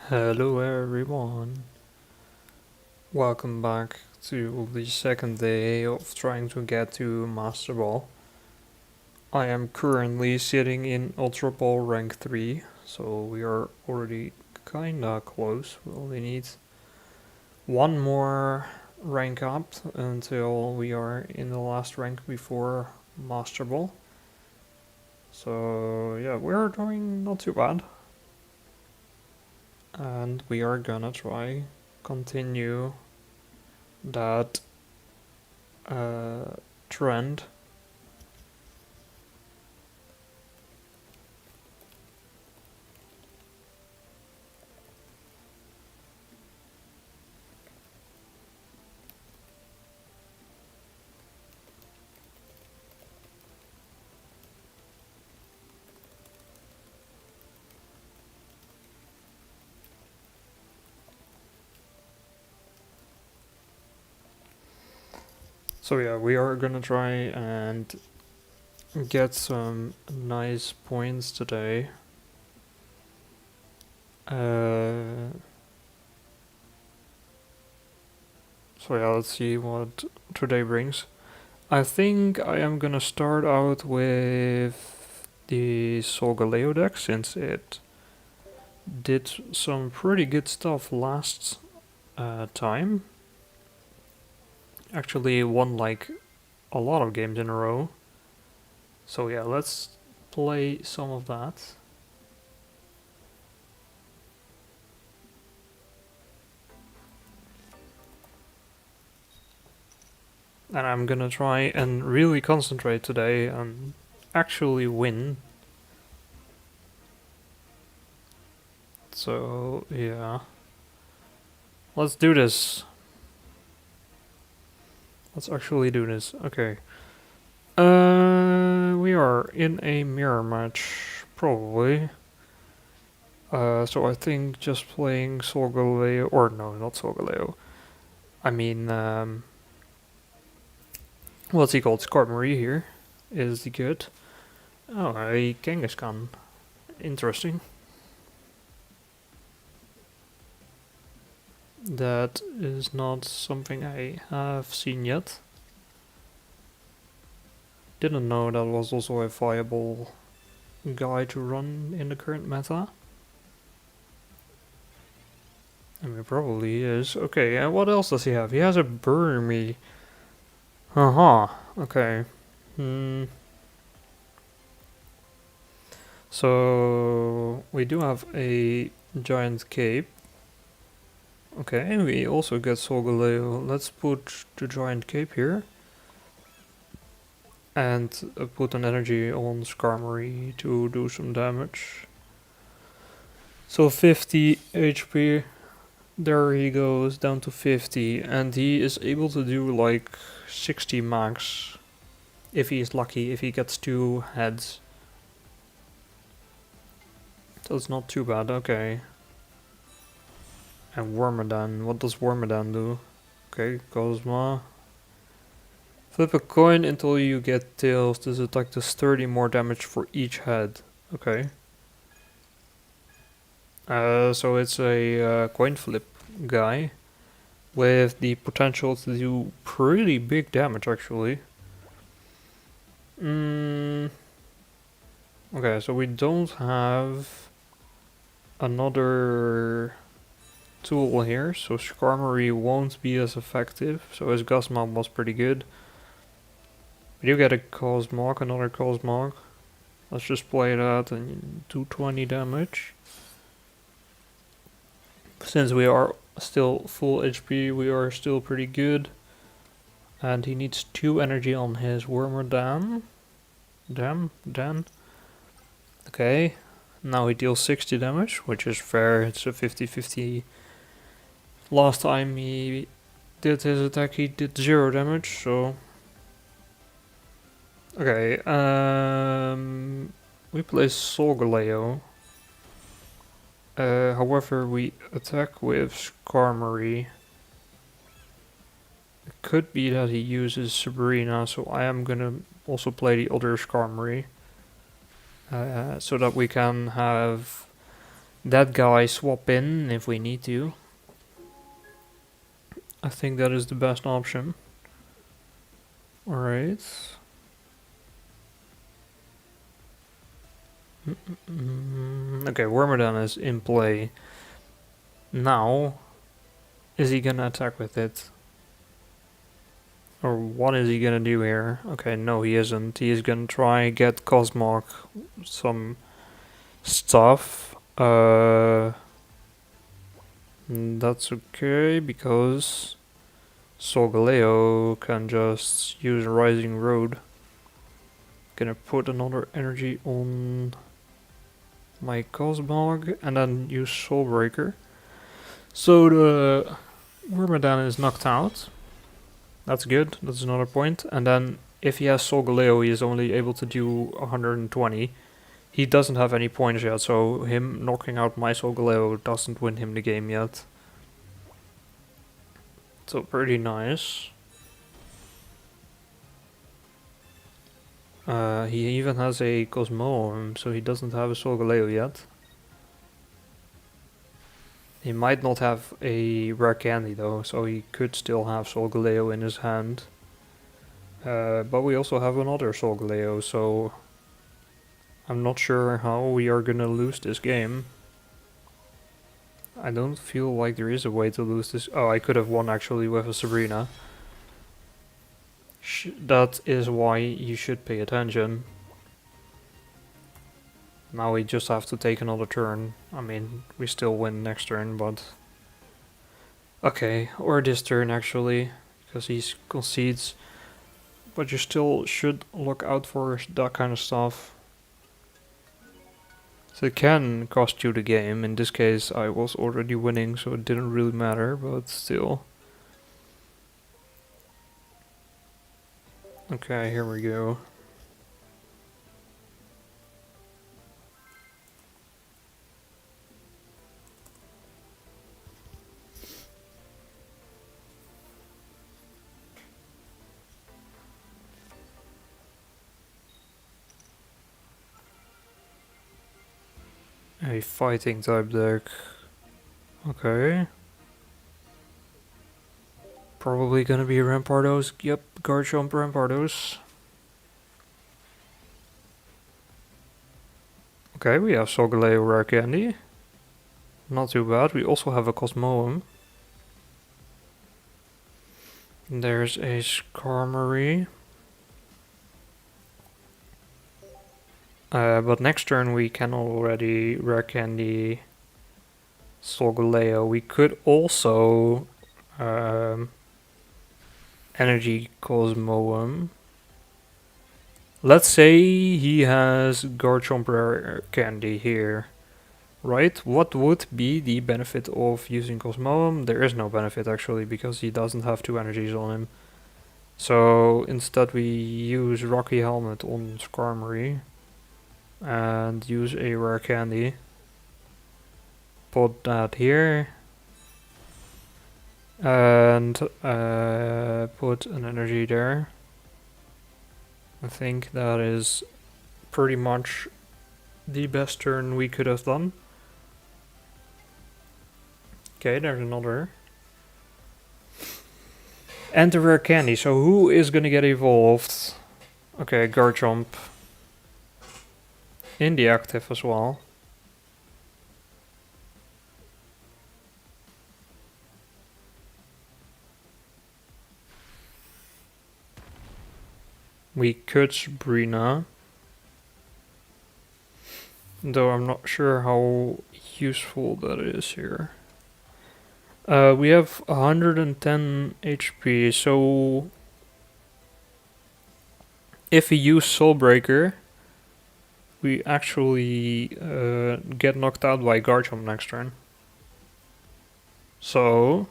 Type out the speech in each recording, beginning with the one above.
Hello everyone, welcome back to the second day of trying to get to Master Ball. I am currently sitting in Ultra Ball rank 3, so we are already kinda close. We only need one more rank up until we are in the last rank before Master Ball. So yeah, we're doing not too bad. And we are gonna try continue that trend. So yeah, we are gonna try and get some nice points today. So yeah, let's see what today brings. I think I am gonna start out with the Solgaleo deck since it did some pretty good stuff last time. Actually won like a lot of games in a row. So yeah, let's play some of that. And I'm gonna try and really concentrate today and actually win. So yeah, let's do this. Let's actually do this. Okay. We are in a mirror match, probably. So I think just playing Solgaleo, or no, not Solgaleo. I mean, what's he called? Skarmory here is the good. Oh, a Kangaskhan. Interesting. That is not something I have seen yet. Didn't know that was also a viable guy to run in the current meta. I mean, probably is. Okay, and what else does he have? He has a Burmy. Okay. So, we do have a giant cape. Okay, we also get Solgaleo. Let's put the giant cape here. And put an energy on Skarmory to do some damage. So 50 HP. There he goes, down to 50. And he is able to do like 60 max. If he is lucky, if he gets 2 heads. So it's not too bad, okay. And Wormadam, what does Wormadam do? Okay, Cosma. Flip a coin until you get tails. This attack does 30 more damage for each head. Okay. So it's a coin flip guy with the potential to do pretty big damage actually. Okay, so we don't have another tool here, so Skarmory won't be as effective. So his Gusmop was pretty good. We do get a Cosmog, another Cosmog. Let's just play that and do 20 damage. Since we are still full HP, we are still pretty good. And he needs 2 energy on his Wormadam. Dan. Okay, now he deals 60 damage, which is fair. It's a 50-50. Last time he did his attack, he did 0 damage, so... Okay, we play Solgaleo. However, we attack with Skarmory. It could be that he uses Sabrina, so I am gonna also play the other Skarmory. So that we can have that guy swap in if we need to. I think that is the best option. Alright. Okay, Wormadam is in play. Now, is he gonna attack with it? Or what is he gonna do here? Okay, no he isn't. He is gonna try and get Cosmog some stuff. That's okay, because Solgaleo can just use Rising Road. Gonna put another energy on my Cosmog and then use Soulbreaker. So the Wormadam is knocked out. That's good, that's another point. And then if he has Solgaleo, he is only able to do 120. He doesn't have any points yet, so him knocking out my Solgaleo doesn't win him the game yet. So pretty nice. He even has a Cosmo, so he doesn't have a Solgaleo yet. He might not have a rare candy though, so he could still have Solgaleo in his hand. But we also have another Solgaleo, so I'm not sure how we are gonna lose this game. I don't feel like there is a way to lose this. Oh, I could have won actually with a Sabrina. That is why you should pay attention. Now we just have to take another turn. I mean, we still win next turn, but... Okay, or this turn actually, because he concedes. But you still should look out for that kind of stuff. So it can cost you the game. In this case I was already winning, so it didn't really matter, but still. Okay, here we go. A fighting type deck. Okay. Probably gonna be Rampardos. Yep, Garchomp Rampardos. Okay, we have Solgaleo Rare Candy. Not too bad. We also have a Cosmoem. There's a Skarmory. But next turn we can already Rare Candy Solgaleo. We could also Energy Cosmoem. Let's say he has Garchomp Rare Candy here. Right? What would be the benefit of using Cosmoem? There is no benefit actually, because he doesn't have 2 energies on him. So instead we use Rocky Helmet on Skarmory and use a Rare Candy. Put that here. And put an energy there. I think that is pretty much the best turn we could have done. Okay, there's another. And the Rare Candy, so who is gonna get evolved? Okay, Garchomp. In the active as well. We could Sabrina. Though I'm not sure how useful that is here. We have 110 HP, so if we use Soulbreaker, we actually get knocked out by Garchomp next turn. So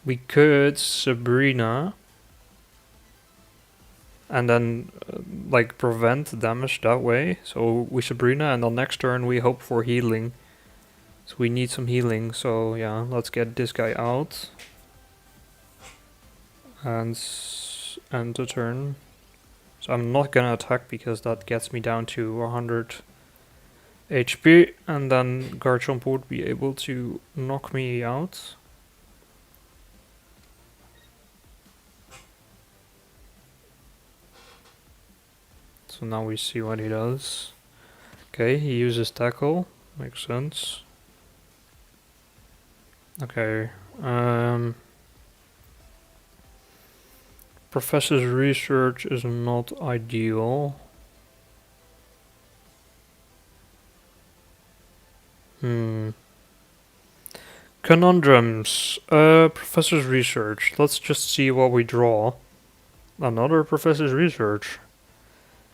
we could Sabrina and then like prevent damage that way. So we Sabrina and on next turn we hope for healing. So we need some healing, so yeah, let's get this guy out. And end the turn. So I'm not gonna attack because that gets me down to 100 HP, and then Garchomp would be able to knock me out. So now we see what he does. Okay, he uses Tackle. Makes sense. Okay. Professor's research is not ideal. Conundrums. Professor's research. Let's just see what we draw. Another professor's research.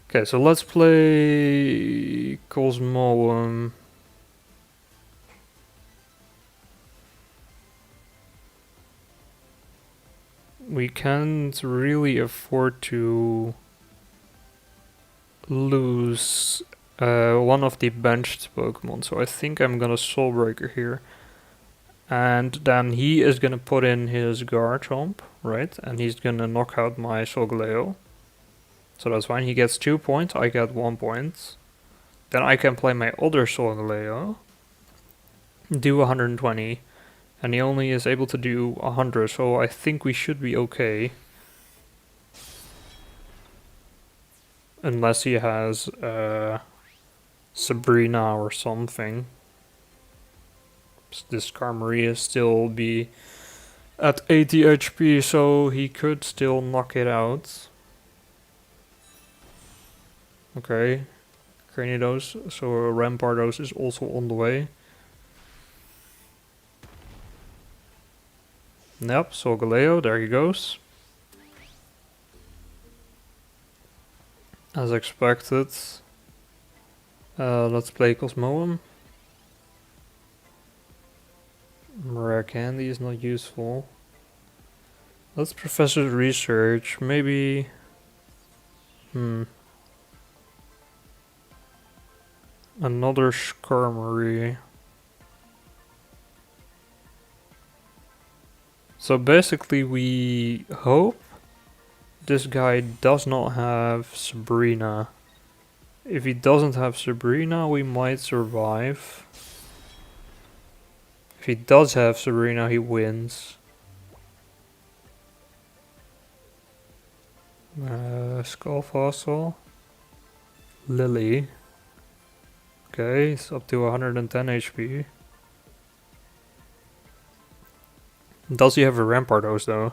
Okay, so let's play Cosmoem. We can't really afford to lose one of the benched Pokemon, so I think I'm gonna Soul Breaker here. And then he is gonna put in his Garchomp, right? And he's gonna knock out my Solgaleo. So that's fine, he gets 2 points, I get 1 point. Then I can play my other Solgaleo, do 120, and he only is able to do 100, so I think we should be okay. Unless he has Sabrina or something. This Skarmory still be at 80 HP, so he could still knock it out. Okay, Cranidos, so Rampardos is also on the way. Yep, Solgaleo, there he goes. As expected. Let's play Cosmoem. Rare Candy is not useful. Let's Professor's Research, maybe... Another Skarmory. So basically we hope this guy does not have Sabrina. If he doesn't have Sabrina, we might survive. If he does have Sabrina, he wins. Skull Fossil. Lily. Okay, it's up to 110 HP. Does he have a Rampardos though?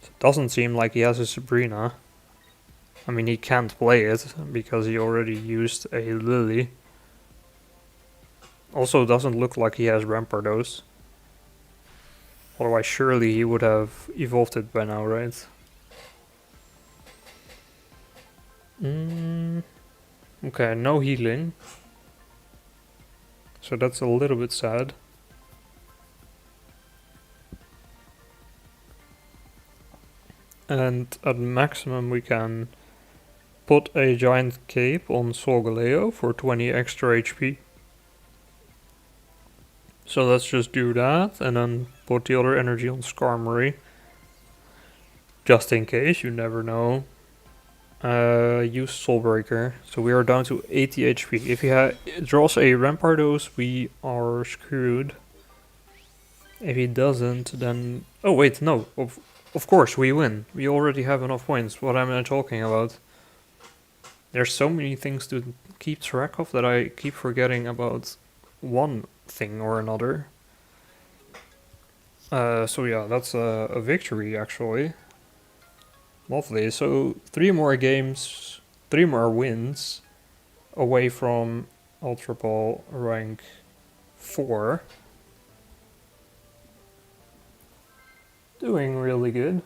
It doesn't seem like he has a Sabrina. I mean, he can't play it because he already used a Lily. Also, doesn't look like he has Rampardos. Otherwise, surely he would have evolved it by now, right? Okay, no healing. So that's a little bit sad. And at maximum we can put a giant cape on Solgaleo for 20 extra HP. So let's just do that and then put the other energy on Skarmory. Just in case, you never know. Use Soul Breaker. So we are down to 80 HP. If he draws a Rampardos, we are screwed. If he doesn't, then... Oh wait, no. Of course, we win. We already have enough points. What am I talking about? There's so many things to keep track of that I keep forgetting about one thing or another. So yeah, that's a victory actually. Lovely. So 3 more games, 3 more wins away from Ultra Ball rank 4. Doing really good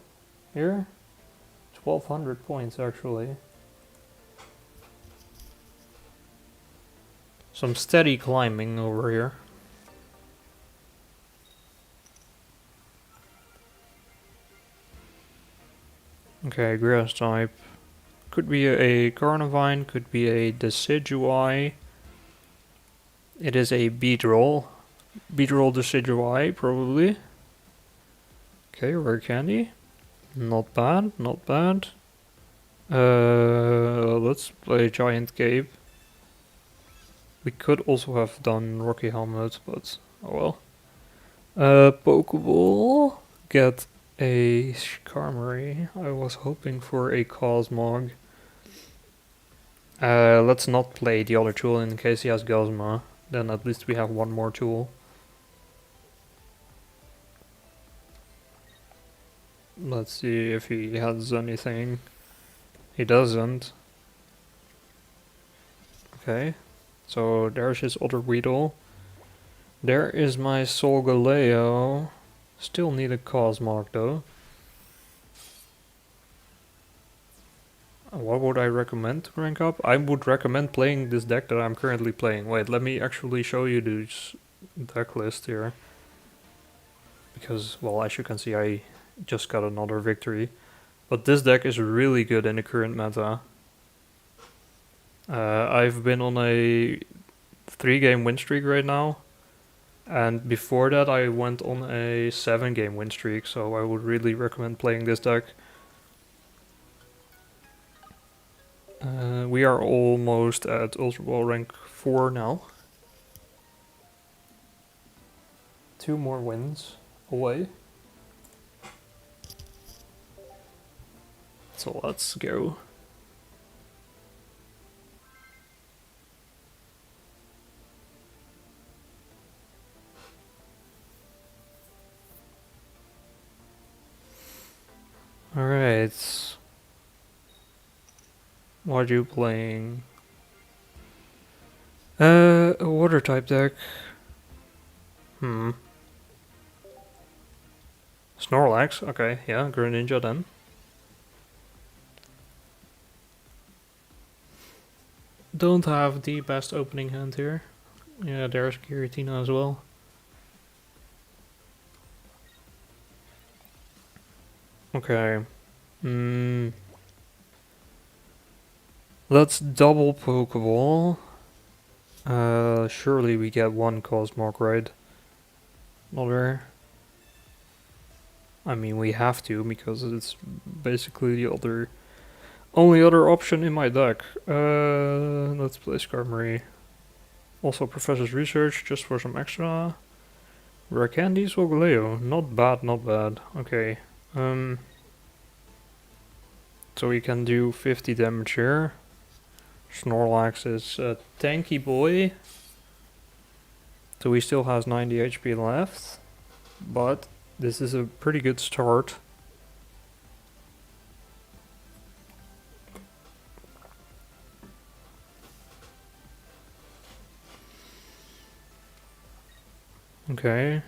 here. 1200 points actually. Some steady climbing over here. Okay, grass type. Could be a Carnivine, could be a Decidueye. It is a Beedrill. Beedrill Decidueye, probably. Okay, rare candy. Not bad, not bad. Let's play Giant Cape. We could also have done Rocky Helmet, but oh well. Pokeball. Get a Skarmory. I was hoping for a Cosmog. Let's not play the other tool in case he has Guzma. Then at least we have one more tool. Let's see if he has anything. He doesn't. Okay. So there's his other Weedle. There is my Solgaleo. Still need a Cosmog though. What would I recommend to rank up? I would recommend playing this deck that I'm currently playing. Wait, let me actually show you this deck list here. Because, well, as you can see, I just got another victory. But this deck is really good in the current meta. I've been on a 3-game win streak right now. And before that I went on a 7-game win streak, so I would really recommend playing this deck. We are almost at Ultra Ball rank 4 now. 2 more wins away. So let's go. Alright. What are you playing? A water type deck. Snorlax, okay, yeah, Greninja then. Don't have the best opening hand here. Yeah, there's Giratina as well. Okay. Let's double Pokeball. Surely we get one Cosmog, right? Another. I mean, we have to because it's basically the only other option in my deck. Let's play Skarmory. Also Professor's Research just for some extra. Rare Candy, Solgaleo. Not bad, not bad. Okay. So we can do 50 damage here. Snorlax is a tanky boy. So he still has 90 HP left. But this is a pretty good start. Okay.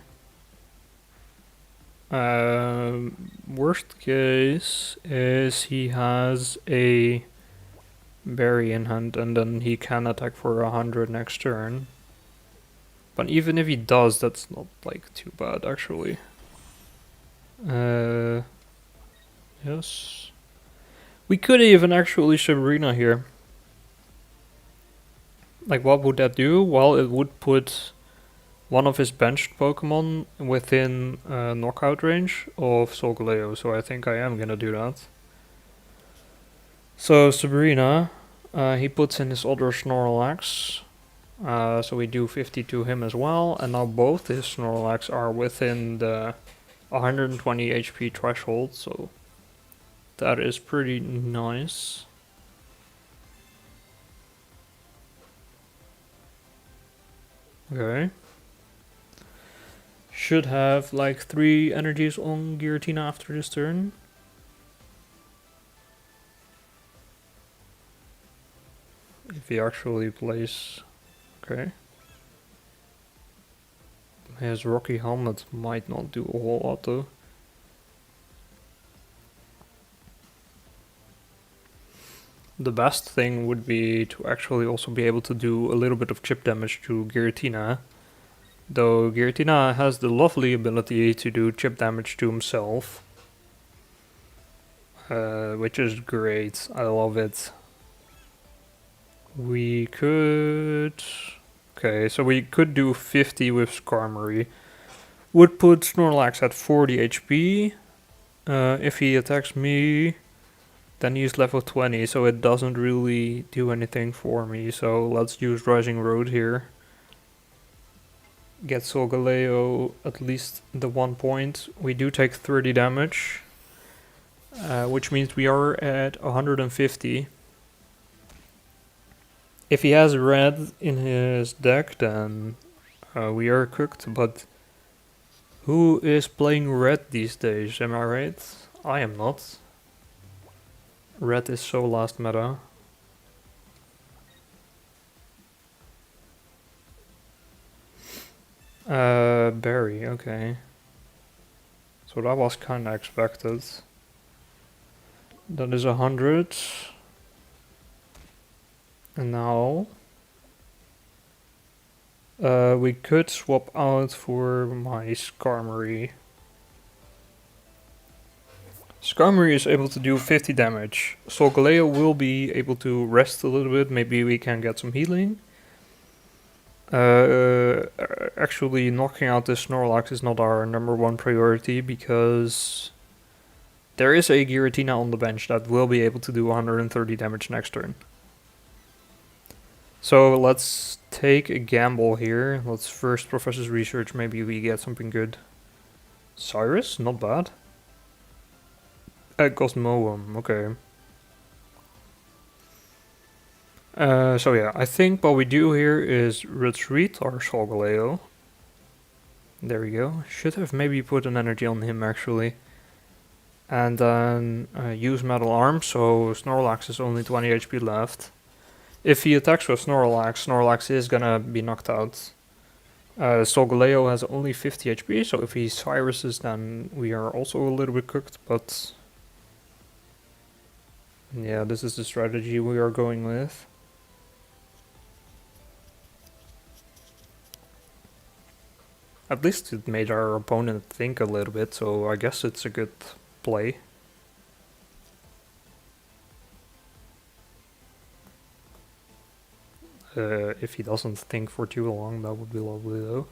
Worst case is he has a berry in hand and then he can attack for 100 next turn. But even if he does, that's not like too bad actually. Yes. We could even actually Sabrina here. Like what would that do? Well, it would put one of his benched Pokemon within knockout range of Solgaleo, so I think I am gonna do that. So Sabrina, he puts in his other Snorlax, so we do 50 to him as well, and now both his Snorlax are within the 120 HP threshold, so that is pretty nice. Okay. Should have like 3 energies on Giratina after this turn. If he actually plays... Okay. His Rocky Helmet might not do a whole lot though. The best thing would be to actually also be able to do a little bit of chip damage to Giratina. Though Giratina has the lovely ability to do chip damage to himself. Which is great. I love it. We could... Okay, so we could do 50 with Skarmory. Would put Snorlax at 40 HP. If he attacks me, then he's level 20, so it doesn't really do anything for me. So let's use Rising Road here. Get Solgaleo at least the 1 point. We do take 30 damage, which means we are at 150. If he has red in his deck, then we are cooked, but who is playing red these days, am I right? I am not. Red is so last meta. Berry, okay. So that was kinda expected. That is 100. And now we could swap out for my Skarmory. Skarmory is able to do 50 damage. Solgaleo will be able to rest a little bit. Maybe we can get some healing. Actually, knocking out this Snorlax is not our #1 priority because there is a Giratina on the bench that will be able to do 130 damage next turn. So let's take a gamble here. Let's first Professor's Research. Maybe we get something good. Cyrus? Not bad. Cosmoem, okay. So yeah, I think what we do here is retreat our Solgaleo. There we go. Should have maybe put an energy on him actually. And then use Metal Arm, so Snorlax is only 20 HP left. If he attacks with Snorlax, Snorlax is gonna be knocked out. Solgaleo has only 50 HP, so if he Cyruses, then we are also a little bit cooked, but yeah, this is the strategy we are going with. At least it made our opponent think a little bit, so I guess it's a good play. If he doesn't think for too long, that would be lovely though.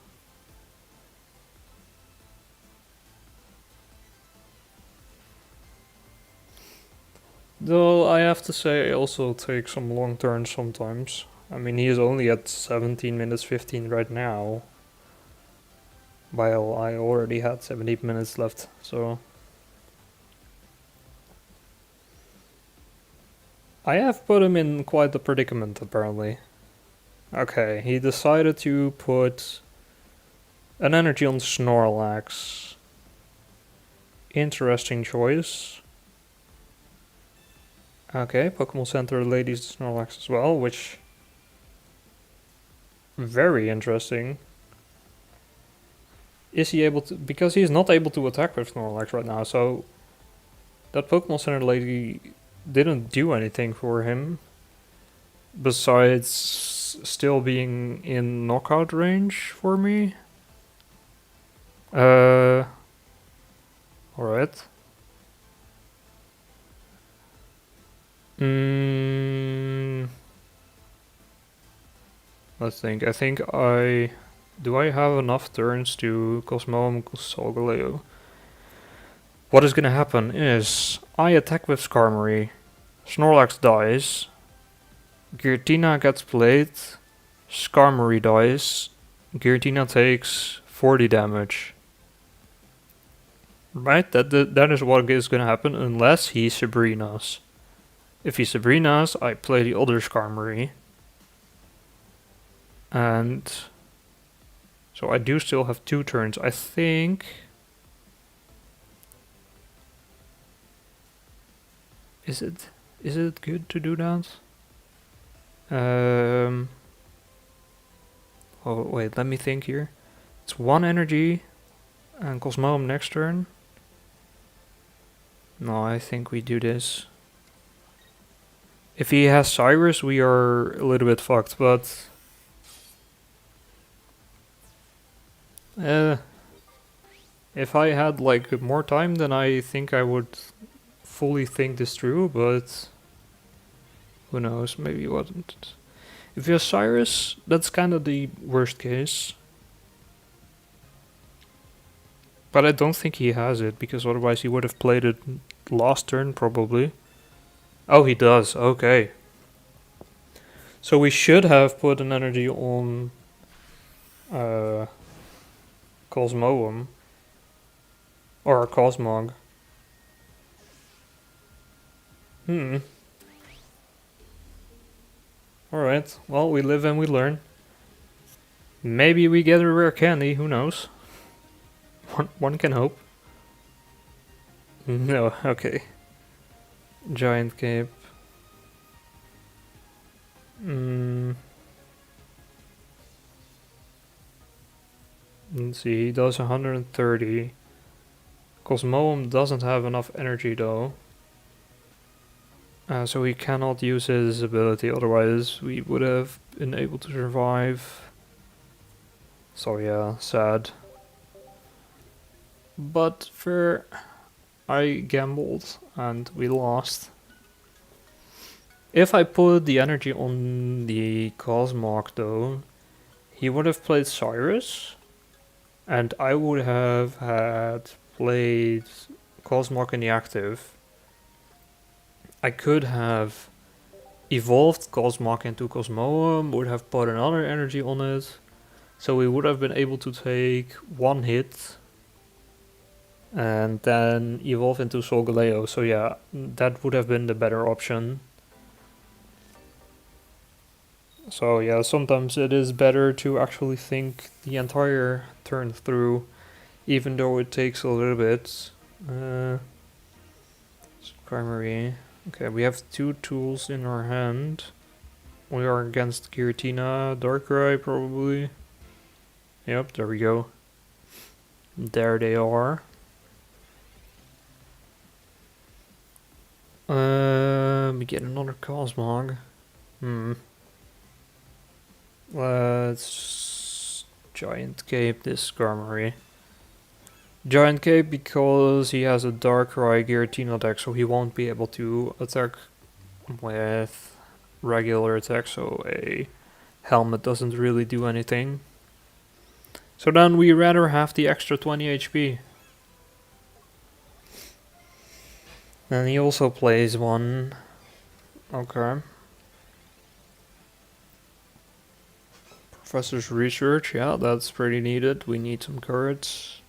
Though I have to say I also take some long turns sometimes. I mean, he is only at 17 minutes 15 right now. While I already had 70 minutes left, so... I have put him in quite a predicament apparently. Okay, he decided to put an energy on Snorlax. Interesting choice. Okay, Pokemon Center ladies Snorlax as well, which... very interesting. Is he able to... because he's not able to attack with Snorlax right now, so... that Pokemon Center lady didn't do anything for him. Besides still being in knockout range for me. Alright. Let's think. I think I... do I have enough turns to Cosmoem Solgaleo? What is gonna happen is I attack with Skarmory, Snorlax dies, Giratina gets played, Skarmory dies, Giratina takes 40 damage. Right? That is what is gonna happen unless he Sabrinas. If he Sabrinas, I play the other Skarmory. And... so I do still have 2 turns. I think... Is it good to do that? Oh wait, let me think here. It's 1 energy and Cosmoem next turn. No, I think we do this. If he has Cyrus, we are a little bit fucked, but... if I had like more time, then I think I would fully think this through, but who knows, maybe it wasn't. If you have Cyrus, that's kind of the worst case. But I don't think he has it, because otherwise he would have played it last turn, probably. Oh, he does. Okay. So we should have put an energy on Cosmoem. Or Cosmog. Alright, well, we live and we learn. Maybe we get a rare candy, who knows? One can hope. No, okay. Giant Cape. Let's see, he does 130. Cosmoem doesn't have enough energy though. So he cannot use his ability, otherwise we would have been able to survive. So yeah, sad. But fair, I gambled and we lost. If I put the energy on the Cosmog though, he would have played Cyrus, and I would have had played Cosmog in the active. I could have evolved Cosmog into Cosmoem, would have put another energy on it, so we would have been able to take one hit and then evolve into Solgaleo. So yeah, that would have been the better option. So yeah, sometimes it is better to actually think the entire turn through, even though it takes a little bit. Primary. Okay, we have two tools in our hand. We are against Giratina, Darkrai probably. Yep, there we go. There they are. We get another Cosmog. Let's Giant Cape this Skarmory. Giant Cape because he has a Darkrai Giratina deck, so he won't be able to attack with regular attack, so a helmet doesn't really do anything. So then we rather have the extra 20 HP. And he also plays one. Okay. Professor's Research, yeah, that's pretty needed. We need some cards.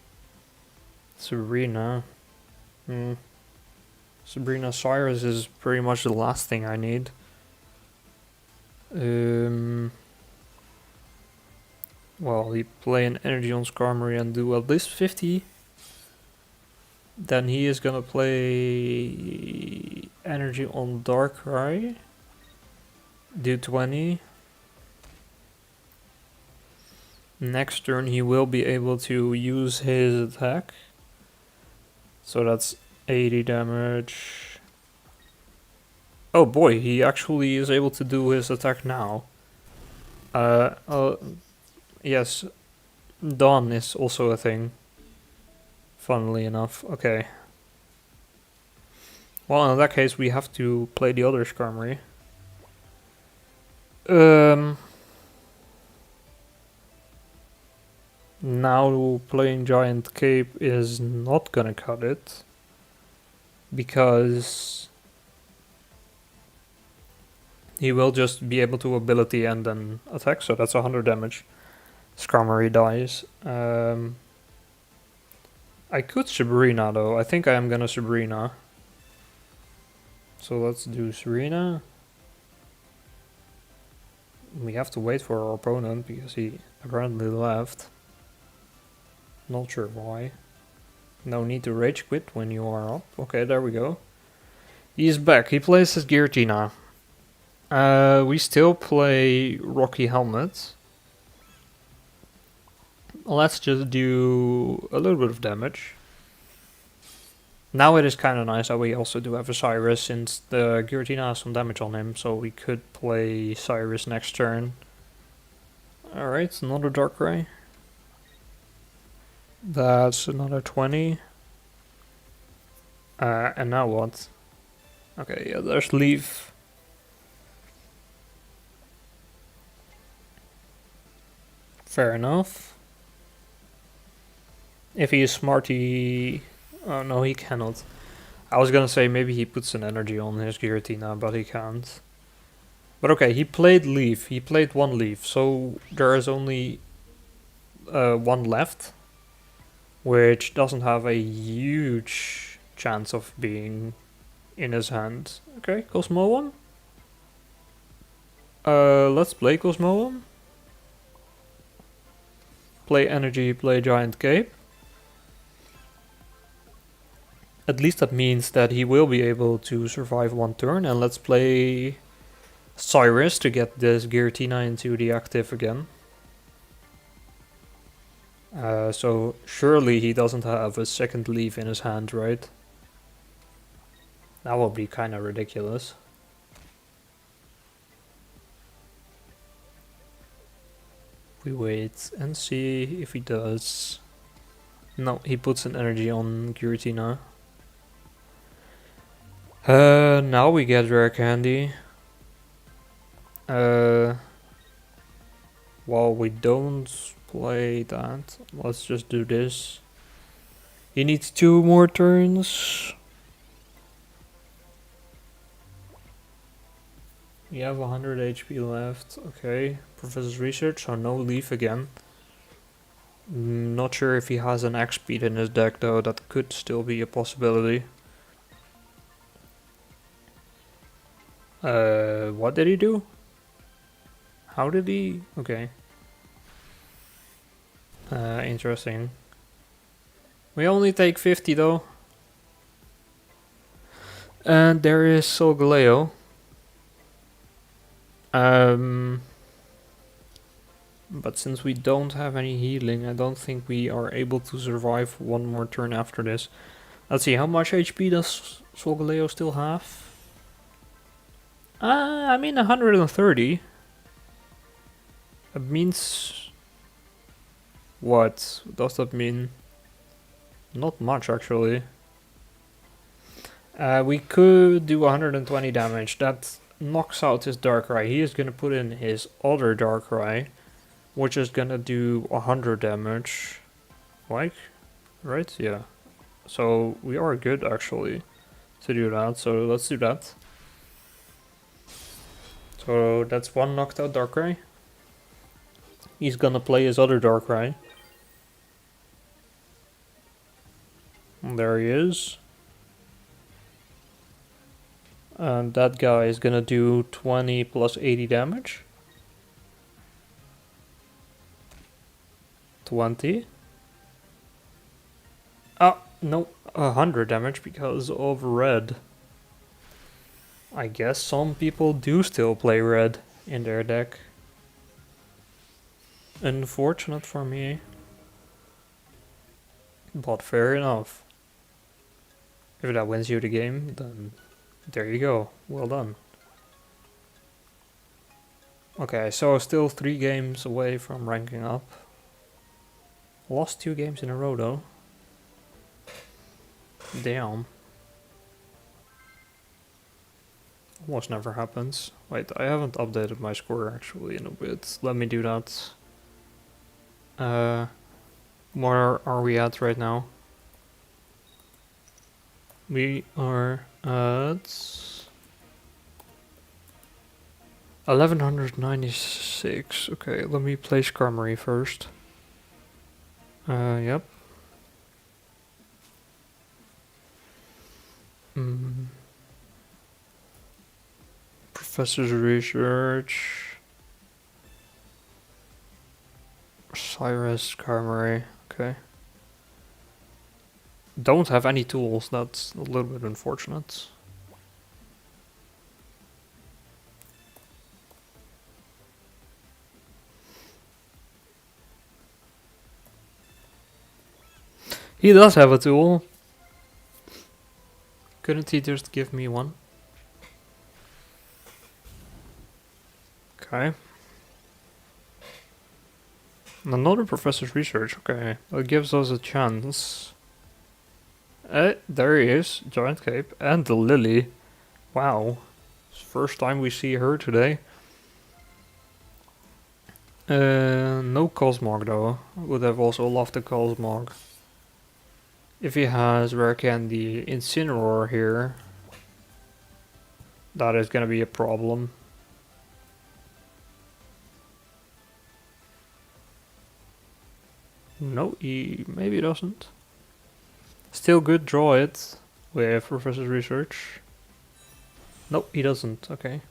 Sabrina. Sabrina Cyrus is pretty much the last thing I need. Well, he play an energy on Skarmory and do at least 50. Then he is gonna play energy on Darkrai. Do 20. Next turn he will be able to use his attack. So that's 80 damage. Oh boy, he actually is able to do his attack now. Yes, Dawn is also a thing. Funnily enough, okay. Well, in that case, we have to play the other Skarmory. Now playing Giant Cape is not gonna cut it, because he will just be able to ability and then attack, so that's 100 damage. Skarmory dies. I could Sabrina though. I think I am gonna Sabrina. So let's do Sabrina. We have to wait for our opponent because he apparently left. Not sure why. No need to rage quit when you are up. Okay, there we go. He's back. He plays his Giratina. We still play Rocky Helmet. Let's just do a little bit of damage. Now it is kind of nice that we also do have a Cyrus, since the Giratina has some damage on him, so we could play Cyrus next turn. Alright, another Darkrai. That's another 20. And now what? Okay, yeah, there's Leaf. Fair enough. If he is smart, he... Oh, no, he cannot. I was gonna say maybe he puts an energy on his Giratina, but he can't. But okay, he played Leaf. He played one Leaf, so there is only one left, which doesn't have a huge chance of being in his hand. Okay, Cosmoem. Let's play Cosmoem. Play Energy, play Giant Cape. At least that means that he will be able to survive one turn, and let's play Cyrus to get this Giratina into the active again. So surely he doesn't have a second leaf in his hand, right? That would be kind of ridiculous. We wait and see if he does. No, he puts an energy on Giratina. Now we get rare candy. Well, we don't play that. Let's just do this. He needs 2 more turns. We have 100 HP left. Okay, Professor's Research, so no leaf again. Not sure if he has an X-Speed in his deck though, that could still be a possibility. What did he do? How did he? Okay. Interesting. We only take 50 though. And there is Solgaleo. But since we don't have any healing, I don't think we are able to survive one more turn after this. Let's see, how much HP does Solgaleo still have? I mean 130. That means... What does that mean? Not much actually. We could do 120 damage. That knocks out his Darkrai. He is gonna put in his other Darkrai, which is gonna do 100 damage. Like, right? Yeah. So we are good actually to do that. So let's do that. So that's one knocked out Darkrai. He's gonna play his other Darkrai. And there he is. And that guy is gonna do 20 plus 80 damage. 20. Oh, no, 100 damage because of red. I guess some people do still play red in their deck. Unfortunate for me. But fair enough. If that wins you the game, then there you go. Well done. Okay, so still 3 games away from ranking up. Lost 2 games in a row though. Damn. Almost never happens. Wait, I haven't updated my score actually in a bit. Let me do that. Where are we at right now? We are at 1196. Okay, let me place Skarmory first. Yep. Professor's Research. Cyrus, Skarmory. Okay. Don't have any tools, that's a little bit unfortunate. He does have a tool. Couldn't he just give me one? Okay. Another Professor's Research, okay. That gives us a chance. There he is, Giant Cape, and the Lily. Wow. It's the first time we see her today. No Cosmog though. I would have also loved a Cosmog. If he has Rare Candy Incineroar here, that is gonna be a problem. No, he maybe doesn't. Still good, draw it with Professor's Research. Nope, he doesn't, okay.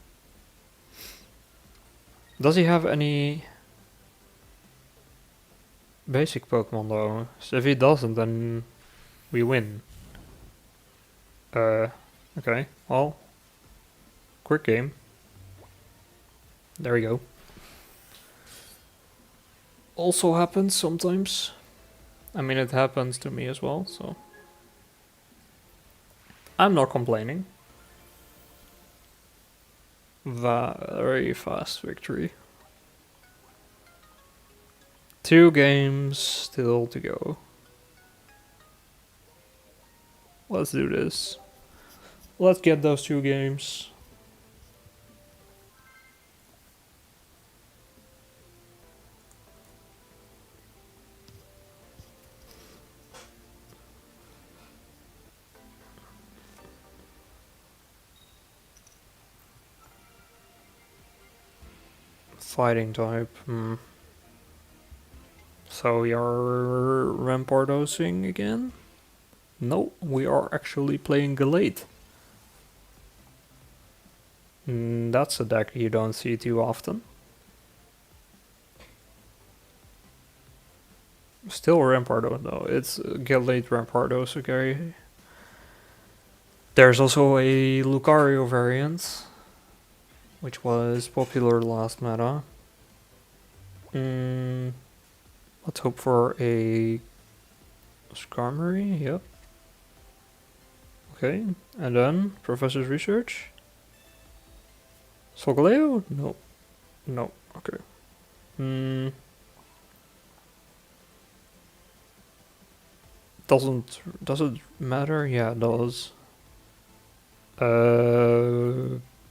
Does he have any basic Pokemon though? So if he doesn't, then we win. Okay, well, quick game. There we go. Also happens sometimes. I mean, it happens to me as well, so I'm not complaining. Very fast victory. 2 games still to go. Let's do this. Let's get those 2 games. Fighting type. So we are Rampardosing again? No, we are actually playing Gallade. That's a deck you don't see too often. Still Rampardos though, it's Gallade Rampardos, okay. There's also a Lucario variant, which was popular last meta. Let's hope for a Skarmory, yep. Okay, and then Professor's Research. Solgaleo? No. No, okay. Does it matter? Yeah, it does.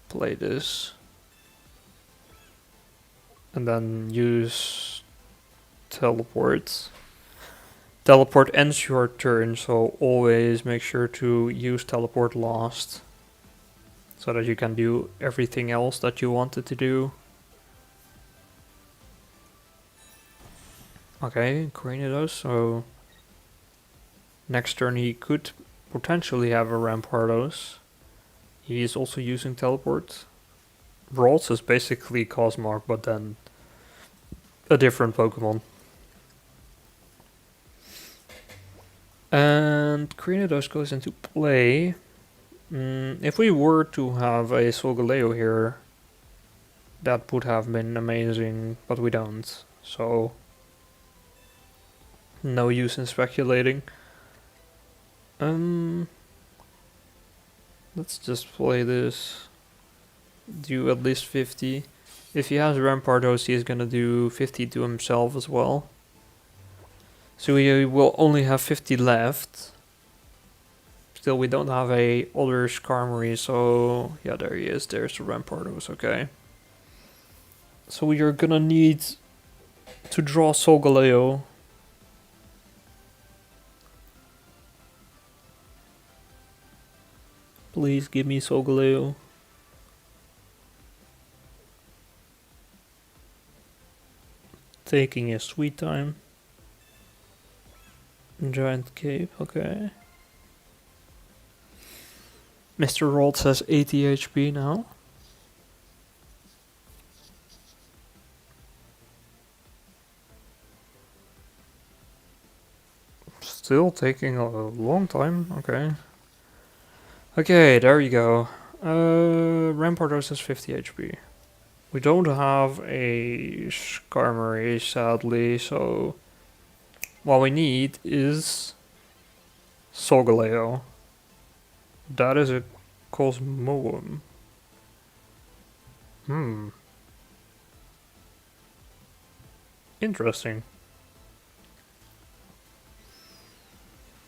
Play this. And then use teleport. Teleport ends your turn, so always make sure to use teleport last. So that you can do everything else that you wanted to do. Okay, Cranidos, so next turn he could potentially have a Rampardos. He is also using teleport. Ralts is basically Cosmog, but then a different Pokemon. And Cranidos goes into play. If we were to have a Solgaleo here, that would have been amazing, but we don't. So, no use in speculating. Let's just play this. Do at least 50. If he has Rampardos, he's gonna do 50 to himself as well. So we will only have 50 left. Still, we don't have a other Skarmory, so yeah, there he is. There's the Rampardos, okay. So we are gonna need to draw Solgaleo. Please give me Solgaleo. Taking a sweet time. Giant Cape, okay. Mr. Ralts has 80 HP now. Still taking a long time, okay. Okay, there you go. Rampardos has 50 HP. We don't have a Skarmory, sadly, so what we need is Solgaleo. That is a Cosmoem. Interesting.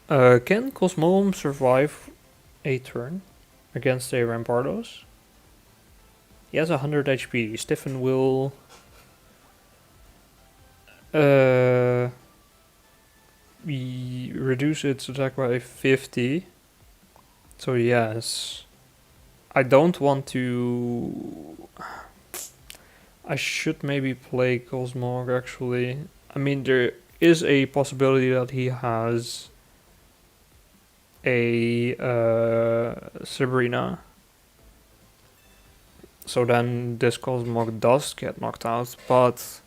Can Cosmoem survive a turn against a Rampardos? He has 100 HP. Stiffen will... we reduce its attack by 50. So yes. I don't want to... I should maybe play Cosmog actually. I mean, there is a possibility that he has a Sabrina. So then this Cosmog does get knocked out, but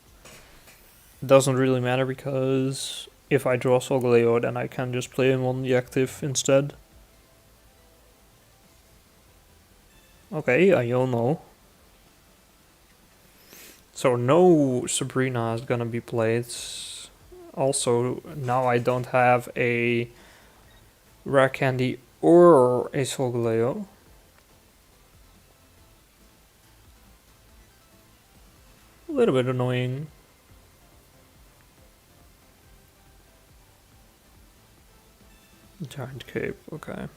it doesn't really matter because if I draw Solgaleo, then I can just play him on the active instead. Okay, I don't know. So no Sabrina is gonna be played. Also, now I don't have a Rare Candy or a Solgaleo. A little bit annoying. Giant Cape, okay.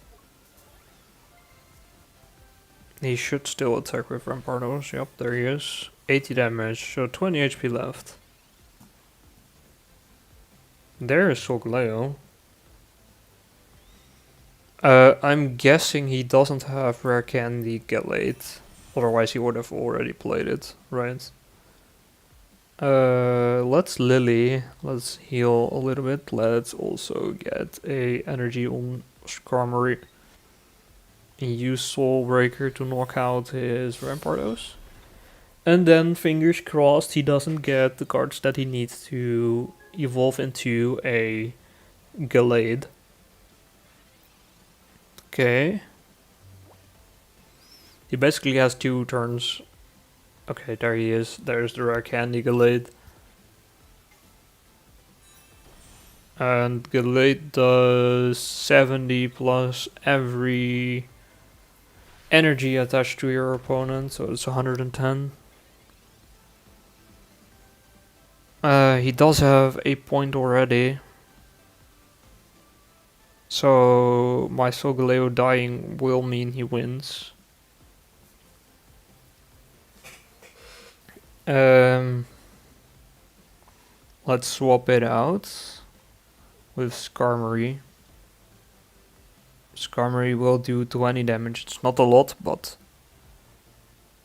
He should still attack with Rampardos. Yep, there he is. 80 damage, so 20 HP left. There is Solgaleo. I'm guessing he doesn't have Rare Candy Gallade. Otherwise he would have already played it, right? Let's Lily. Let's heal a little bit. Let's also get a energy on Skarmory. Use Soul Breaker to knock out his Rampardos. And then, fingers crossed, he doesn't get the cards that he needs to evolve into a Gallade. Okay. He basically has 2 turns. Okay, there he is. There's the Rare Candy Gallade. And Gallade does 70 plus every energy attached to your opponent, so it's 110. He does have a point already. So my Solgaleo dying will mean he wins. Let's swap it out with Skarmory. Skarmory will do 20 damage. It's not a lot, but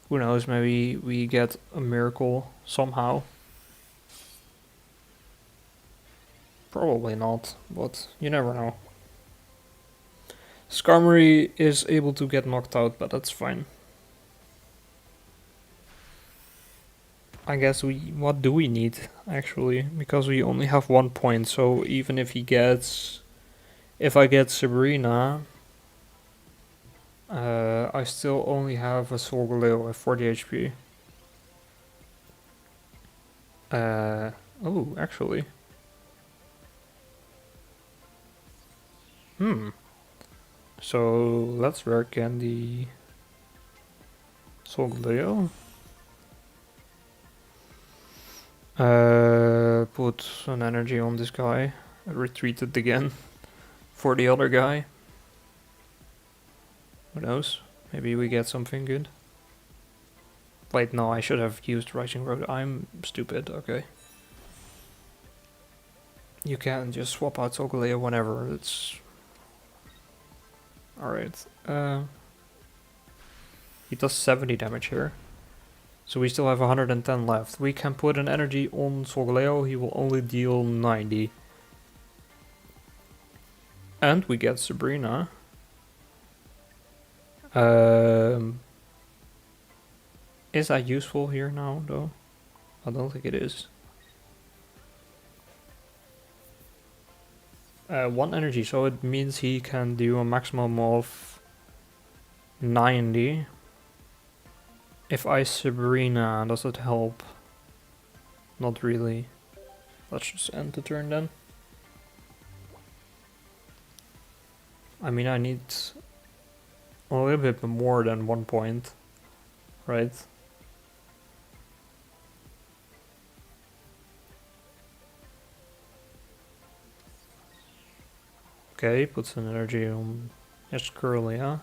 who knows, maybe we get a miracle somehow. Probably not, but you never know. Skarmory is able to get knocked out, but that's fine. I guess what do we need, actually? Because we only have 1 point, so even if he gets... If I get Sabrina... I still only have a Solgaleo at 40 HP. Oh, actually. So, let's Rare Candy Solgaleo. Put an energy on this guy. Retreated again for the other guy. Who knows? Maybe we get something good. Wait, no, I should have used Rising Road. I'm stupid, okay. You can just swap out Solgaleo whenever, it's... Alright. He does 70 damage here. So we still have 110 left. We can put an energy on Solgaleo, he will only deal 90. And we get Sabrina. Is that useful here now, though? I don't think it is. 1 energy, so it means he can do a maximum of 90. If I Sabrina, does it help? Not really. Let's just end the turn then. I mean, I need a little bit more than 1 point, right? Okay, puts an energy on Escurlia.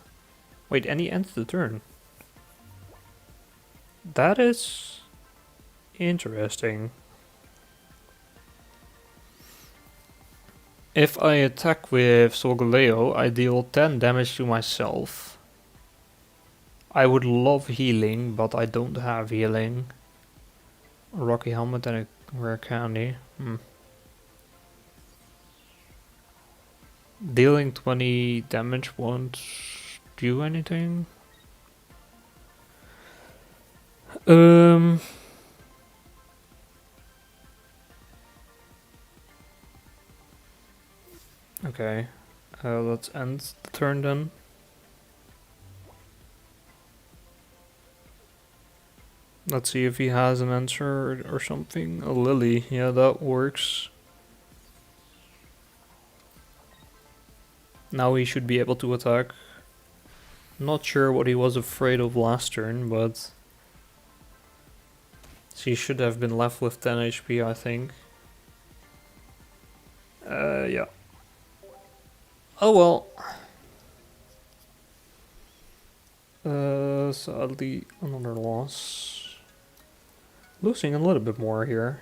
Wait, and he ends the turn. That is interesting. If I attack with Solgaleo, I deal 10 damage to myself. I would love healing, but I don't have healing. A rocky helmet and a rare candy. Dealing 20 damage won't do anything. Okay. Let's end the turn then. Let's see if he has an answer or something. A lily, yeah, that works. Now he should be able to attack. Not sure what he was afraid of last turn, but he should have been left with 10 HP, I think. Yeah. Oh well. Sadly, another loss. Losing a little bit more here.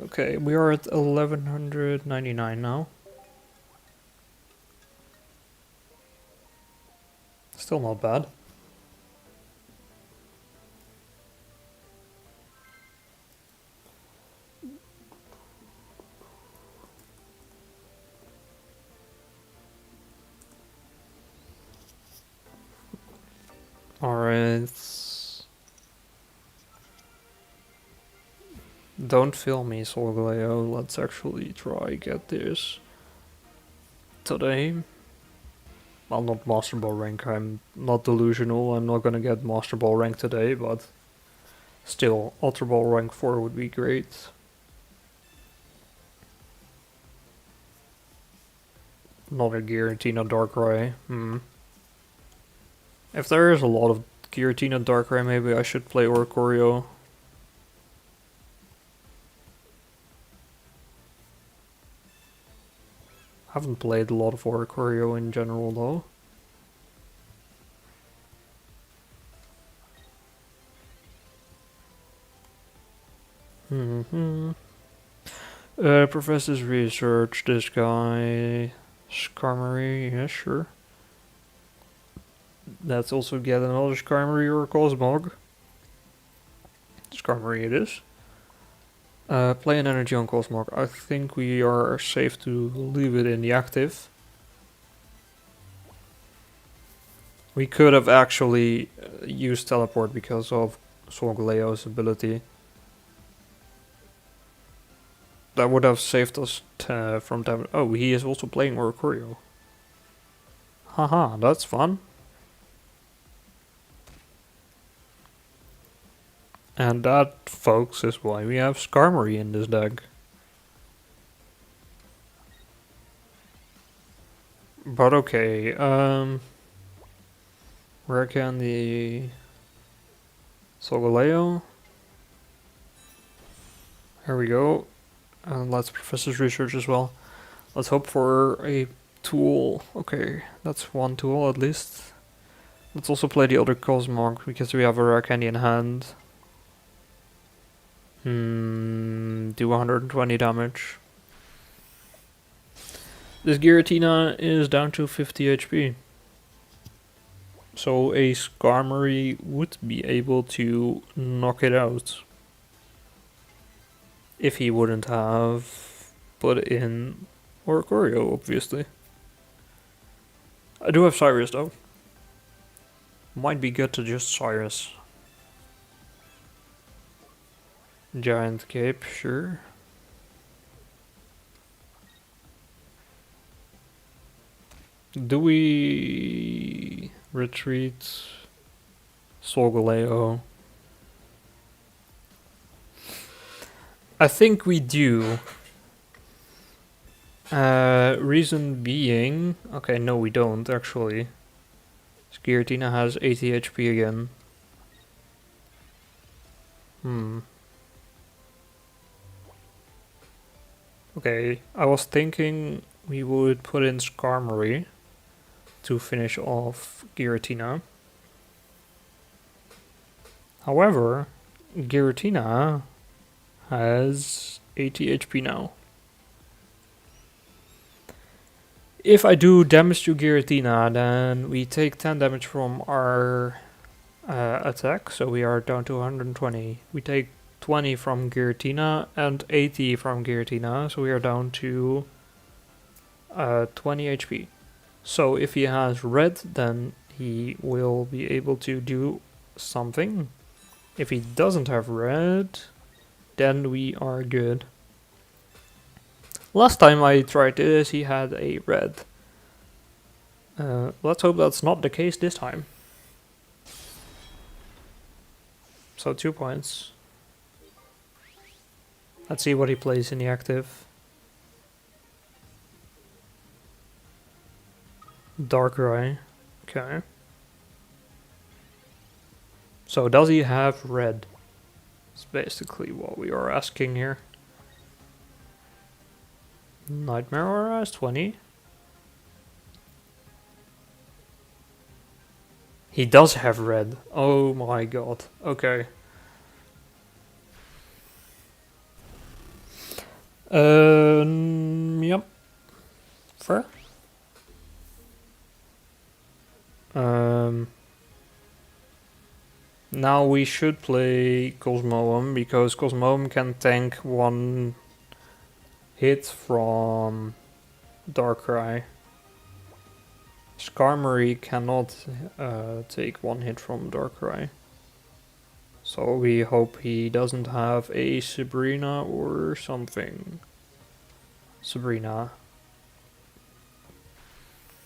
Okay, we are at 1199 now. Still not bad. Alright. Don't fail me, Solgaleo. Let's actually try get this today. Well, not Master Ball rank. I'm not delusional. I'm not gonna get Master Ball rank today, but still, Ultra Ball rank 4 would be great. Not a Giratina Darkrai. If there is a lot of Giratina Darkrai, maybe I should play Oricorio. Haven't played a lot of Oricorio in general though. Professor's research, this guy. Skarmory, yeah, sure. Let's also get another Skarmory or a Cosmog. Skarmory it is. Play an energy on Cosmog. I think we are safe to leave it in the active. We could have actually used teleport because of Solgaleo's ability. That would have saved us from damage. Oh, he is also playing Oricorio. Haha, that's fun. And that, folks, is why we have Skarmory in this deck. But okay, where can the Solgaleo? Here we go. And let's Professor's Research as well. Let's hope for a tool. Okay, that's one tool at least. Let's also play the other Cosmog because we have a rare candy in hand. Do 120 damage. This Giratina is down to 50 HP. So a Skarmory would be able to knock it out. If he wouldn't have put in Oricorio, obviously. I do have Cyrus though. Might be good to just Cyrus. Giant Cape, sure. Do we retreat Solgaleo? I think we do. Reason being... Okay, no we don't actually. Giratina has 80 HP again. Okay, I was thinking we would put in Skarmory to finish off Giratina. However, Giratina has 80 HP now. If I do damage to Giratina, then we take 10 damage from our attack, so we are down to 120. We take 20 from Giratina and 80 from Giratina, so we are down to 20 HP. So if he has red, then he will be able to do something. If he doesn't have red, then we are good. Last time I tried this, he had a red. Let's hope that's not the case this time. So 2 points. Let's see what he plays in the active. Darkrai. Okay. So does he have red? That's basically what we are asking here. Nightmare Aura is 20. He does have red. Oh my god. Okay. Yep. Fair. Now we should play Cosmoem, because Cosmoem can tank one hit from Darkrai. Skarmory cannot take one hit from Darkrai. So we hope he doesn't have a Sabrina or something. Sabrina.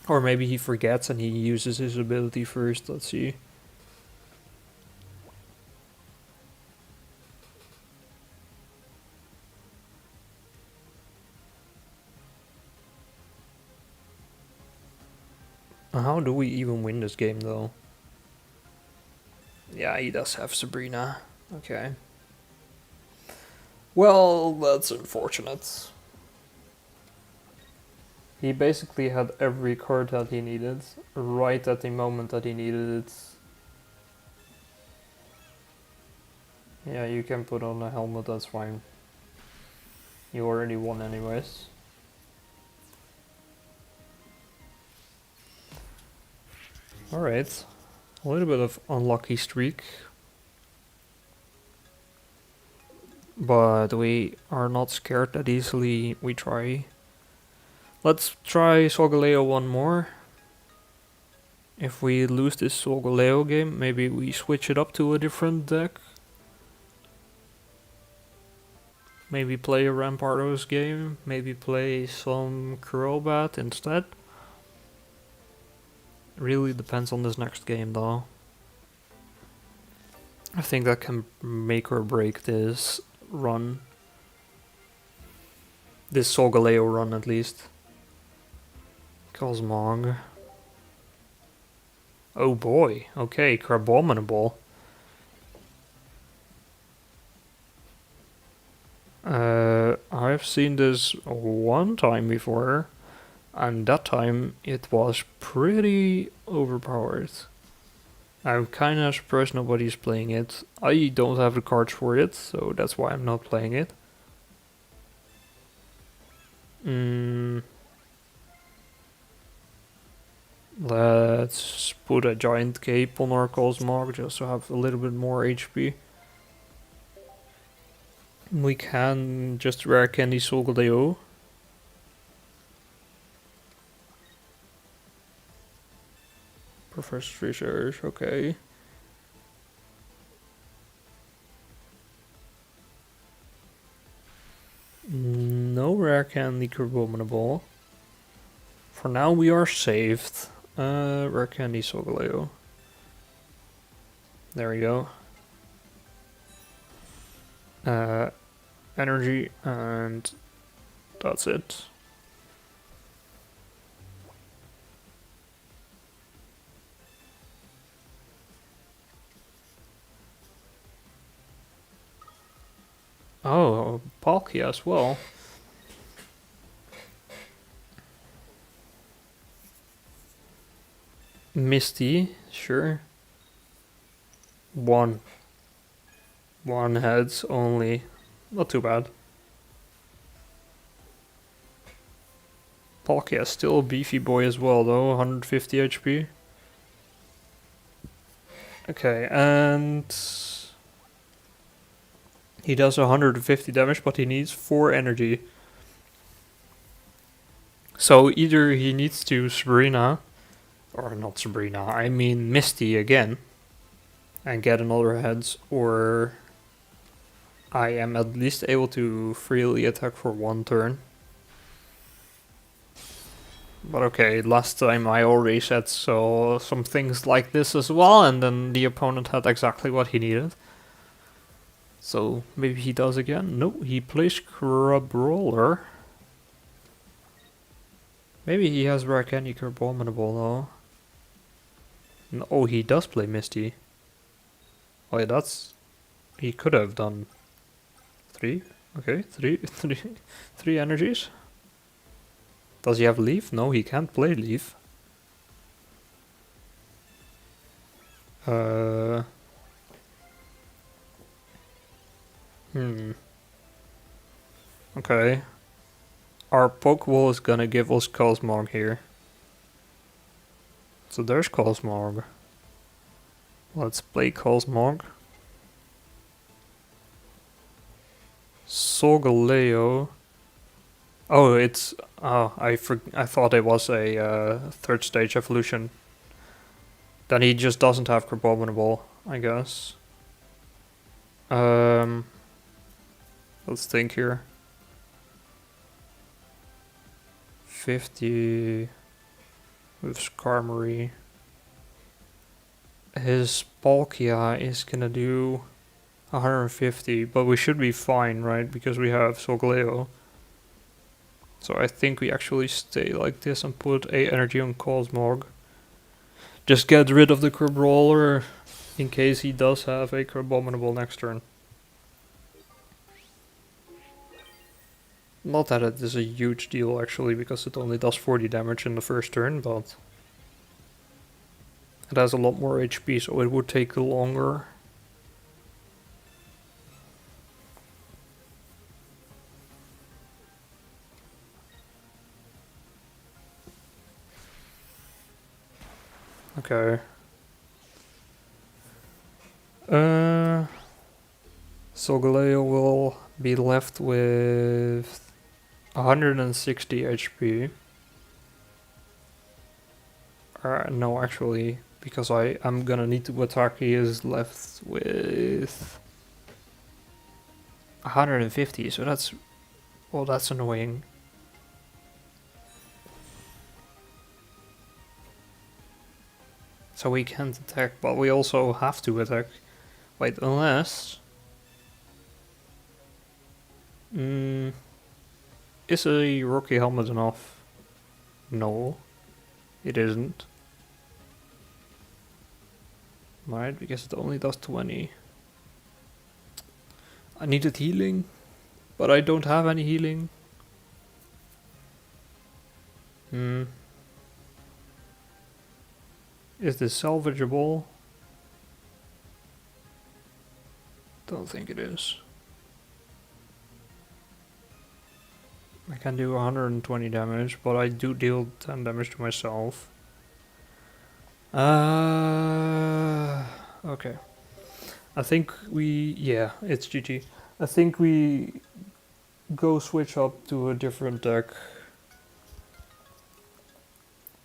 Or maybe he forgets and he uses his ability first. Let's see. How do we even win this game though? Yeah, he does have Sabrina. Okay. Well, that's unfortunate. He basically had every card that he needed, right at the moment that he needed it. Yeah, you can put on a helmet, that's fine. You already won anyways. Alright. A little bit of unlucky streak. But we are not scared that easily. We try. Let's try Solgaleo one more. If we lose this Solgaleo game, maybe we switch it up to a different deck. Maybe play a Rampardos game. Maybe play some Crobat instead. Really depends on this next game though. I think that can make or break this run. This Solgaleo run at least. Cosmog. Oh boy, okay, Crabominable. I've seen this one time before, and that time it was pretty overpowered. I'm kinda surprised nobody's playing it. I don't have the cards for it, so that's why I'm not playing it. Let's put a giant cape on our Cosmog just to have a little bit more HP. We can just rare candy Solgaleo. Professor Research, okay. No rare candy Crabominable. For now we are saved. Rare candy Solgaleo. There we go. Energy, and that's it. Oh, Palkia as well. Misty, sure. One heads only. Not too bad. Palkia is still a beefy boy as well though, 150 HP. Okay, and he does 150 damage, but he needs 4 energy. So either he needs to Sabrina, or not Sabrina, I mean Misty again, and get another heads, or I am at least able to freely attack for 1 turn. But okay, last time I already said so some things like this as well, and then the opponent had exactly what he needed. So maybe he does again. No, he plays Crabrawler. Maybe he has Raikani Abominable though. No, oh, he does play Misty. Oh yeah, that's... He could have done 3. Okay, three energies. Does he have Leaf? No, he can't play Leaf. Okay. Our Pokeball is gonna give us Cosmog here. So there's Cosmog. Let's play Cosmog. Solgaleo. Oh, it's... Oh, I thought it was a 3rd stage evolution. Then he just doesn't have Crabominable, I guess. Let's think here. 50 with Skarmory. His Palkia is gonna do 150, but we should be fine, right? Because we have Solgaleo. So I think we actually stay like this and put 8 energy on Cosmog. Just get rid of the Crabrawler in case he does have a Crabominable next turn. Not that it is a huge deal actually, because it only does 40 damage in the first turn, but it has a lot more HP, so it would take longer. Okay. Solgaleo will be left with 160 HP. No, actually, because I'm gonna need to attack, he is left with 150, so that's... Well, that's annoying. So we can't attack, but we also have to attack. Wait, unless... is a Rocky Helmet enough? No, it isn't. Right, because it only does 20. I needed healing, but I don't have any healing. Is this salvageable? Don't think it is. I can do 120 damage, but I do deal 10 damage to myself. Okay. I think we... Yeah, it's GG. I think we go switch up to a different deck.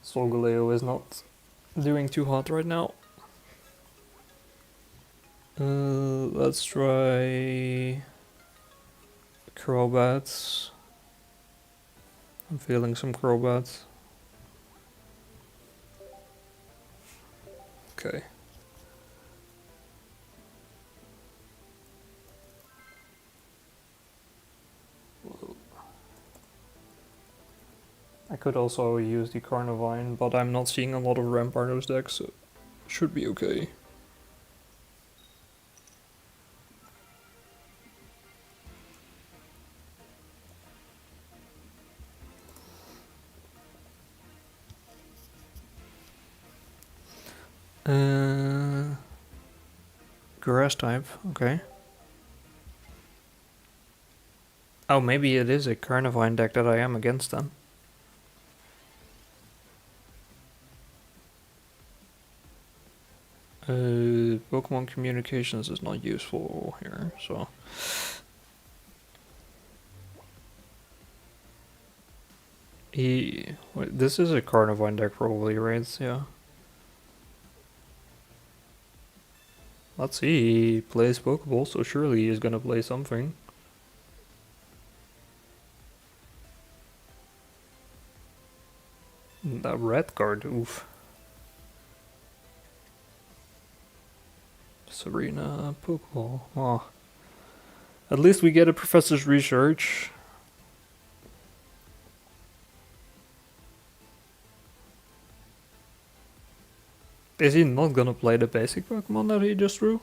Solgaleo is not doing too hot right now. Let's try Crobats. I'm feeling some Crobats. Okay. I could also use the Carnivine, but I'm not seeing a lot of Rampardos decks, so it should be okay. Grass type, okay. Oh, maybe it is a Carnivine deck that I am against then. Pokemon communications is not useful here, so. Wait, this is a Carnivine deck probably, right? Yeah. Let's see, he plays Pokeball, so surely he's gonna play something. That red card, oof. Serena, Pokeball. Oh. At least we get a Professor's Research. Is he not gonna play the basic Pokemon that he just drew?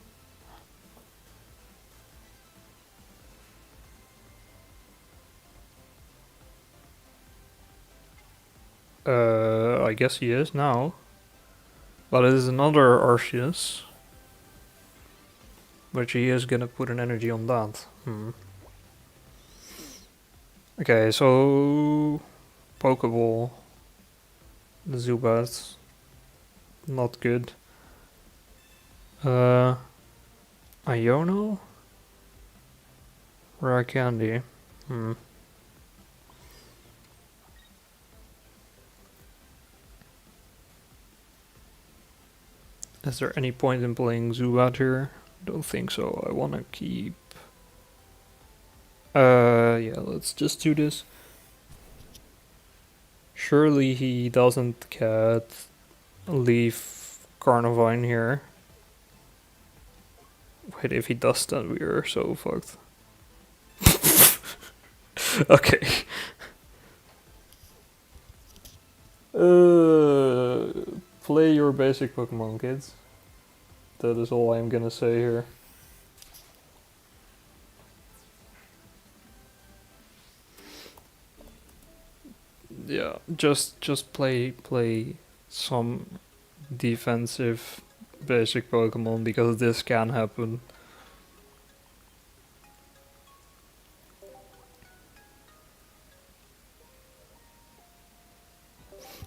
I guess he is now. But it is another Arceus. Which he is gonna put an energy on that. Okay, so Pokeball, Zubat, not good. Iono, Rare Candy. Is there any point in playing Zubat here? Don't think so. I wanna keep. Yeah, let's just do this. Surely he doesn't leave Carnivine here. Wait, if he does that, we are so fucked. Okay. Play your basic Pokemon, kids. That is all I'm gonna say here. Yeah, just play some defensive basic Pokemon because this can happen.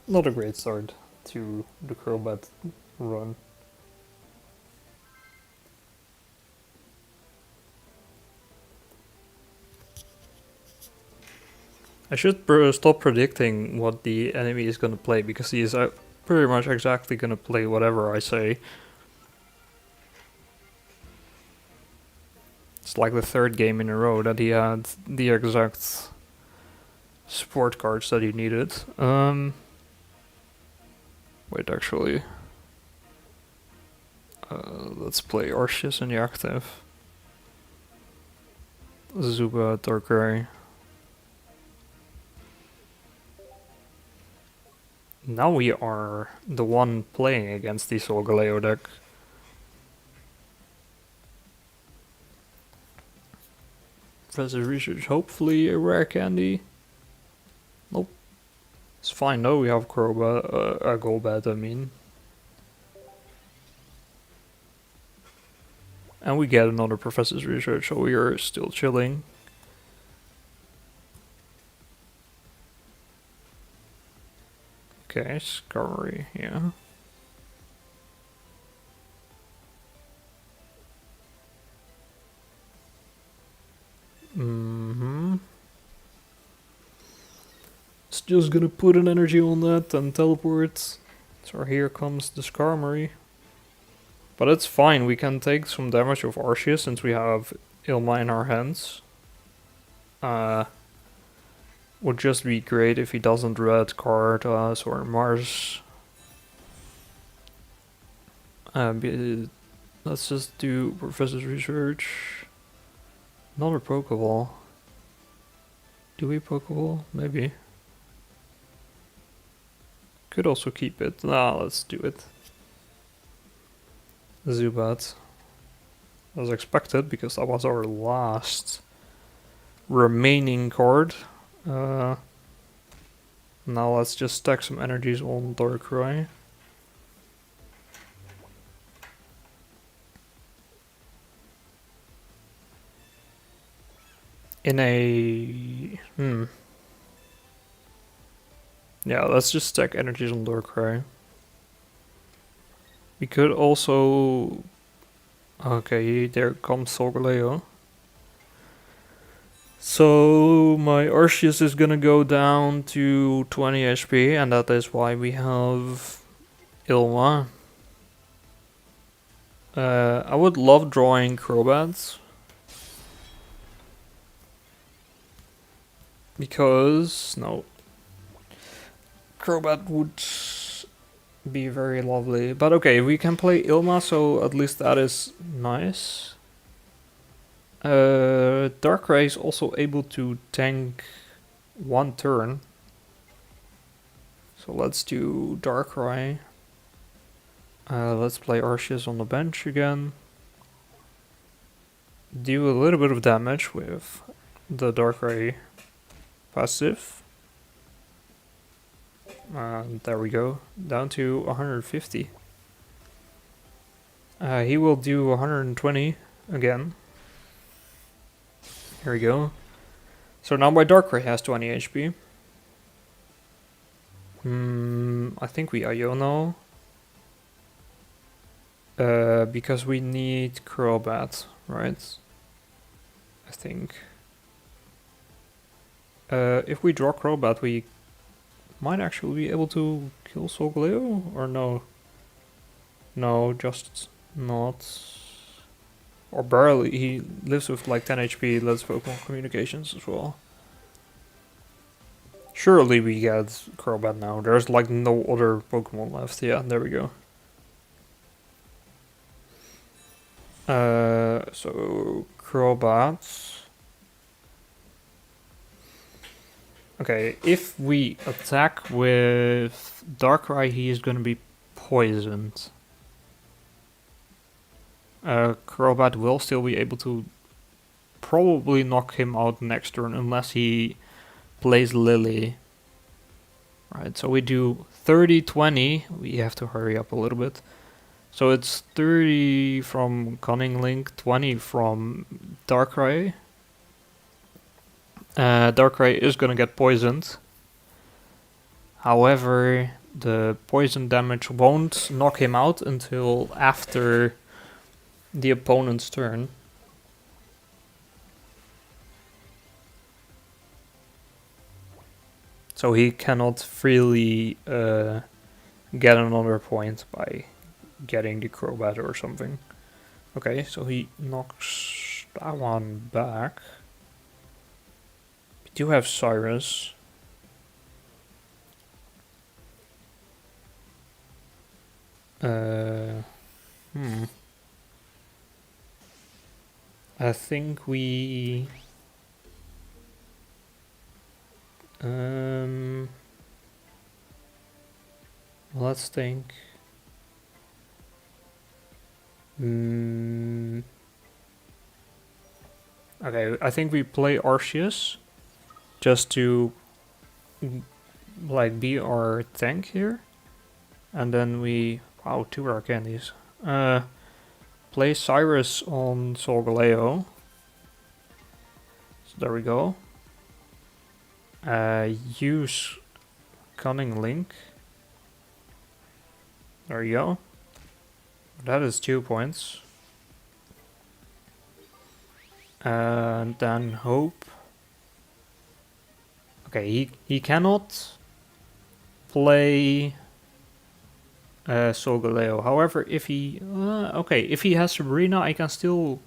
Not a great start to the Crobat run. I should stop predicting what the enemy is gonna play because he is pretty much exactly gonna play whatever I say. It's like the third game in a row that he had the exact support cards that he needed. Wait, actually. Let's play Arceus in the active. Zubat, Darkrai. Now we are the one playing against the Solgaleo deck. Professor Research, hopefully a rare candy. Nope. It's fine though, we have Golbat, I mean. And we get another Professor's Research, so we are still chilling. Okay, Skarmory, yeah. It's just gonna put an energy on that and teleport. So here comes the Skarmory. But it's fine, we can take some damage of Arceus since we have Ilma in our hands. Would just be great if he doesn't red card us or Mars. Let's just do Professor's Research. Another Pokeball. Do we Pokeball? Maybe. Could also keep it. Nah, let's do it. Zubat. As expected, because that was our last remaining card. Now let's just stack some energies on Darkrai. In a... Yeah, let's just stack energies on Darkrai. We could also... Okay, there comes Solgaleo. So my Arceus is gonna go down to 20 HP, and that is why we have Ilma. I would love drawing Crobats. Because, no. Crobat would be very lovely. But okay, we can play Ilma, so at least that is nice. Darkrai is also able to tank one turn. So let's do Darkrai. Let's play Arceus on the bench again. Do a little bit of damage with the Darkrai passive. There we go, down to 150. He will do 120 again. Here we go. So now my Darkrai has 20 HP. I think we Iono. Because we need Crobat, right? I think. If we draw Crobat, we might actually be able to kill Solgaleo, or no? No, just not. Or barely. He lives with like 10 HP, let's Pokemon Communications as well. Surely we get Crobat now. There's like no other Pokemon left. Yeah, there we go. So Crobat. Okay, if we attack with Darkrai, he is going to be poisoned. Crobat will still be able to probably knock him out next turn unless he plays Lily. Right, so we do 30-20. We have to hurry up a little bit. So it's 30 from Cunning Link, 20 from Darkrai. Darkrai is gonna get poisoned. However, the poison damage won't knock him out until after the opponent's turn. So he cannot freely get another point by getting the Crobat or something. Okay, so he knocks that one back. We do have Cyrus. I think we... let's think. Okay, I think we play Arceus just to like be our tank here, and then we wow, 2 rare candies. Play Cyrus on Solgaleo. So there we go. Use Cunning Link. There you go. That is 2 points. And then Hope. Okay, he cannot play Solgaleo. However, if he... okay, if he has Sabrina, I can still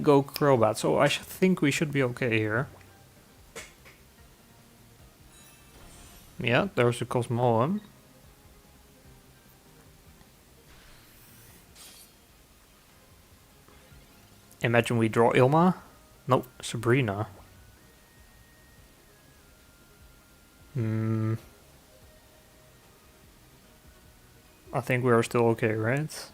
go Crobat. So I think we should be okay here. Yeah, there's a Cosmoem. Imagine we draw Ilma. No, Sabrina. I think we are still okay, right?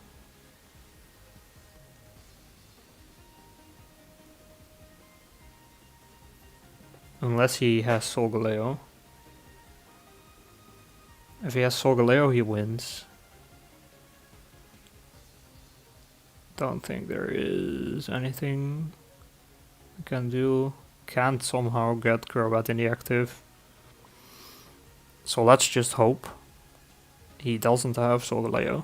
Unless he has Solgaleo. If he has Solgaleo, he wins. Don't think there is anything I can do. Can't somehow get Crobat in the active. So let's just hope he doesn't have Solgaleo.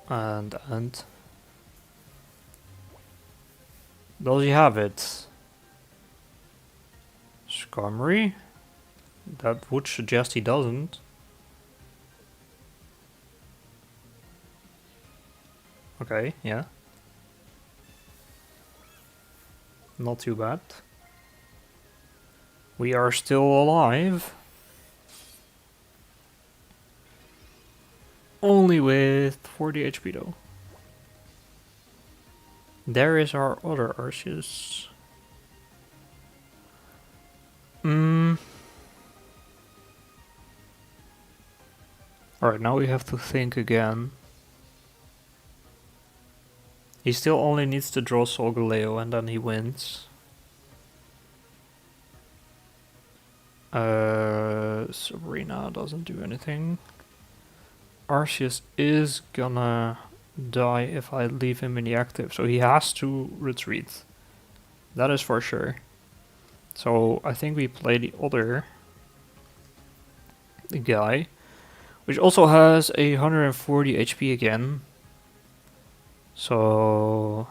And does he have it? Skarmory? That would suggest he doesn't. Okay, yeah. Not too bad. We are still alive. Only with 40 HP though. There is our other Arceus. Alright, now we have to think again. He still only needs to draw Solgaleo and then he wins. Sabrina doesn't do anything. Arceus is gonna die if I leave him in the active, so he has to retreat. That is for sure. So I think we play the other guy, which also has 140 HP again. So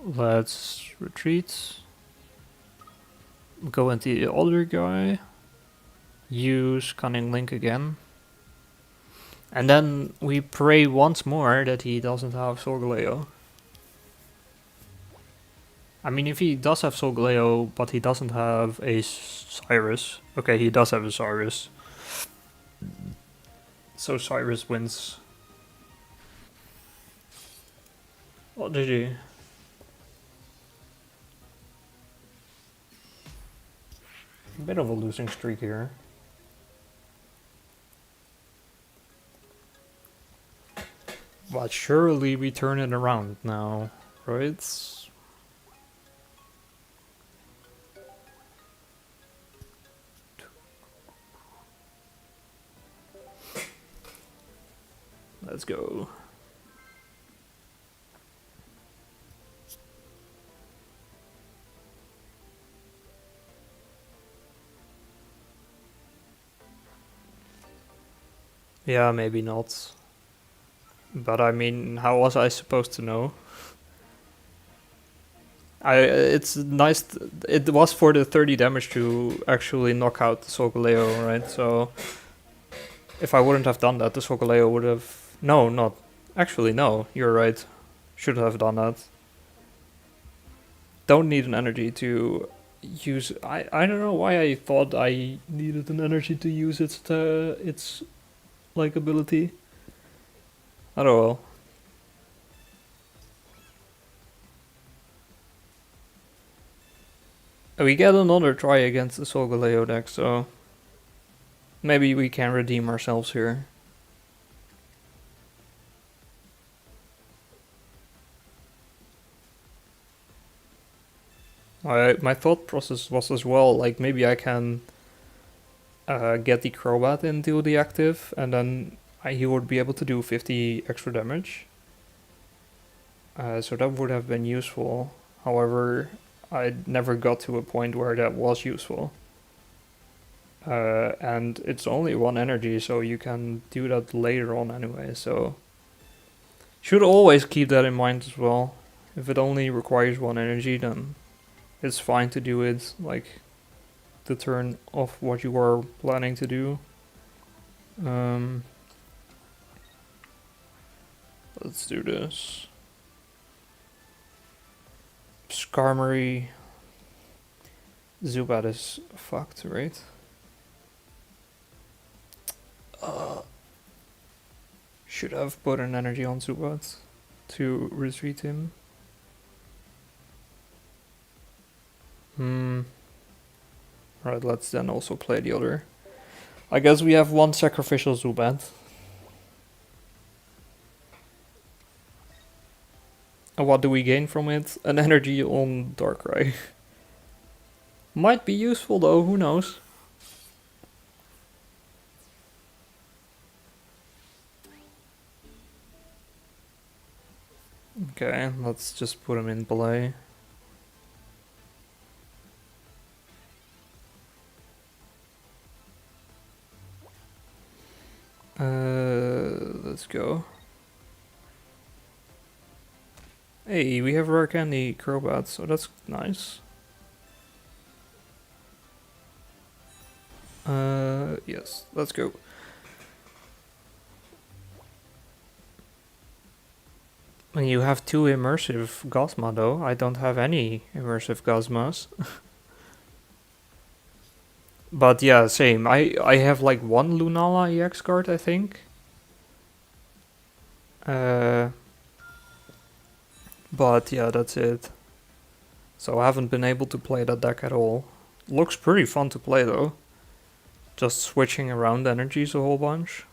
let's retreat. Go into the other guy. Use Cunning Link again. And then we pray once more that he doesn't have Solgaleo. I mean, if he does have Solgaleo, but he doesn't have a Cyrus. Okay, he does have a Cyrus. So Cyrus wins. What did he? A bit of a losing streak here. But surely we turn it around now, right? Let's go. Yeah, maybe not. But I mean, how was I supposed to know? It's nice. It was for the 30 damage to actually knock out the Solgaleo, right? So if I wouldn't have done that, the Solgaleo would have. No, not actually. No, you're right. Should have done that. Don't need an energy to use. I don't know why I thought I needed an energy to use its like ability. I don't know. We get another try against the Solgaleo deck, so maybe we can redeem ourselves here. My thought process was as well, like maybe I can get the Crobat into the active, and then he would be able to do 50 extra damage. So that would have been useful. However, I never got to a point where that was useful. And it's only one energy, so you can do that later on anyway, so should always keep that in mind as well. If it only requires one energy, then it's fine to do it like the turn of what you were planning to do. Let's do this. Skarmory. Zubat is fucked, right? Should have put an energy on Zubat to retreat him. Alright, let's then also play the other. I guess we have one sacrificial Zubat. And what do we gain from it? An energy on Darkrai. Might be useful though, who knows? Okay, let's just put him in play. Let's go. Hey, we have rare candy Crobat, so that's nice. Yes, let's go. And you have two immersive Gosma though. I don't have any immersive Gosmas. But yeah, same. I have like one Lunala EX card, I think. But yeah, that's it. So I haven't been able to play that deck at all. Looks pretty fun to play though. Just switching around energies a whole bunch.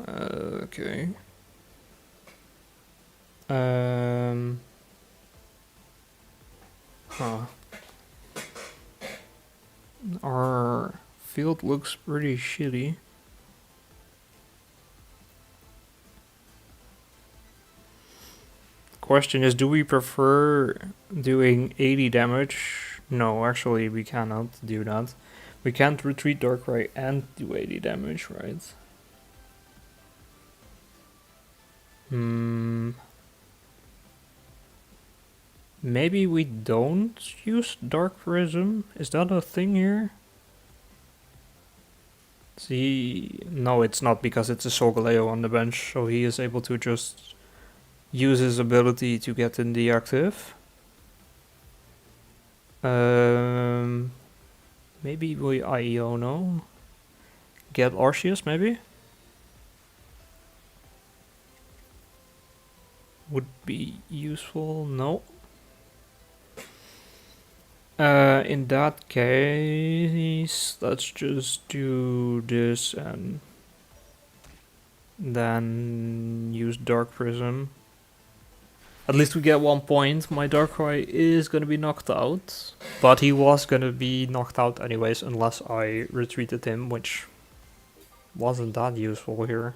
Okay. Huh. Our field looks pretty shitty. Question is, do we prefer doing 80 damage? No, actually we cannot do that. We can't retreat Darkrai and do 80 damage, right? Maybe we don't use Dark Prism? Is that a thing here? See, no, it's not because it's a Solgaleo on the bench, so he is able to just use his ability to get in the active. Maybe we Iono. Get Arceus, maybe? Would be useful, no. In that case, let's just do this and then use Dark Prism. At least we get 1 point. My Darkrai is gonna be knocked out, but he was gonna be knocked out anyways unless I retreated him, which wasn't that useful here.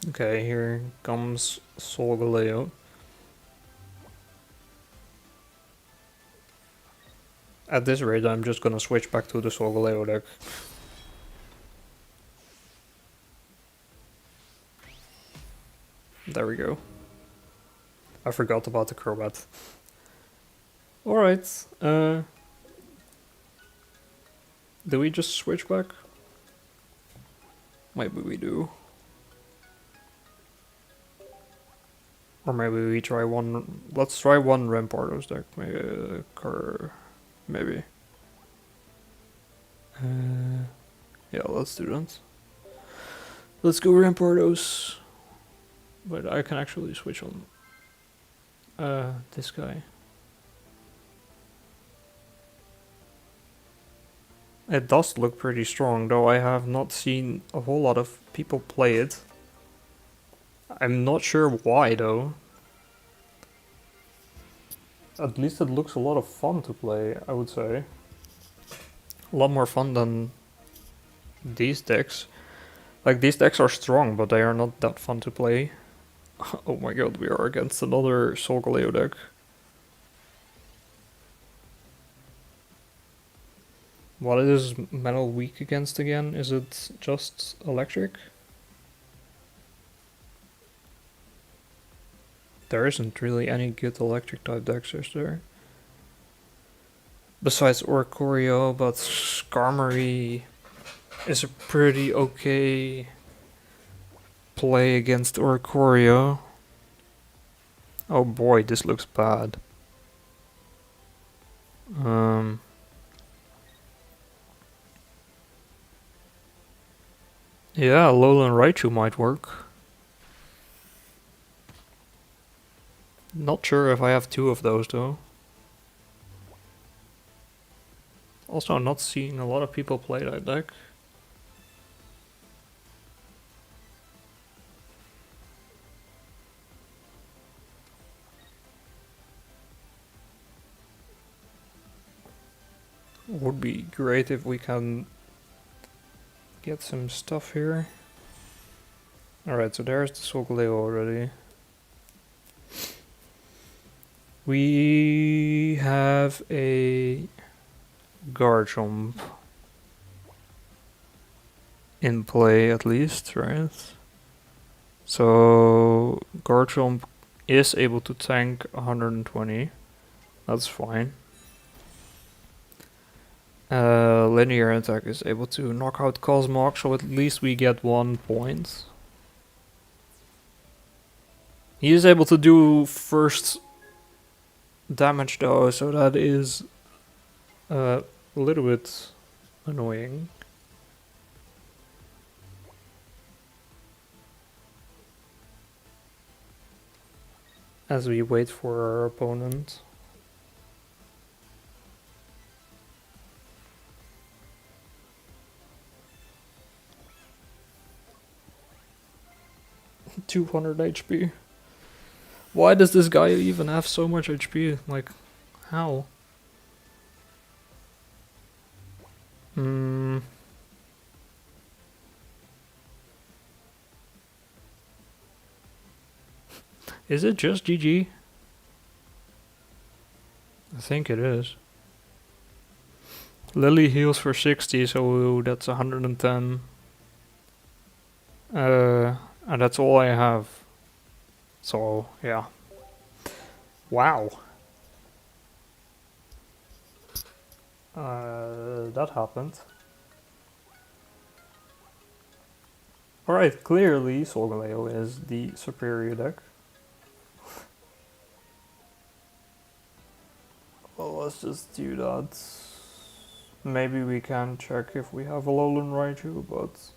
Okay, here comes Solgaleo. At this rate, I'm just gonna switch back to the Solgaleo deck. There we go. I forgot about the Crobat. Alright, do we just switch back? Maybe we do. Or maybe we try one... Let's try one Rampardos deck. Maybe. Yeah, let's do that. Let's go Rampardos. But I can actually switch on this guy. It does look pretty strong, though I have not seen a whole lot of people play it. I'm not sure why, though. At least it looks a lot of fun to play, I would say. A lot more fun than these decks. Like, these decks are strong, but they are not that fun to play. Oh my god, we are against another Solgaleo deck. What is Metal weak against again? Is it just electric? There isn't really any good electric type decks, is there? Besides Oricorio, but Skarmory is a pretty okay play against Oricorio. Oh boy, this looks bad. Yeah, Alolan Raichu might work. Not sure if I have two of those though. Also, I'm not seeing a lot of people play that deck. Would be great if we can get some stuff here. Alright, so there's the Solgaleo already. We have a Garchomp. in play at least, right? So Garchomp is able to tank 120. That's fine. Linear attack is able to knock out Cosmog, so at least we get 1 point. He is able to do first damage though, so that is a little bit annoying. As we wait for our opponent. $200 HP. Why does this guy even have so much HP? Like, how? Is it just GG? I think it is. Lily heals for 60, so that's 110. And that's all I have. So, yeah. Wow. That happened. Alright, clearly Solgaleo is the superior deck. Well, let's just do that. Maybe we can check if we have a Alolan Raichu, but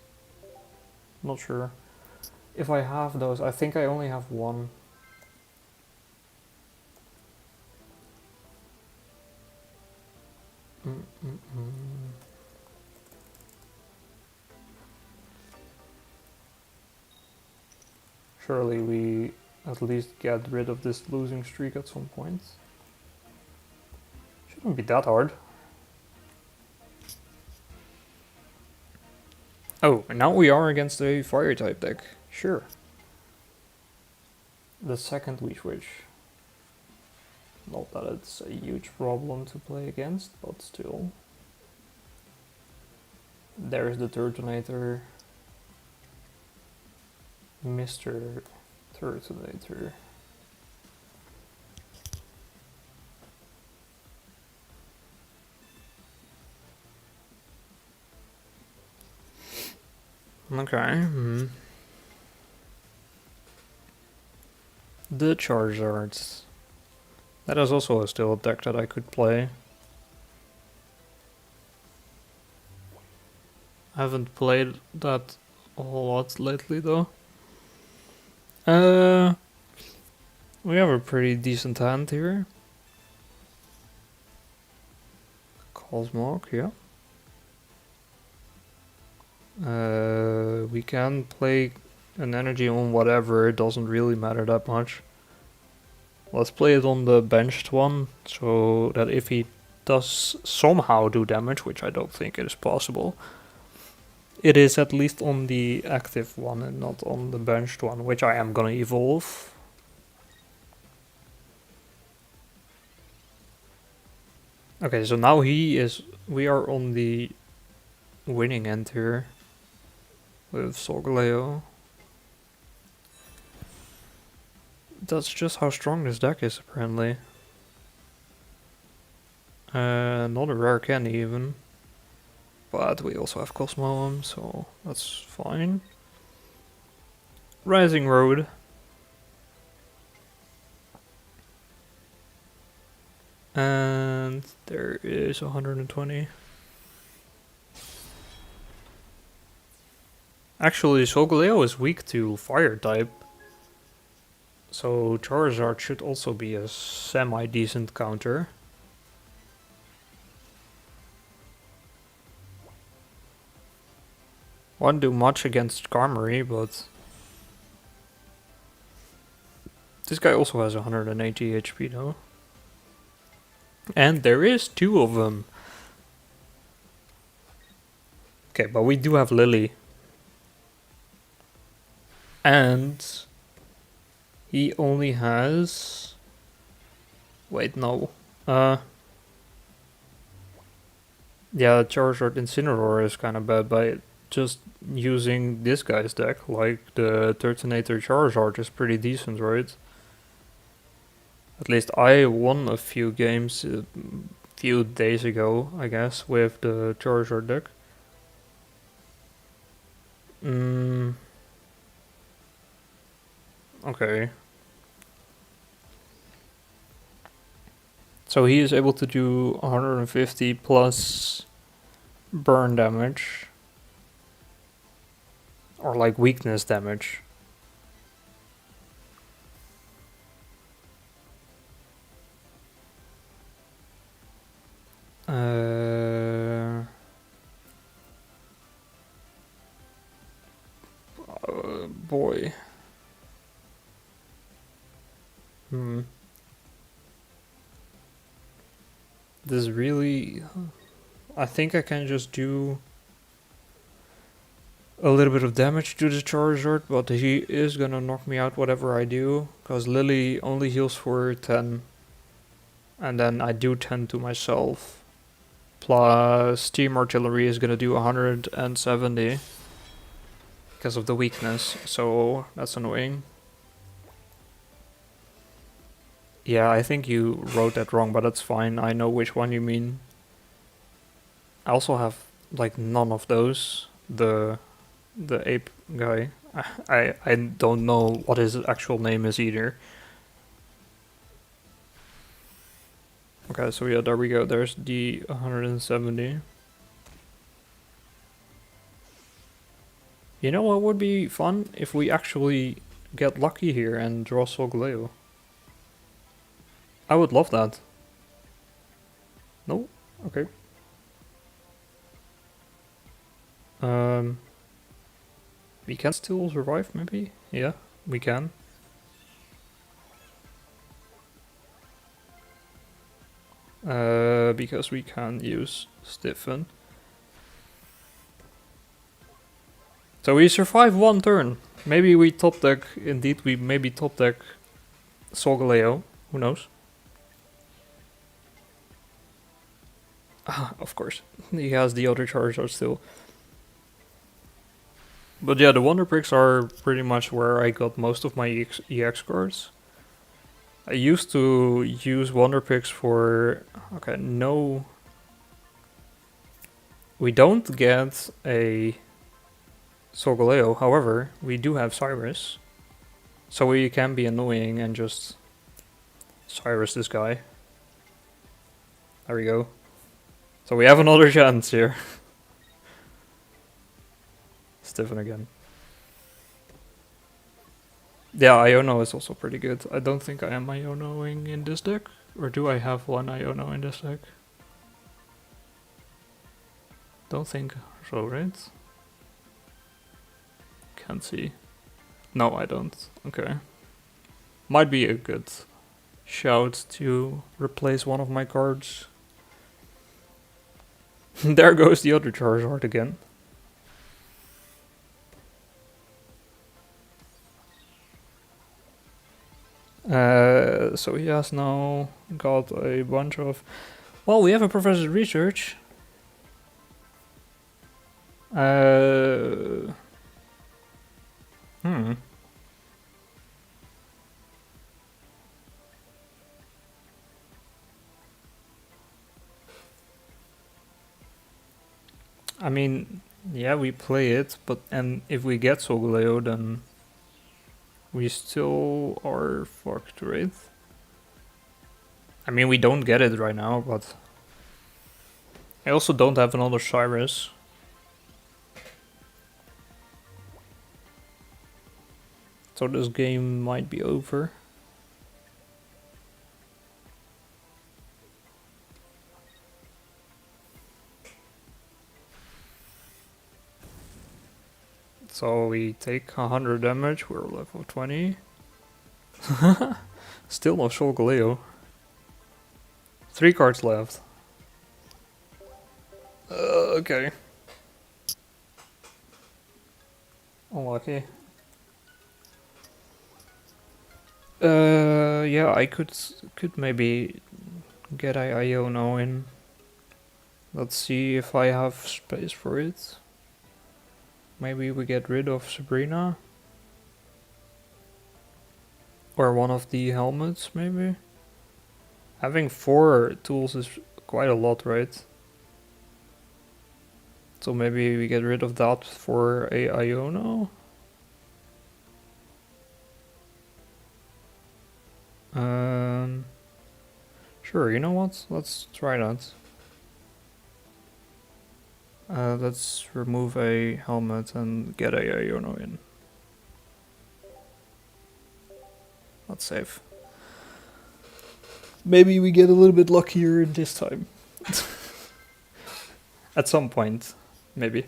not sure. If I have those, I think I only have one. Surely we at least get rid of this losing streak at some point. Shouldn't be that hard. Oh, and now we are against a fire type deck. Sure. The second we switch. Not that it's a huge problem to play against, but still. There's the Turtonator. Mr. Turtonator. Okay. The Charizards. That is also still a deck that I could play. I haven't played that a whole lot lately though. We have a pretty decent hand here. Cosmog, yeah. We can play an energy on whatever, it doesn't really matter that much. Let's play it on the benched one, so that if he does somehow do damage, which I don't think it is possible, it is at least on the active one and not on the benched one, which I am gonna evolve. Okay, so now we are on the winning end here with Solgaleo. That's just how strong this deck is, apparently. Not a rare candy even. But we also have Cosmoem, so that's fine. Rising Road. And there is 120. Actually, Solgaleo is weak to fire type. So Charizard should also be a semi-decent counter. Won't do much against Skarmory, but this guy also has 180 HP though. And there is 2 of them. Okay, but we do have Lily. And he only has... Wait, no. Yeah, Charizard Incineroar is kind of bad, but just using this guy's deck, like the Turtonator Charizard is pretty decent, right? At least I won a few games a few days ago, I guess, with the Charizard deck. Okay. So he is able to do 150 plus burn damage. Or like weakness damage. Boy. This really... I think I can just do a little bit of damage to the Charizard, but he is gonna knock me out whatever I do, because Lily only heals for 10. And then I do 10 to myself. Plus Steam Artillery is gonna do 170 because of the weakness, so that's annoying. Yeah, I think you wrote that wrong, but that's fine. I know which one you mean. I also have like none of those. The ape guy. I don't know what his actual name is either. Okay, so yeah, there we go. There's the 170. You know what would be fun? If we actually get lucky here and draw Solgaleo. I would love that. No? Okay. We can still survive, maybe? Yeah, we can. Because we can use Stiffen. So we survive one turn. Maybe we top deck, indeed, we maybe top deck Solgaleo. Who knows? Ah, of course. He has the other Charizard still. But yeah, the Wonder Bricks are pretty much where I got most of my EX cards. I used to use Wonder Picks for... Okay, no... We don't get a Solgaleo, however, we do have Cyrus. So we can be annoying and just Cyrus this guy. There we go. So we have another chance here. Stiffen again. Yeah, Iono is also pretty good. I don't think I am Ionoing in this deck. Or do I have one Iono in this deck? Don't think so, right? Can't see. No, I don't. Okay. Might be a good shout to replace one of my cards. There goes the other Charizard again. So he has now got a bunch of... Well, we have a Professor's Research. I mean, yeah, we play it, and if we get Solgaleo, then we still are fucked, right? I mean, we don't get it right now, but I also don't have another Cyrus. So this game might be over. So we take 100 damage, we're level 20. Still no Solgaleo. 3 cards left. Okay. Unlucky. Yeah, I could maybe get Iono in. Let's see if I have space for it. maybe we get rid of Sabrina? Or one of the helmets, maybe? Having 4 tools is quite a lot, right? So maybe we get rid of that for a Iono? Sure, you know what? Let's try that. Let's remove a helmet and get a Iono in. That's safe. Maybe we get a little bit luckier this time. At some point, maybe.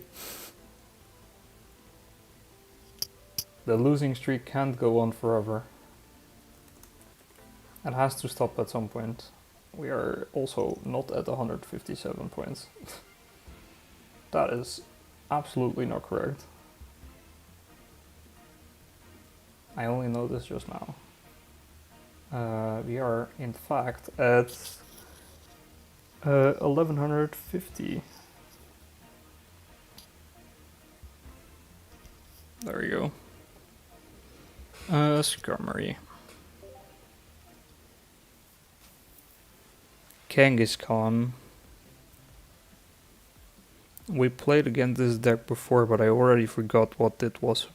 The losing streak can't go on forever. It has to stop at some point. We are also not at 157 points. That is absolutely not correct. I only know this just now. We are in fact at 1150. There we go. Skarmory. Kangaskhan. We played against this deck before, but I already forgot what it was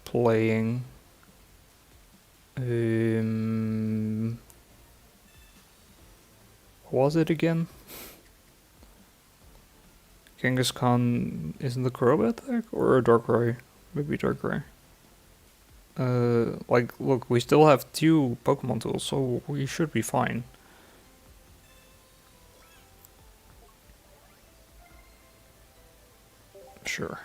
playing. What was it again? Kangaskhan isn't the Crobat deck or a Darkrai? Maybe Darkrai. Like, look, we still have 2 Pokemon tools, so we should be fine. Sure.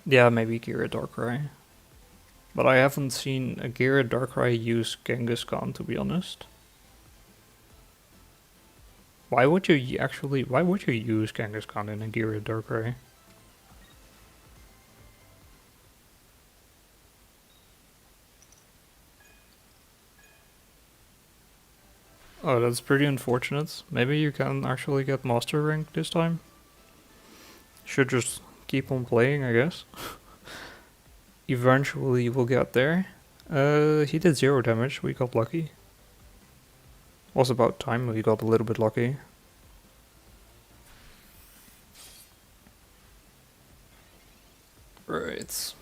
Yeah, maybe Gira Darkrai. But I haven't seen a Gira Darkrai use Kangaskhan, to be honest. Why would you use Kangaskhan in a Gira Darkrai? Oh, that's pretty unfortunate. Maybe you can actually get Master Rank this time? Should just keep on playing, I guess. Eventually we'll get there. He did 0 damage, we got lucky. Was about time we got a little bit lucky. Right.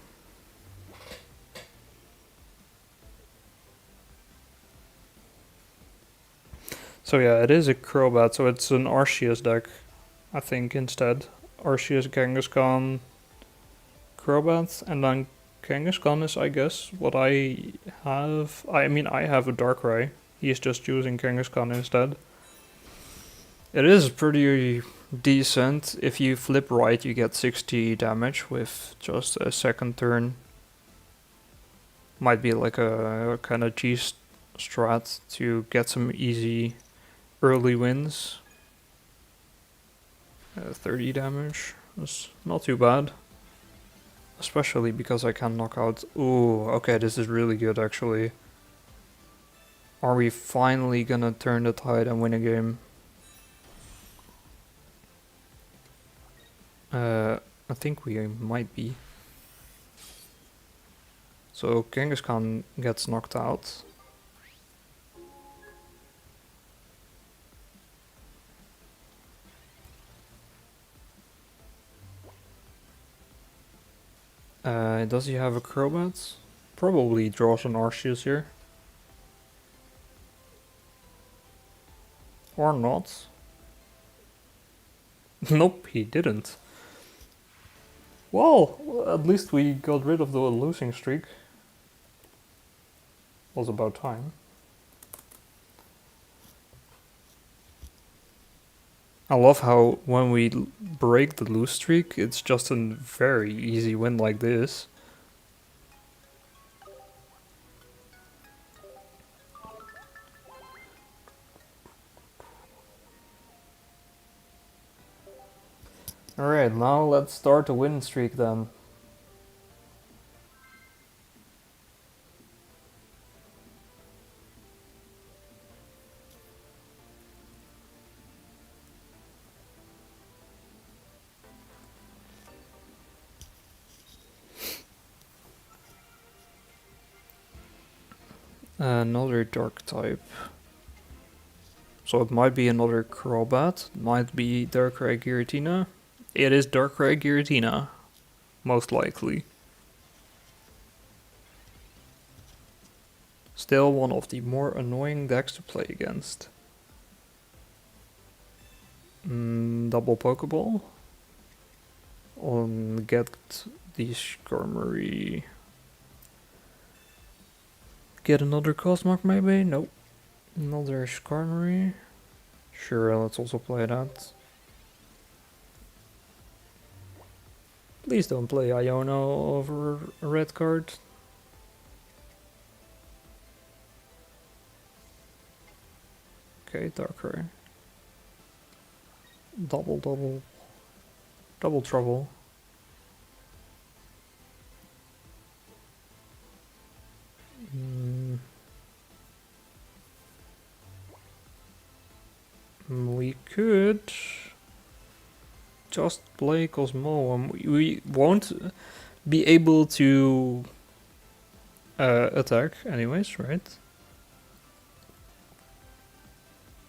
So yeah, it is a Crobat, so it's an Arceus deck, I think, instead. Arceus, Kangaskhan, Crobat, and then Kangaskhan is, I guess, what I have. I mean, I have a Darkrai. He's just using Kangaskhan instead. It is pretty decent. If you flip right, you get 60 damage with just a second turn. Might be like a kind of cheese strat to get some easy early wins. 30 damage. That's not too bad. Especially because I can knock out... Ooh, okay, this is really good actually. Are we finally gonna turn the tide and win a game? I think we might be. So Kangaskhan gets knocked out. Does he have a Crobat? Probably draws an Arceus here. Or not. Nope, he didn't. Well, at least we got rid of the losing streak. Was about time. I love how when we break the lose streak, it's just a very easy win like this. Alright, now let's start a win streak then. Another dark type. So it might be another Crobat, might be Darkrai Giratina. It is Darkrai Giratina, most likely. Still one of the more annoying decks to play against. Double Pokeball. Get the Skarmory. Get another Cosmog maybe? Nope. Another Skarmory. Sure, let's also play that. Please don't play Iono over a red card. Okay, Darkrai. Double trouble. We could just play Cosmo. We won't be able to attack anyways, right?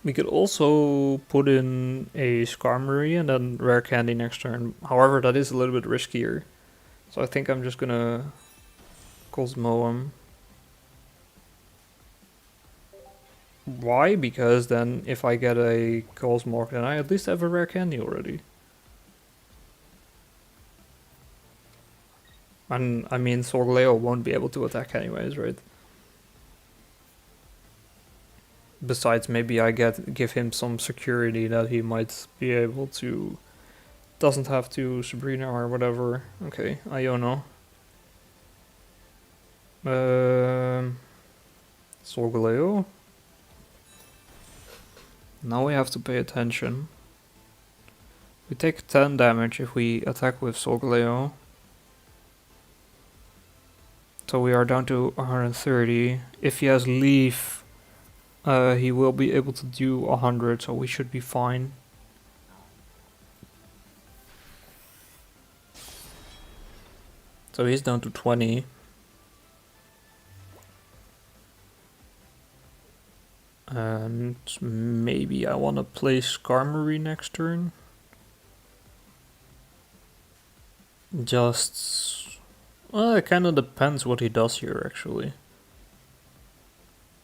We could also put in a Skarmory and then Rare Candy next turn. However, that is a little bit riskier. So I think I'm just gonna Cosmo him. Why? Because then if I get a Cosmog, then I at least have a Rare Candy already. And I mean, Solgaleo won't be able to attack anyways, right? Besides, maybe I give him some security that he might be able to... Doesn't have to Sabrina or whatever. Okay, Iono. Solgaleo. Now we have to pay attention. We take 10 damage if we attack with Solgaleo. So we are down to 130. If he has Leaf, he will be able to do 100, so we should be fine. So he's down to 20. And maybe I want to play Skarmory next turn. Just... Well, it kind of depends what he does here, actually.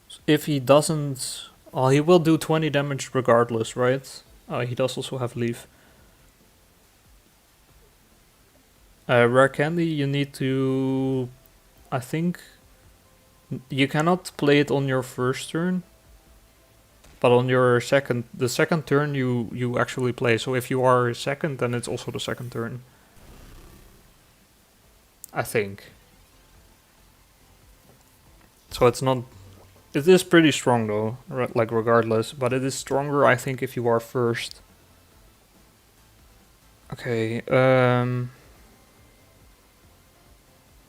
So if he doesn't... Oh, he will do 20 damage regardless, right? He does also have Leaf. Rare Candy, you need to... I think... You cannot play it on your first turn. But on your the second turn you actually play. So if you are second, then it's also the second turn. I think. So it's not... It is pretty strong though, like regardless. But it is stronger, I think, if you are first. Okay,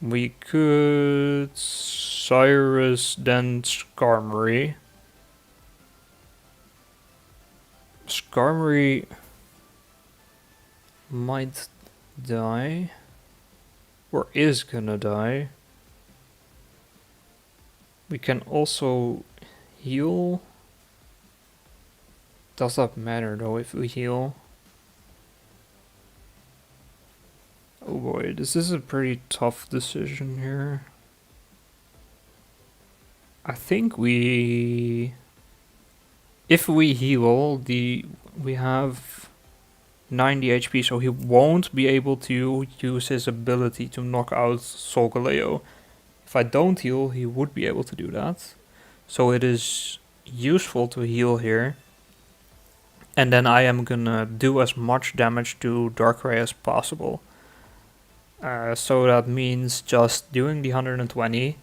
we could Cyrus, then Skarmory. Skarmory might die. Or is gonna die. We can also heal. Does that matter though if we heal? Oh boy, this is a pretty tough decision here. I think if we heal, we have 90 HP, so he won't be able to use his ability to knock out Solgaleo. If I don't heal, he would be able to do that. So it is useful to heal here. And then I am gonna do as much damage to Darkrai as possible. So that means just doing the 120.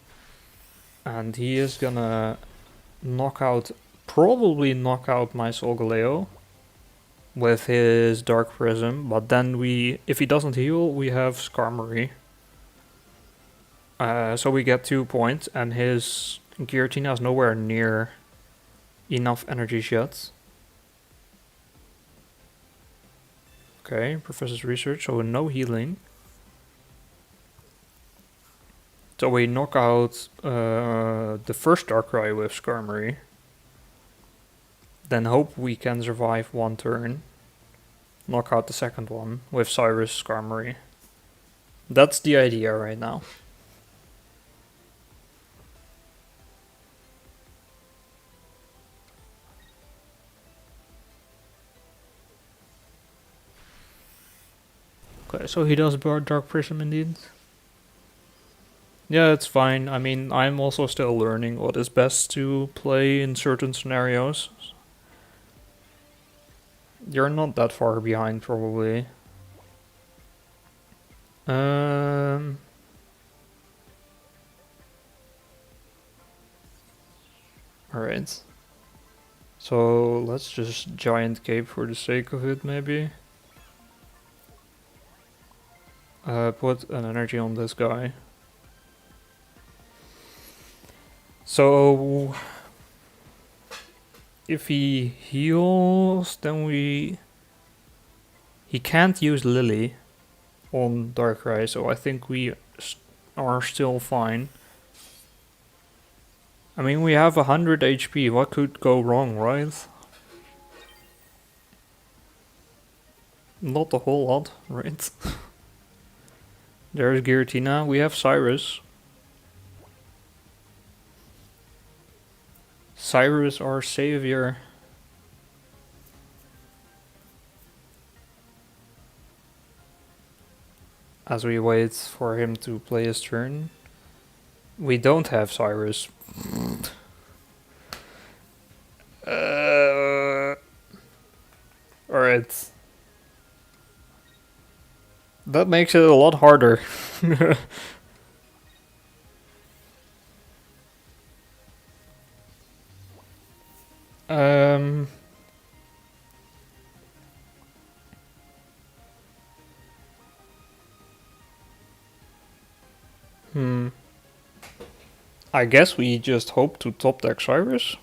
And he is gonna probably knock out my Solgaleo with his Dark Prism, but then if he doesn't heal, we have Skarmory. So we get 2 points, and his Giratina is nowhere near enough energies yet. Okay, Professor's Research, so no healing. So we knock out the first Darkrai with Skarmory. Then hope we can survive one turn. Knock out the second one with Cyrus Skarmory. That's the idea right now. Okay, so he does Dark Prism indeed. Yeah, it's fine. I mean, I'm also still learning what is best to play in certain scenarios. You're not that far behind, probably. Alright. So, let's just Giant Cape for the sake of it, maybe. Put an energy on this guy. So, if he heals, then he can't use Lily on Darkrai, so I think we are still fine. I mean, we have 100 HP, what could go wrong, right? Not a whole lot, right? There's Giratina, we have Cyrus. Cyrus, our savior. As we wait for him to play his turn. We don't have Cyrus. Alright. That makes it a lot harder. um... I guess we just hope to top deck Cyrus.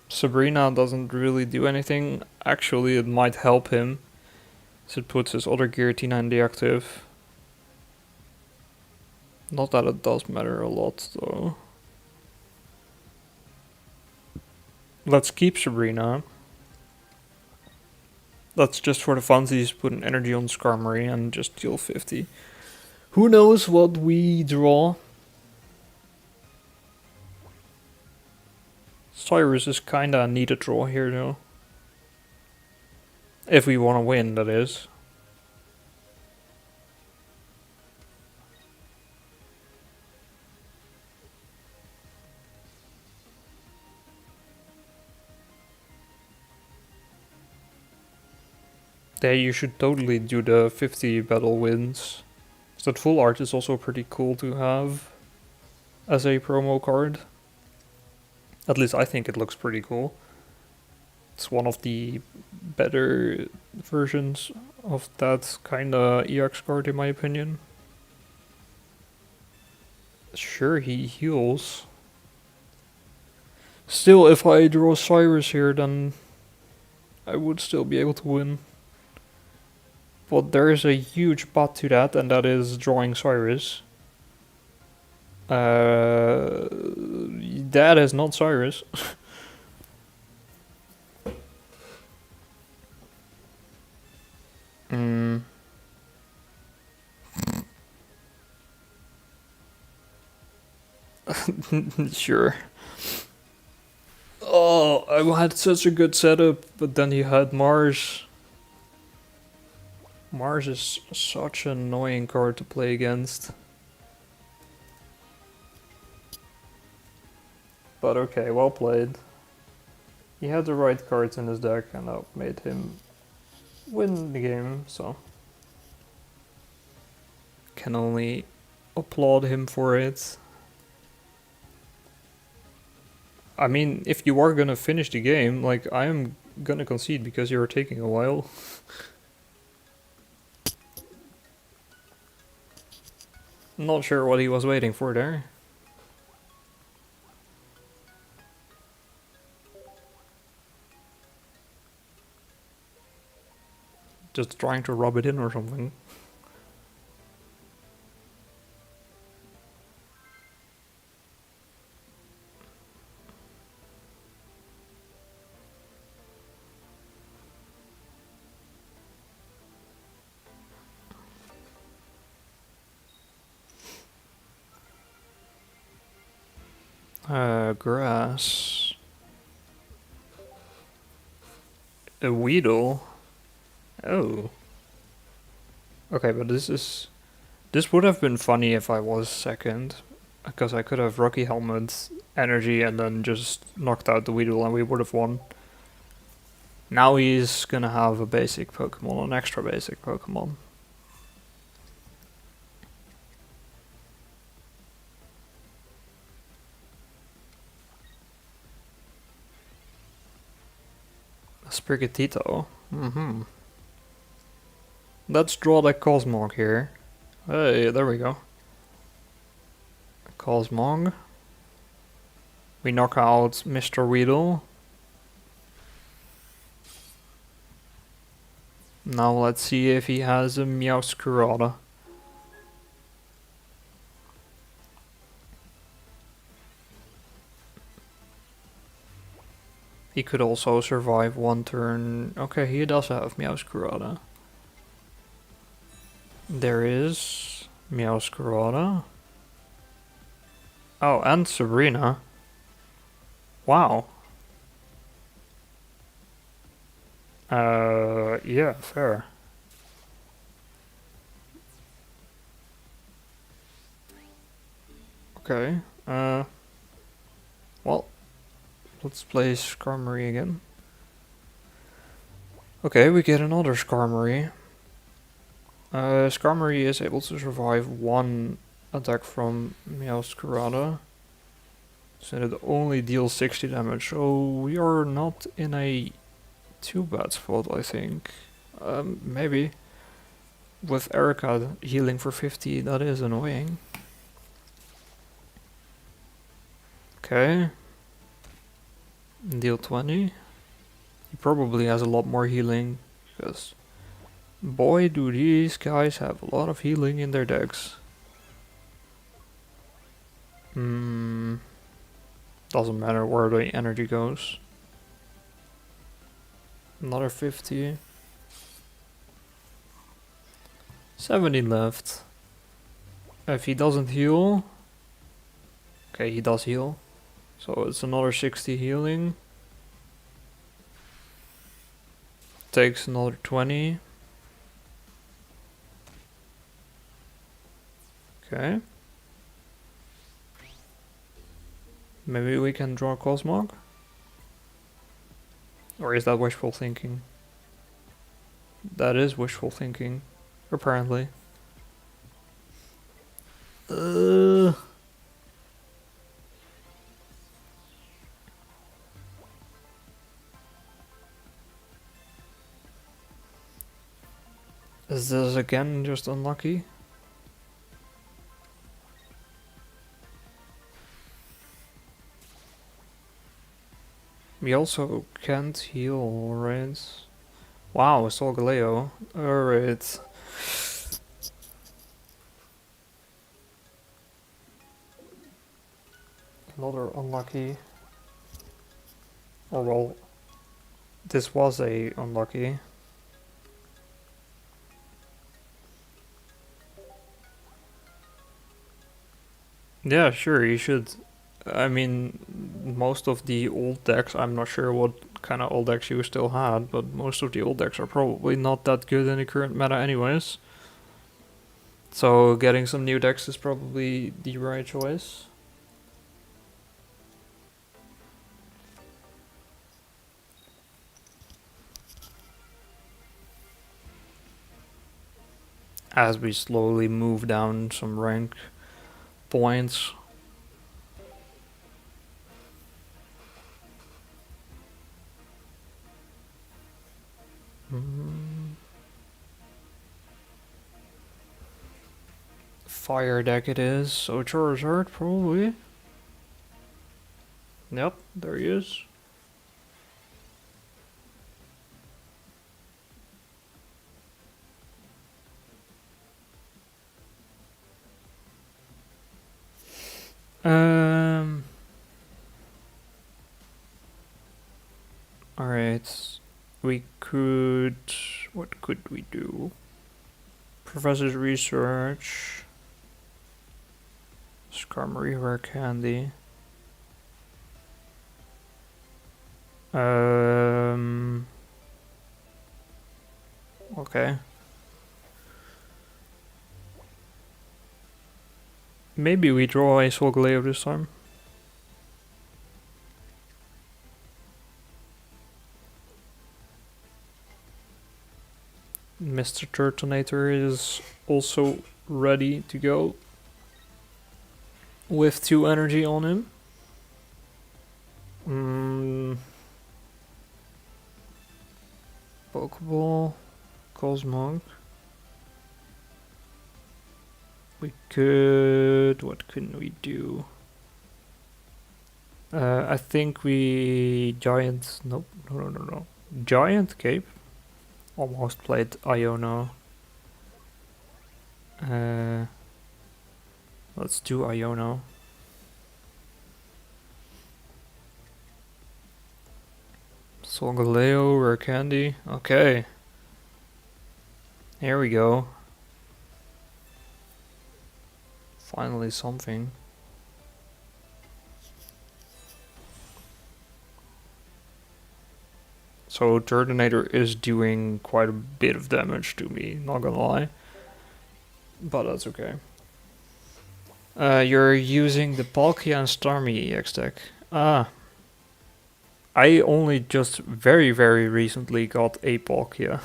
Sabrina doesn't really do anything. Actually, it might help him, as it puts his other Giratina in the active. Not that it does matter a lot, though. Let's keep Sabrina. That's just for the funsies, put an energy on Skarmory and just deal 50. Who knows what we draw? Cyrus is kinda a needed draw here, though. If we want to win, that is. Yeah, you should totally do the 50 battle wins. So that full art is also pretty cool to have as a promo card. At least I think it looks pretty cool. It's one of the better versions of that kinda EX card in my opinion. Sure, he heals. Still, if I draw Cyrus here, then I would still be able to win. But there is a huge but to that, and that is drawing Cyrus. That is not Cyrus. Sure. Oh, I had such a good setup, but then he had Mars. Mars is such an annoying card to play against. But okay, well played. He had the right cards in his deck and that made him win the game, so can only applaud him for it. I mean, if you are gonna finish the game, like, I am gonna concede because you're taking a while. Not sure what he was waiting for there. Just trying to rub it in or something. Grass. A Weedle. Oh. Okay, but this would have been funny if I was second, because I could have Rocky Helmet energy and then just knocked out the Weedle and we would have won. Now he's gonna have a basic Pokemon, an extra basic Pokemon. A Sprigatito. Let's draw the Cosmog here. Hey, there we go. Cosmog. We knock out Mr. Weedle. Now let's see if he has a Meowscarada. He could also survive one turn. Okay, he does have Meowscarada. There is Meowscarada. Oh, and Sabrina. Wow. Yeah, fair. Okay, well, let's play Skarmory again. Okay, we get another Skarmory. Skarmory is able to survive one attack from Meowscarada, so it only deals 60 damage, so we are not in a too bad spot, I think. Maybe. With Erica healing for 50, that is annoying. Okay. Deal 20. He probably has a lot more healing, because boy do these guys have a lot of healing in their decks. Doesn't matter where the energy goes. Another 50. 70 left. If he doesn't heal... Okay, he does heal. So it's another 60 healing. Takes another 20. Okay. Maybe we can draw Cosmog? Or is that wishful thinking? That is wishful thinking, apparently. Is this again just unlucky? We also can't heal, right? Wow, it's all Galeo. Alright. Another unlucky. Or well, this was a unlucky. Yeah, sure, you should. I mean, most of the old decks, I'm not sure what kind of old decks you still had, but most of the old decks are probably not that good in the current meta anyways. So getting some new decks is probably the right choice. As we slowly move down some rank points. Fire deck it is, so Charizard probably. Yep, there he is. Um. Alright. We could. What could we do? Professor's research. Skarmory Rare Candy. Okay. Maybe we draw a Solgaleo this time. Mr. Turtonator is also ready to go with 2 energy on him. Pokeball, Cosmog. We could. What couldn't we do? I think we Giant. Nope. No. Giant Cape. Almost played Iono. Let's do Iono. Solgaleo, Rare Candy. Okay. Here we go. Finally something. So Turtonator is doing quite a bit of damage to me, not gonna lie. But that's okay. You're using the Palkia and Starmie EX deck. Ah. I only just very recently got a Palkia.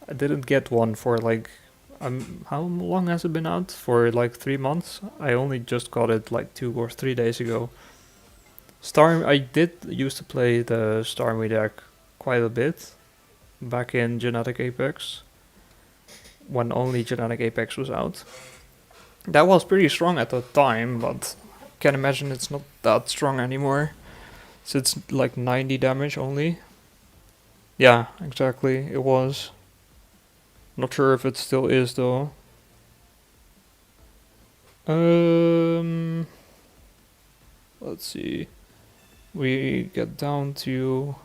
I didn't get one for like... how long has it been out? For like 3 months? I only just got it like 2 or 3 days ago. I did used to play the Starmie deck quite a bit back in Genetic Apex, when only Genetic Apex was out. That was pretty strong at the time, but I can imagine it's not that strong anymore. So it's like 90 damage only. Yeah, exactly, it was. Not sure if it still is though. Let's see. We get down to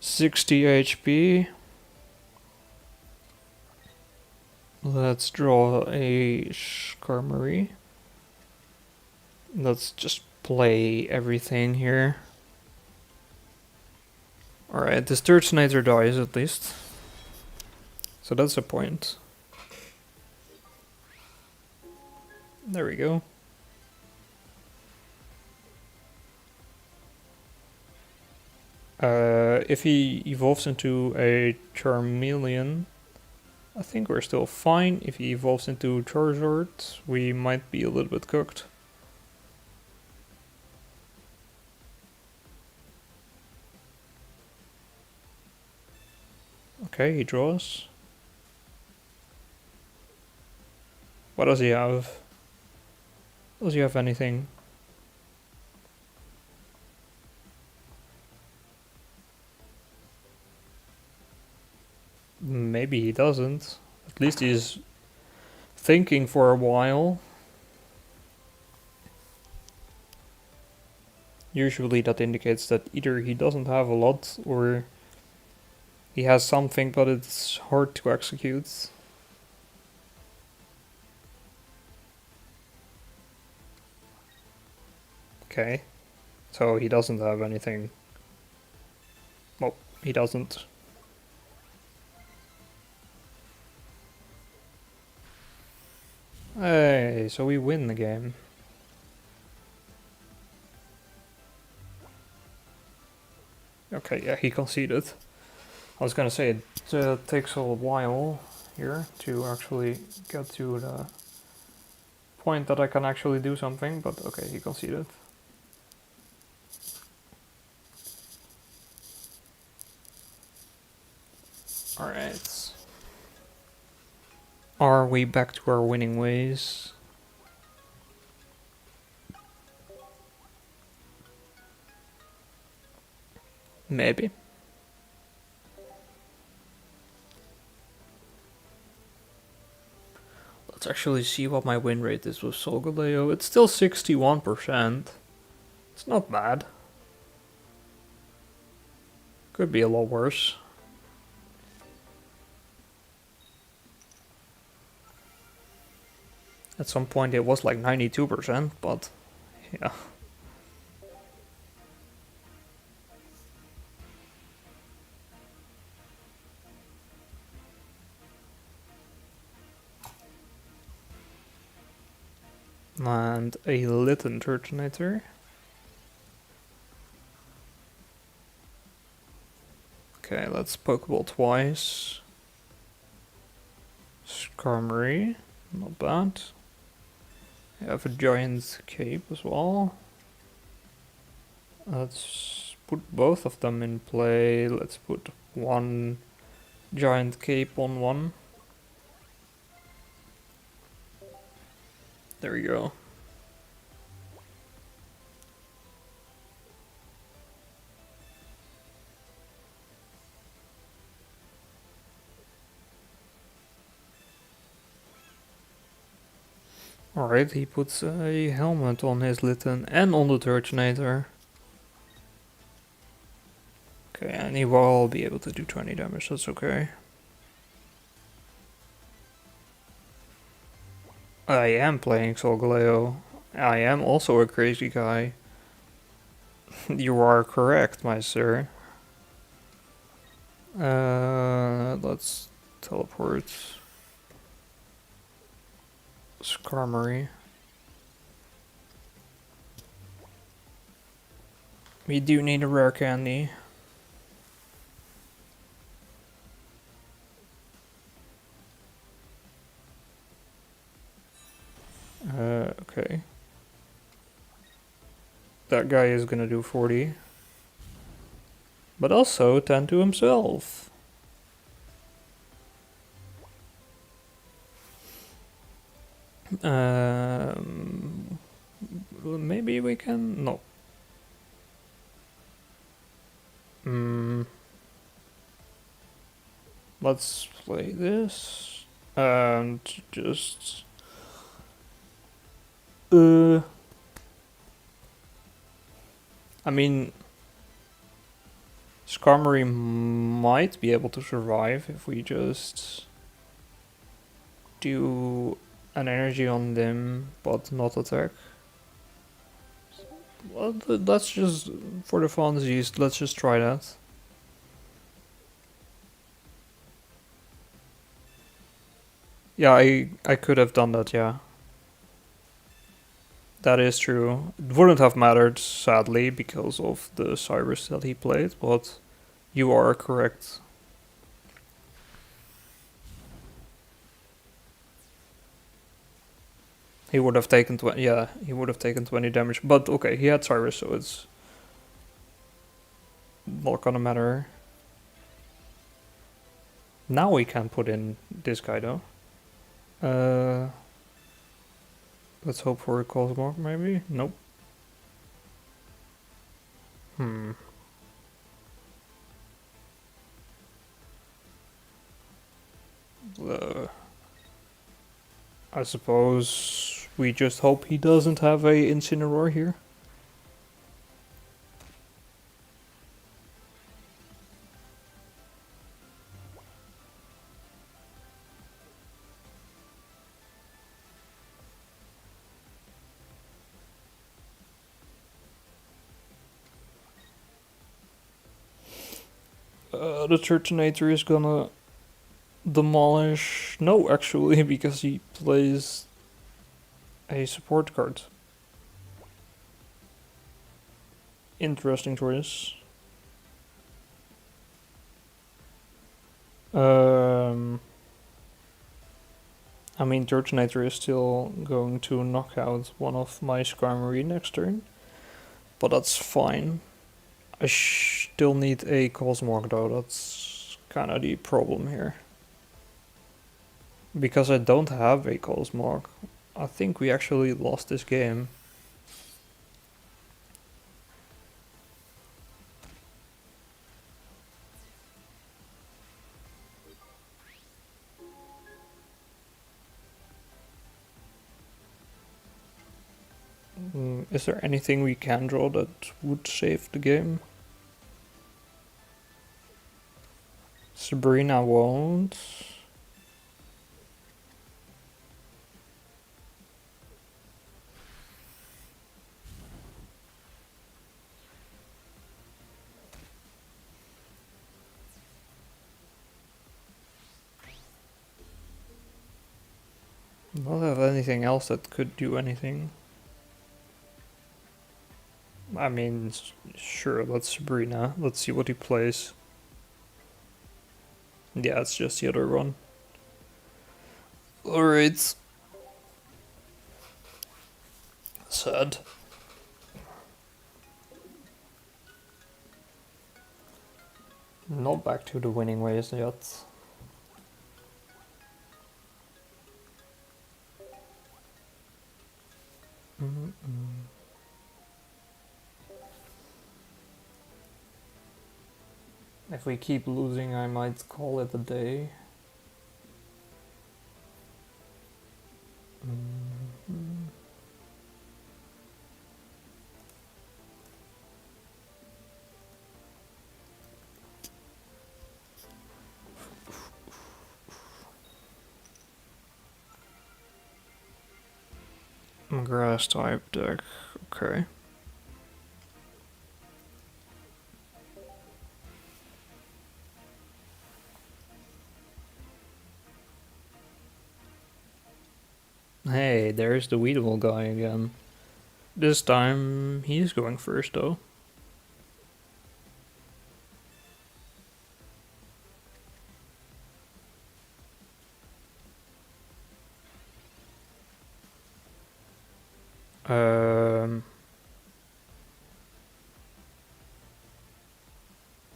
60 HP. Let's draw a Skarmory. Let's just play everything here. Alright, this Turtonator dies at least. So that's a point. There we go. If he evolves into a Charmeleon, I think we're still fine. If he evolves into Charizard, we might be a little bit cooked. Okay, he draws. What does he have? Does he have anything? Maybe he doesn't. At least he's thinking for a while. Usually that indicates that either he doesn't have a lot or he has something but it's hard to execute. Okay, so he doesn't have anything. Well, he doesn't. Hey, so we win the game. Okay, yeah, he conceded. I was gonna say it takes a while here to actually get to the point that I can actually do something, but okay, he conceded. Alright. Are we back to our winning ways? Maybe. Let's actually see what my win rate is with Solgaleo. It's still 61%. It's not bad. Could be a lot worse. At some point it was like 92%, but yeah. And a Litten Turtonator. Okay, let's Pokeball twice. Skarmory, not bad. I have a Giant Cape as well. Let's put both of them in play. Let's put one Giant Cape on one. There we go. Alright, he puts a helmet on his Litten and on the Turtonator. Okay, and he will be able to do 20 damage, that's okay. I am playing Solgaleo. I am also a crazy guy. You are correct, my sir. Let's teleport Skarmory. We do need a rare candy. Okay. That guy is gonna do 40. But also 10 to himself. Maybe we can... no. Let's play this. And just... I mean... Skarmory might be able to survive if we just... do an energy on them, but not attack. Well, let's just, for the funsies, let's just try that. Yeah, I could have done that, yeah. That is true. It wouldn't have mattered, sadly, because of the Cyrus that he played, but you are correct. He would have taken 20, yeah, he would have taken 20 damage, but okay, he had Cyrus, so it's not gonna matter. Now we can put in this guy, though. Let's hope for a Cosmog, maybe? Nope. I suppose we just hope he doesn't have a Incineroar here. The Turtonator is gonna demolish... no, actually, because he plays a support card. Interesting choice. I mean, Turtonator is still going to knock out one of my Skarmory next turn, but that's fine. I still need a Cosmog though, that's kinda the problem here. Because I don't have a Cosmog, I think we actually lost this game. Is there anything we can draw that would save the game? Sabrina won't. Don't have anything else that could do anything. I mean, sure, let's Sabrina. Let's see what he plays. Yeah, it's just the other one. Alright. Sad. Not back to the winning ways yet. If we keep losing, I might call it a day. Grass type deck, okay. Hey, there's the Weedle guy again. This time he's going first though.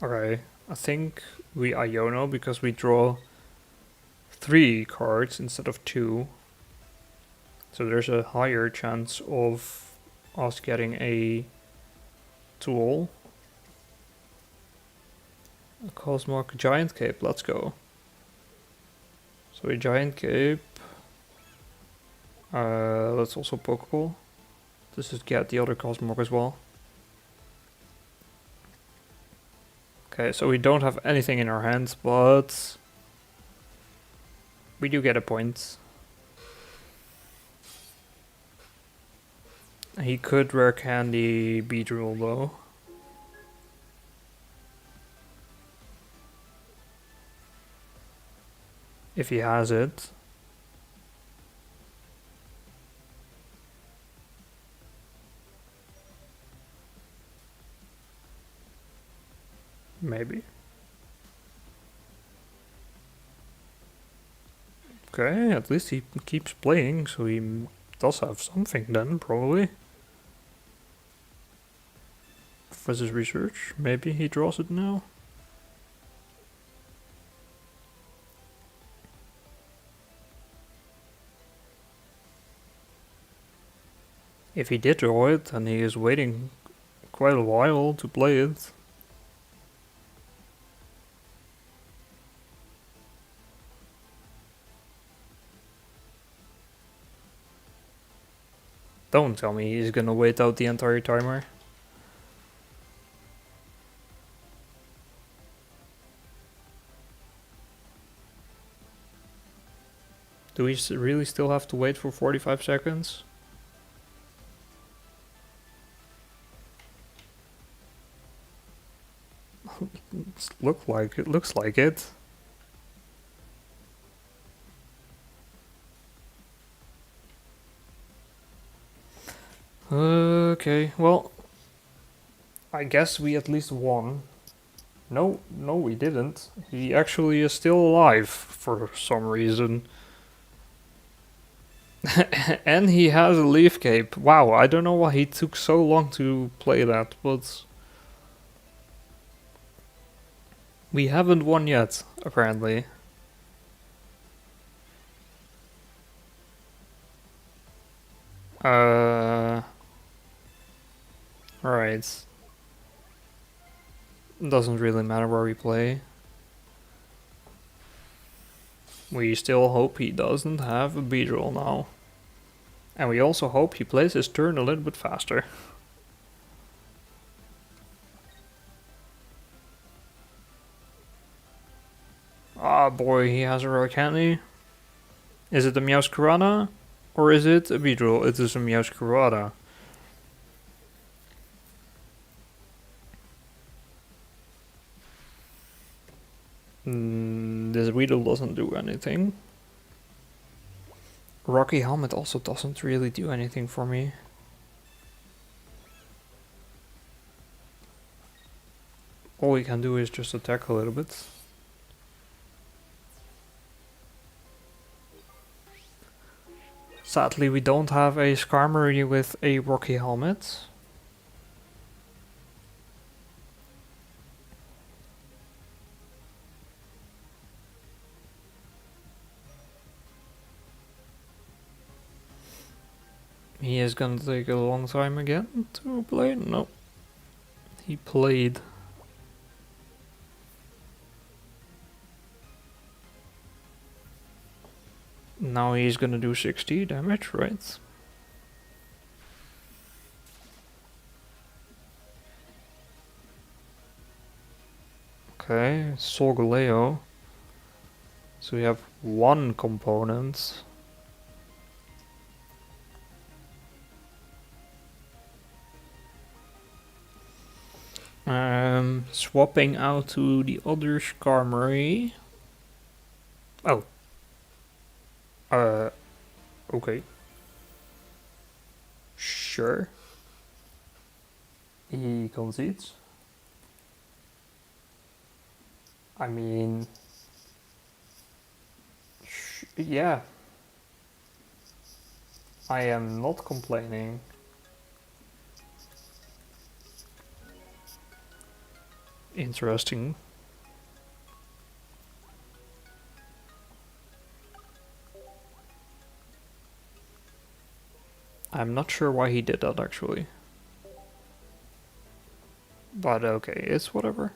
Okay, I think we Iono because we draw 3 cards instead of 2. So there's a higher chance of us getting a tool. A Cosmog Giant Cape, let's go. So a Giant Cape. Let's also Pokeball. Let's just get the other Cosmog as well. Okay, so we don't have anything in our hands, but we do get a point. He could rare candy Beedrill though. If he has it. Maybe. Okay, at least he keeps playing, so he does have something then, probably. Professor's research, maybe he draws it now. If he did draw it, and he is waiting quite a while to play it. Don't tell me he's gonna wait out the entire timer. Do we really still have to wait for 45 seconds? It looks like it. Okay, well, I guess we at least won. No, we didn't. He actually is still alive for some reason. And he has a leaf cape. Wow, I don't know why he took so long to play that, but we haven't won yet, apparently. Alright. Doesn't really matter where we play. We still hope he doesn't have a Beedrill now. And we also hope he plays his turn a little bit faster. Ah, boy, he has a rare candy. Is it a Meowscarada? Or is it a Beedrill? It is a Meowscarada. This Weedle doesn't do anything. Rocky Helmet also doesn't really do anything for me. All we can do is just attack a little bit. Sadly, we don't have a Skarmory with a Rocky Helmet. He is gonna take a long time again to play. No. He played. Now he's gonna do 60 damage, right? Okay, Solgaleo. So we have one component. Swapping out to the other Skarmory. Oh. Okay. Sure. He concedes. I mean... yeah. I am not complaining. Interesting. I'm not sure why he did that actually. But okay, it's whatever.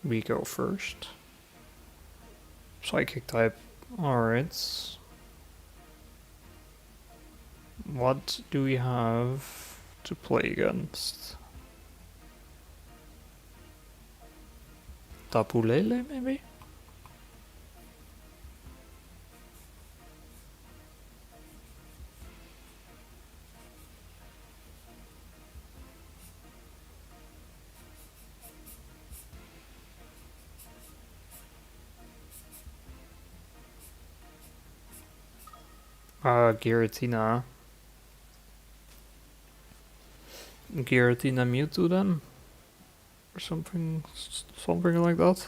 We go first. Psychic type. Alright. What do we have to play against? Tapu Lele, maybe? Giratina. Giratina Mewtwo then? Or something like that?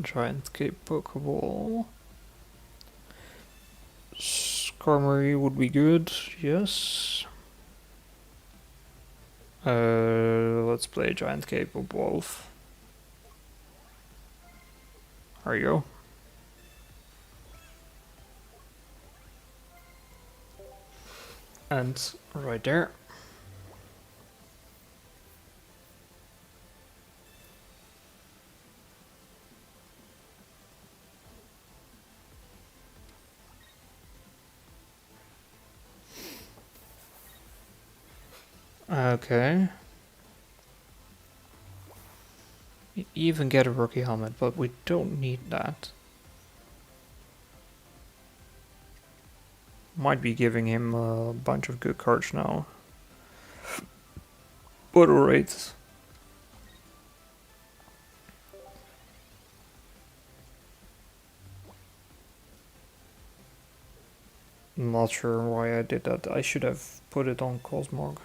Giant Cape Pokeball. Skarmory would be good, yes. Let's play Giant Cape of both. There you go. And right there. Okay. We even get a rookie helmet, but we don't need that. Might be giving him a bunch of good cards now. But alright. Not sure why I did that. I should have put it on Cosmog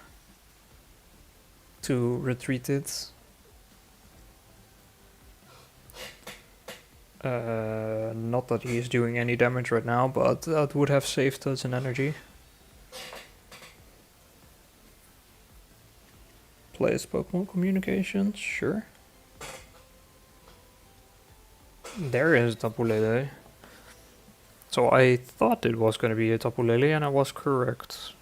to retreat it. Not that he's doing any damage right now, but that would have saved us in energy. Plays Pokemon Communications, sure. There is Tapu Lele. So I thought it was going to be a Tapu Lele, and I was correct.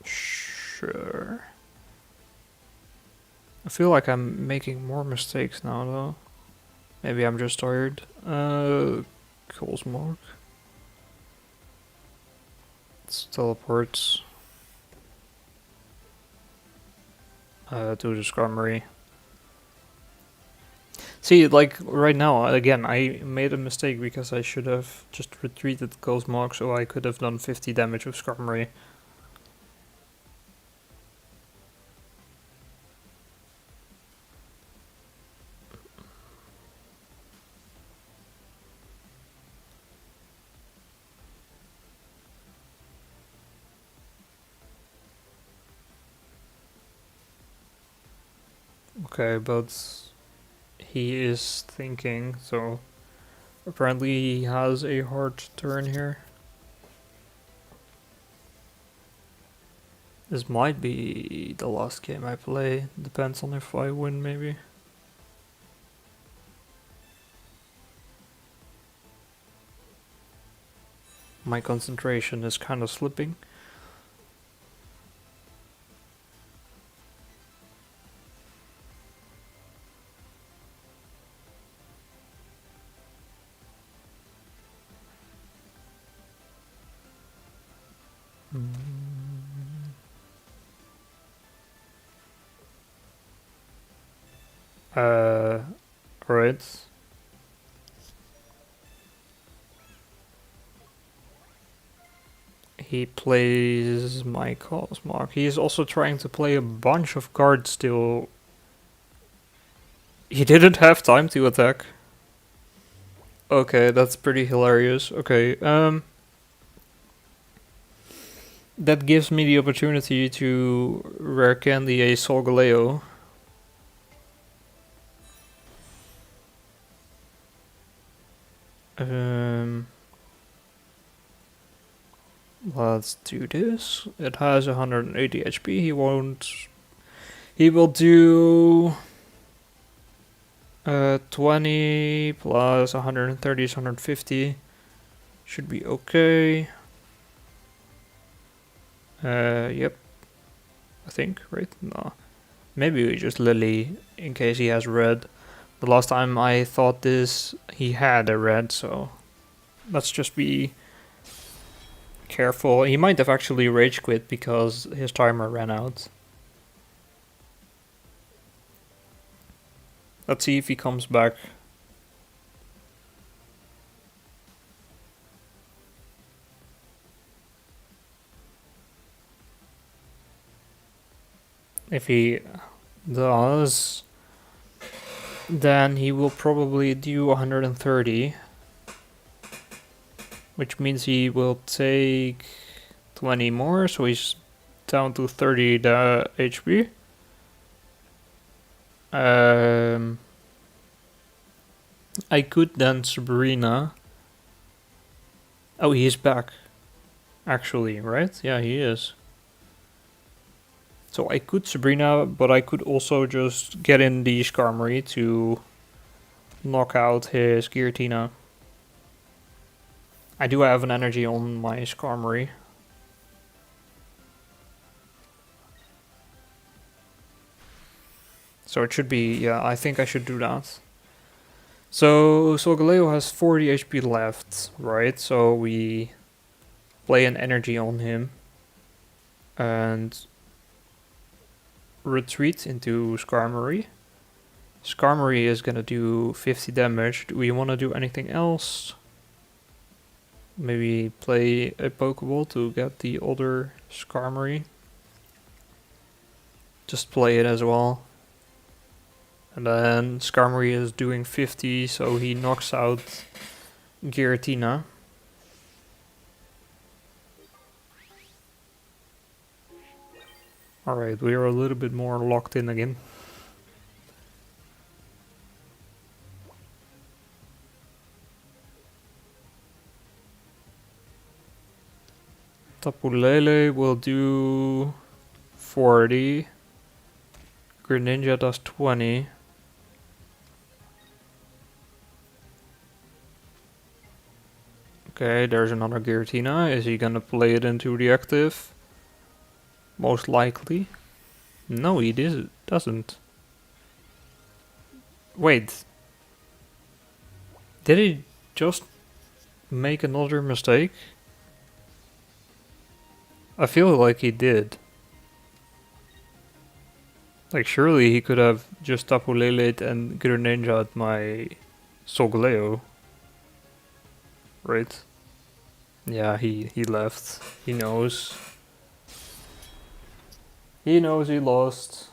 Sure. I feel like I'm making more mistakes now, though. Maybe I'm just tired. Cosmog. Let's teleport to the Skarmory. See, like, right now, again, I made a mistake because I should have just retreated Cosmog so I could have done 50 damage with Skarmory. Okay, but he is thinking, so apparently he has a hard turn here. This might be the last game I play, depends on if I win maybe. My concentration is kind of slipping. Alright. He plays my Cosmog. He is also trying to play a bunch of cards still. He didn't have time to attack. Okay, that's pretty hilarious. Okay, that gives me the opportunity to rare candy a Solgaleo. Let's do this. It has 180 HP. He won't. He will do 20 plus 130 is 150. Should be okay. Yep. I think, right? No. Maybe we just Lily in case he has red. The last time I thought this, he had a red, so let's just be careful. He might have actually rage quit because his timer ran out. Let's see if he comes back. If he does, then he will probably do 130. Which means he will take 20 more, so he's down to 30 HP. I could then Sabrina. Oh, he's back. Actually, right? Yeah, he is. So I could Sabrina, but I could also just get in the Skarmory to knock out his Giratina. I do have an energy on my Skarmory. So it should be, yeah, I think I should do that. So Solgaleo has 40 HP left, right? So we play an energy on him and retreat into Skarmory. Skarmory is gonna do 50 damage. Do we want to do anything else? Maybe play a Pokeball to get the other Skarmory. Just play it as well. And then Skarmory is doing 50, so he knocks out Giratina. Alright, we are a little bit more locked in again. Tapu Lele will do 40. Greninja does 20. Okay, there's another Giratina. Is he gonna play it into the active? Most likely. No, he doesn't. Wait. Did he just make another mistake? I feel like he did. Like, surely he could have just Tapu Lele and Greninja at my Solgaleo. Right? Yeah, he left. He knows. He knows he lost.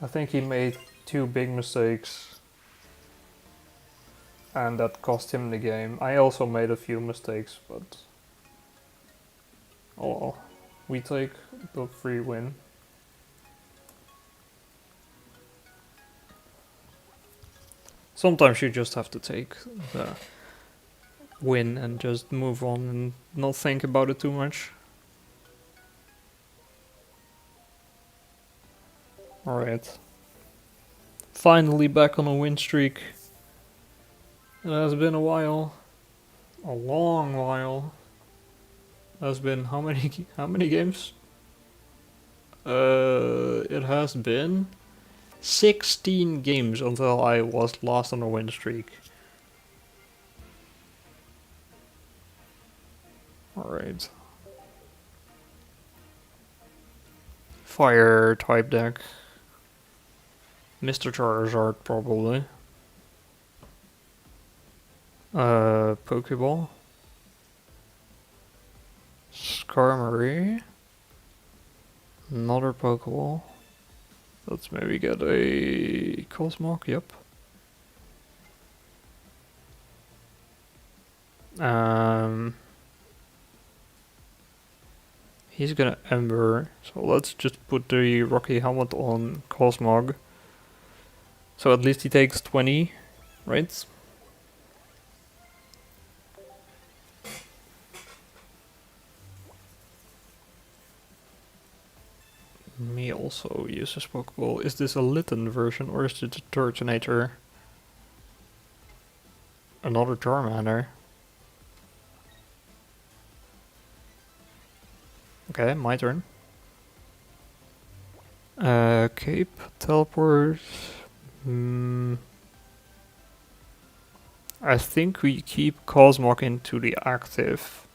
I think he made 2 big mistakes. And that cost him the game. I also made a few mistakes, but... oh well. We take the free win. Sometimes you just have to take the win and just move on and not think about it too much. Alright. Finally back on a win streak. It has been a while. A long while. It has been how many games? It has been 16 games until I was last on a win streak. Alright. Fire type deck. Mr. Charizard probably. Pokeball. Skarmory. Another Pokeball. Let's maybe get a Cosmog, yep. He's gonna Ember, so let's just put the Rocky Helmet on Cosmog. So at least he takes 20, right? Me also uses Pokeball. Is this a Litten version or is it a Turtonator? Another Charmander. Okay, my turn. Cape, Teleport. I think we keep Cosmog into the active.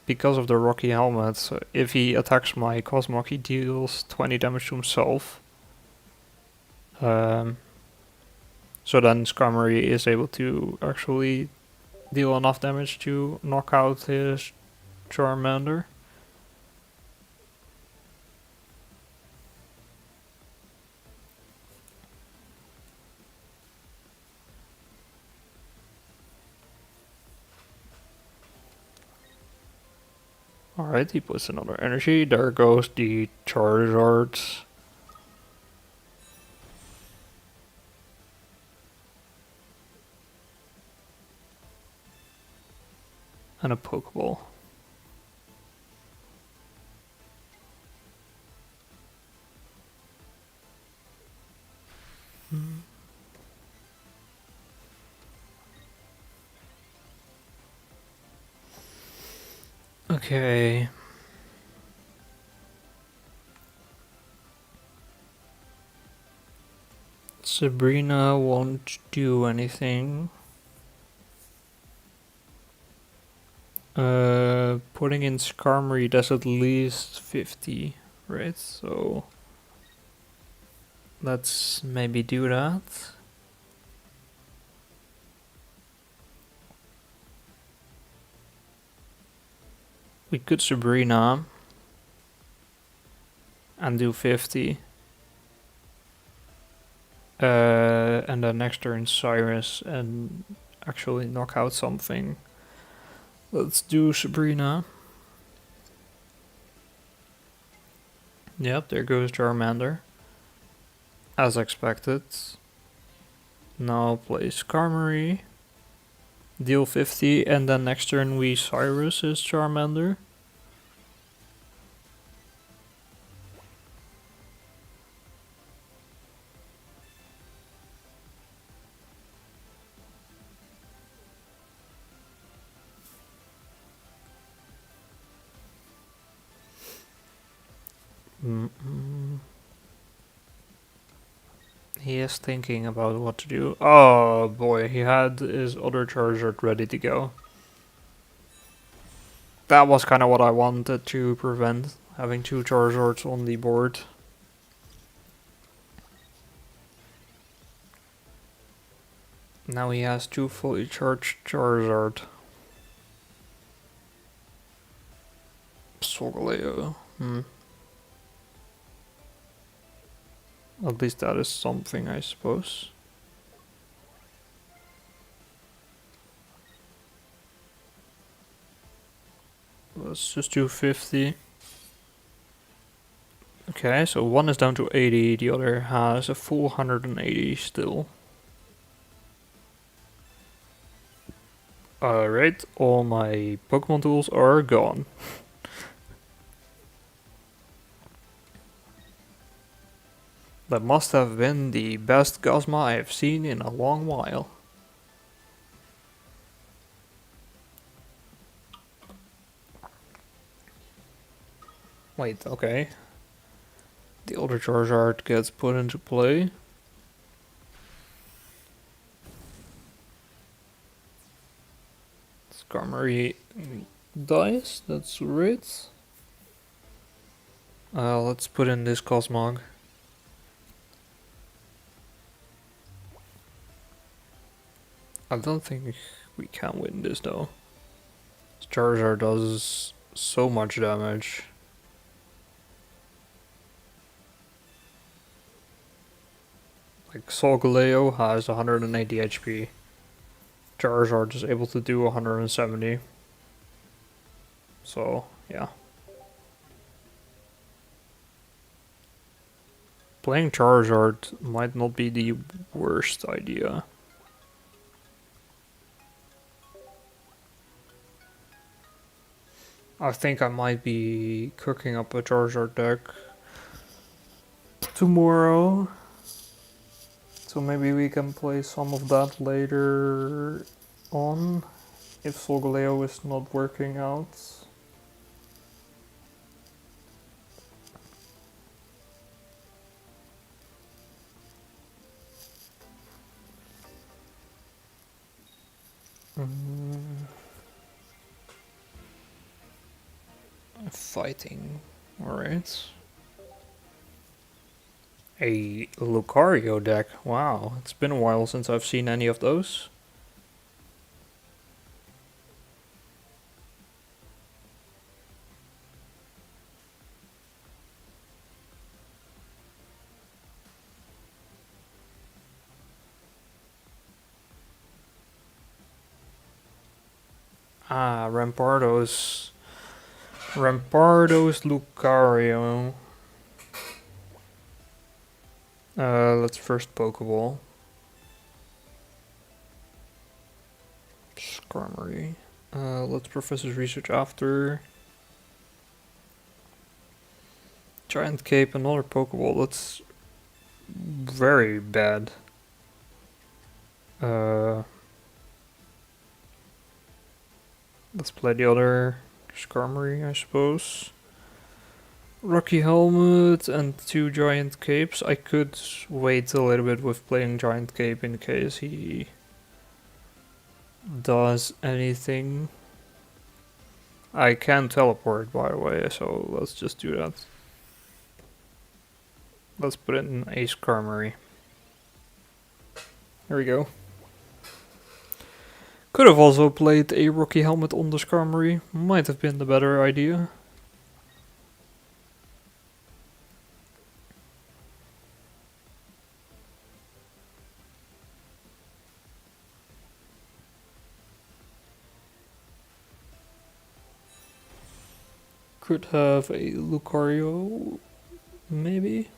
Because of the Rocky Helmet, so if he attacks my Cosmog, he deals 20 damage to himself. So then Skarmory is able to actually deal enough damage to knock out his Charmander. Alright, he puts another energy. There goes the Charizard. And a Pokeball. Okay. Sabrina won't do anything. Putting in Skarmory does at least 50, right? So let's maybe do that. We could Sabrina and do 50. And then next turn Cyrus and actually knock out something. Let's do Sabrina. Yep, there goes Charmander. As expected. Now play Skarmory. Deal 50 and then next turn we Cyrus his Charmander. He is thinking about what to do. Oh boy, he had his other Charizard ready to go. That was kind of what I wanted to prevent, having two Charizards on the board. Now he has two fully charged Charizard. Solgaleo. At least that is something, I suppose. Let's just do 50. Okay, so one is down to 80, the other has a full 180 still. Alright, all my Pokemon tools are gone. That must have been the best Guzma I have seen in a long while. Wait, okay. The older Charizard gets put into play. Skarmory dies, that's right. Let's put in this Cosmog. I don't think we can win this though. Charizard does so much damage. Like Solgaleo has 180 HP. Charizard is able to do 170. So, yeah. Playing Charizard might not be the worst idea. I think I might be cooking up a Charizard deck tomorrow. So maybe we can play some of that later on, if Solgaleo is not working out. Fighting, alright. A Lucario deck, wow, it's been a while since I've seen any of those. Ah, Rampardos Lucario. Let's first Pokeball. Skarmory. Let's Professor's Research after. Giant Cape, another Pokeball. That's very bad. Let's play the other Skarmory, I suppose. Rocky Helmet and two Giant Capes. I could wait a little bit with playing Giant Cape in case he does anything. I can teleport, by the way, so let's just do that. Let's put in a Skarmory. There we go. Could have also played a Rocky Helmet on the Skarmory. Might have been the better idea. Could have a Lucario, maybe?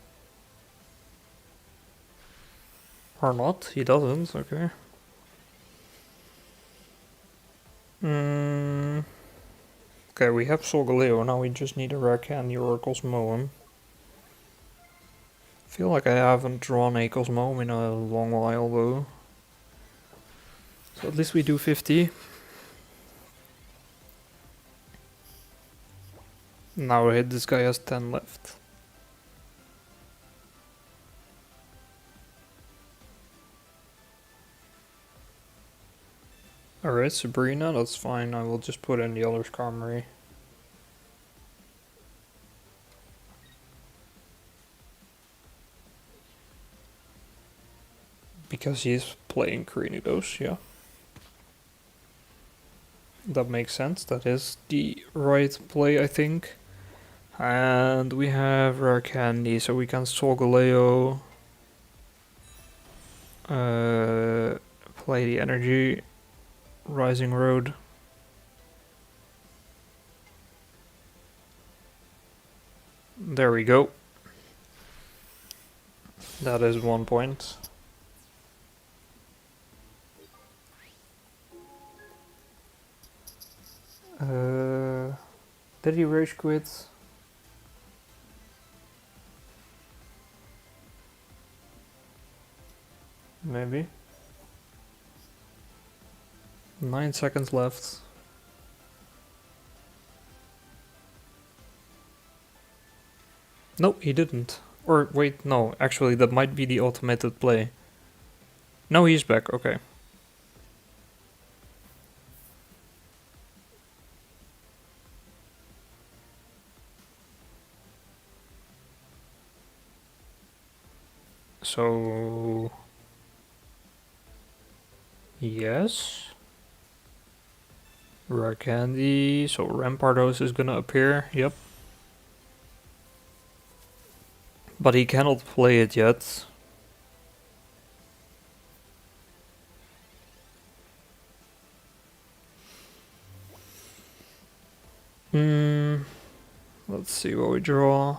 Or not, he doesn't, okay. Okay, we have Solgaleo, now we just need a rare candy or a Cosmoem. Feel like I haven't drawn a Cosmoem in a long while though. So at least we do 50. Now this guy has 10 left. Alright, Sabrina, that's fine. I will just put in the other Skarmory. Because he's playing Krinidos, yeah. That makes sense. That is the right play, I think. And we have Rare Candy, so we can Solgaleo. Play the Energy. Rising Road. There we go. That is 1 point. Did he rage quit? Maybe. 9 seconds left. No, he didn't. Or wait, no, actually that might be the automated play. No, he's back, okay. So... yes. Rare Candy, so Rampardos is gonna appear, yep. But he cannot play it yet. Let's see what we draw.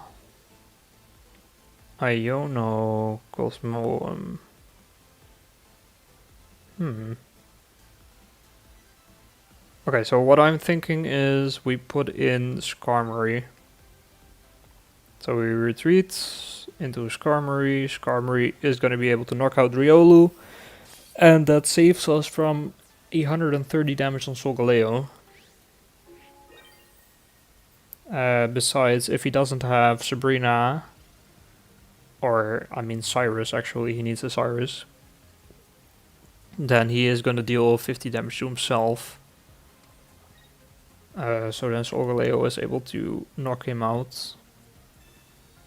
Iono, Cosmo, Okay, so what I'm thinking is we put in Skarmory. So we retreat into Skarmory. Skarmory is going to be able to knock out Riolu. And that saves us from 130 damage on Solgaleo. Besides, if he doesn't have Sabrina, or I mean Cyrus actually, he needs a Cyrus, then he is going to deal 50 damage to himself. So then Solgaleo is able to knock him out.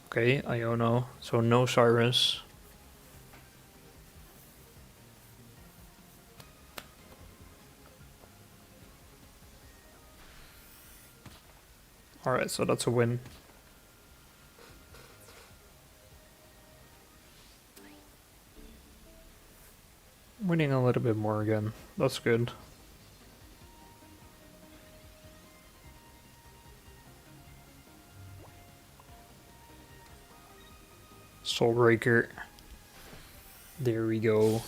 Okay, Iono, so no Cyrus. Alright, so that's a win. Winning a little bit more again, that's good. Soulbreaker. There we go.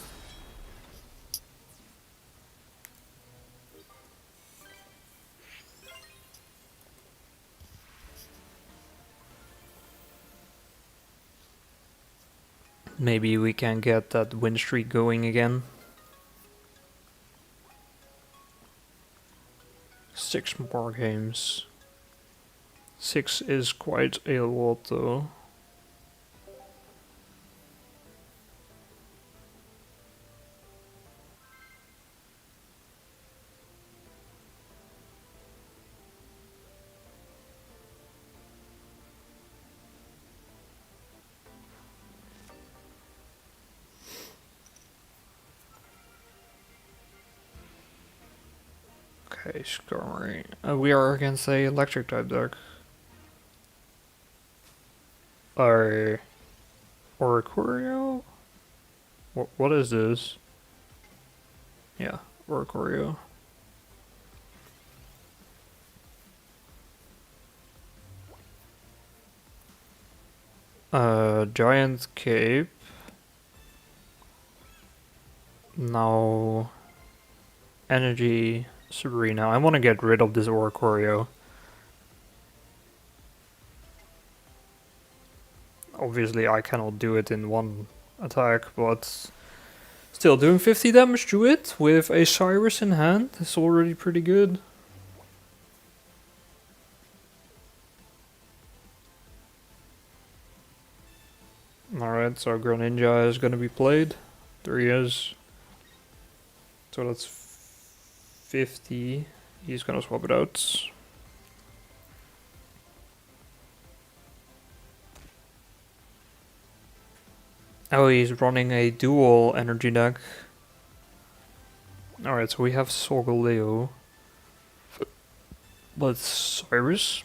Maybe we can get that win streak going again. 6 more games. 6 is quite a lot though. Okay, Skarmory. We are against a electric type deck. Oricorio? What is this? Yeah, Oricorio. Giant Cape. Now, Energy Sabrina. I want to get rid of this Oricorio. Obviously I cannot do it in one attack, but still doing 50 damage to it with a Cyrus in hand is already pretty good. Alright, so Greninja is gonna be played. There he is. So that's 50. He's gonna swap it out. Oh, he's running a dual energy deck. Alright, so we have Solgaleo. Let's Cyrus.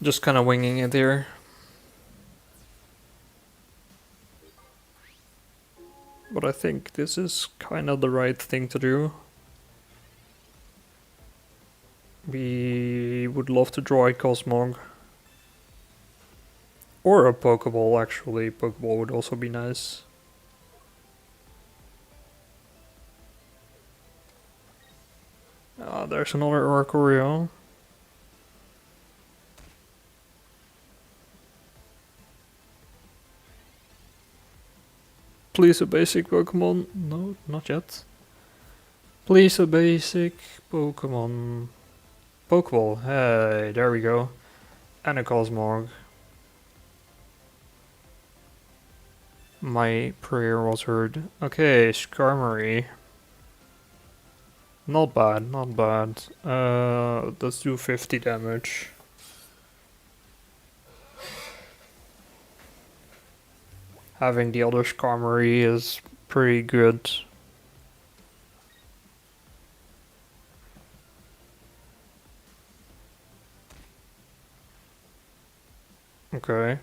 Just kind of winging it here. But I think this is kind of the right thing to do. We would love to draw a Cosmog. Or a Pokeball, actually. Pokeball would also be nice. There's another Arcorio. Please a basic Pokemon. No, not yet. Please a basic Pokemon. Pokeball. Hey, there we go. And a Cosmog. My prayer was heard. Okay, Skarmory. Not bad, not bad. Let's do 50 damage. Having the other Skarmory is pretty good. Okay.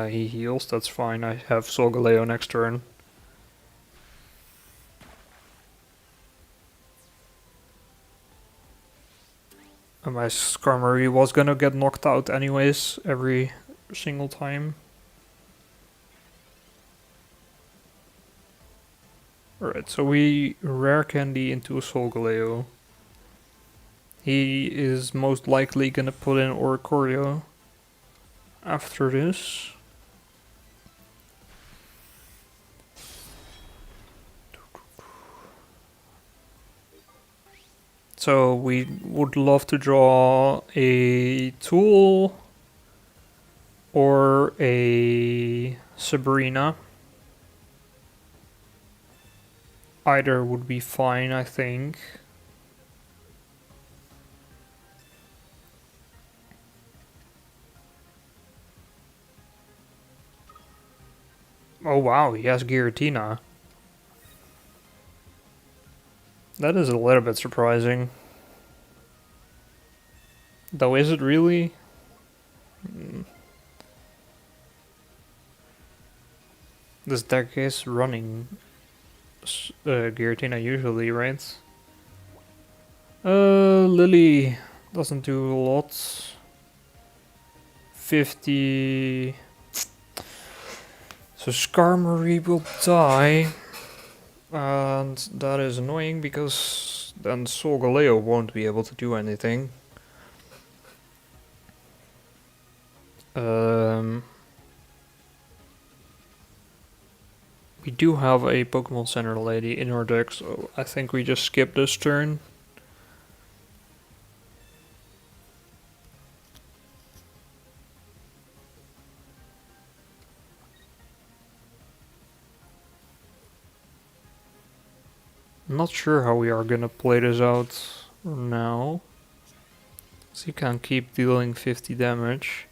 He heals, that's fine. I have Solgaleo next turn. And my Skarmory was gonna get knocked out anyways, every single time. Alright, so we rare candy into a Solgaleo. He is most likely gonna put in Oricorio after this. So we would love to draw a Tool or a Sabrina. Either would be fine, I think. Oh wow, he has Giratina. That is a little bit surprising. Though, is it really? This deck is running Giratina usually, right? Lily doesn't do a lot. 50... So Skarmory will die. And that is annoying because then Solgaleo won't be able to do anything. We do have a Pokemon Center lady in our deck, so I think we just skip this turn. I'm not sure how we are gonna play this out now. So you can keep dealing 50 damage.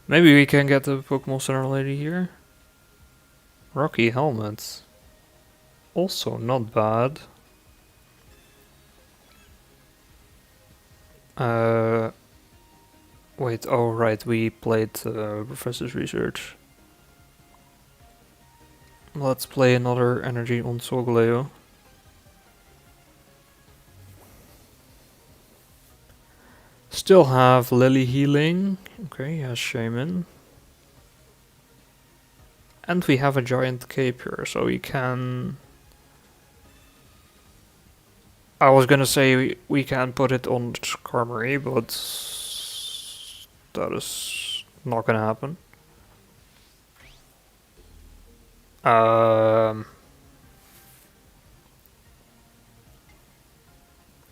Maybe we can get the Pokemon Center lady here. Rocky Helmet. Also not bad. Wait, oh right, we played Professor's Research. Let's play another energy on Solgaleo. Still have Lily Healing. Okay, yes, Shaman. And we have a giant cape here, so we can... I was gonna say we can put it on Skarmory, but that is not gonna happen.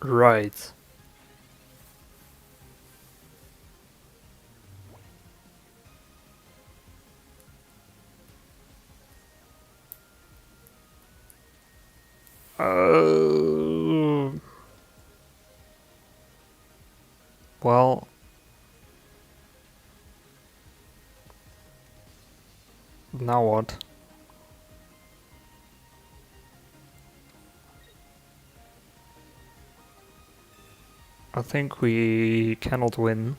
Right. Well, now what? I think we cannot win.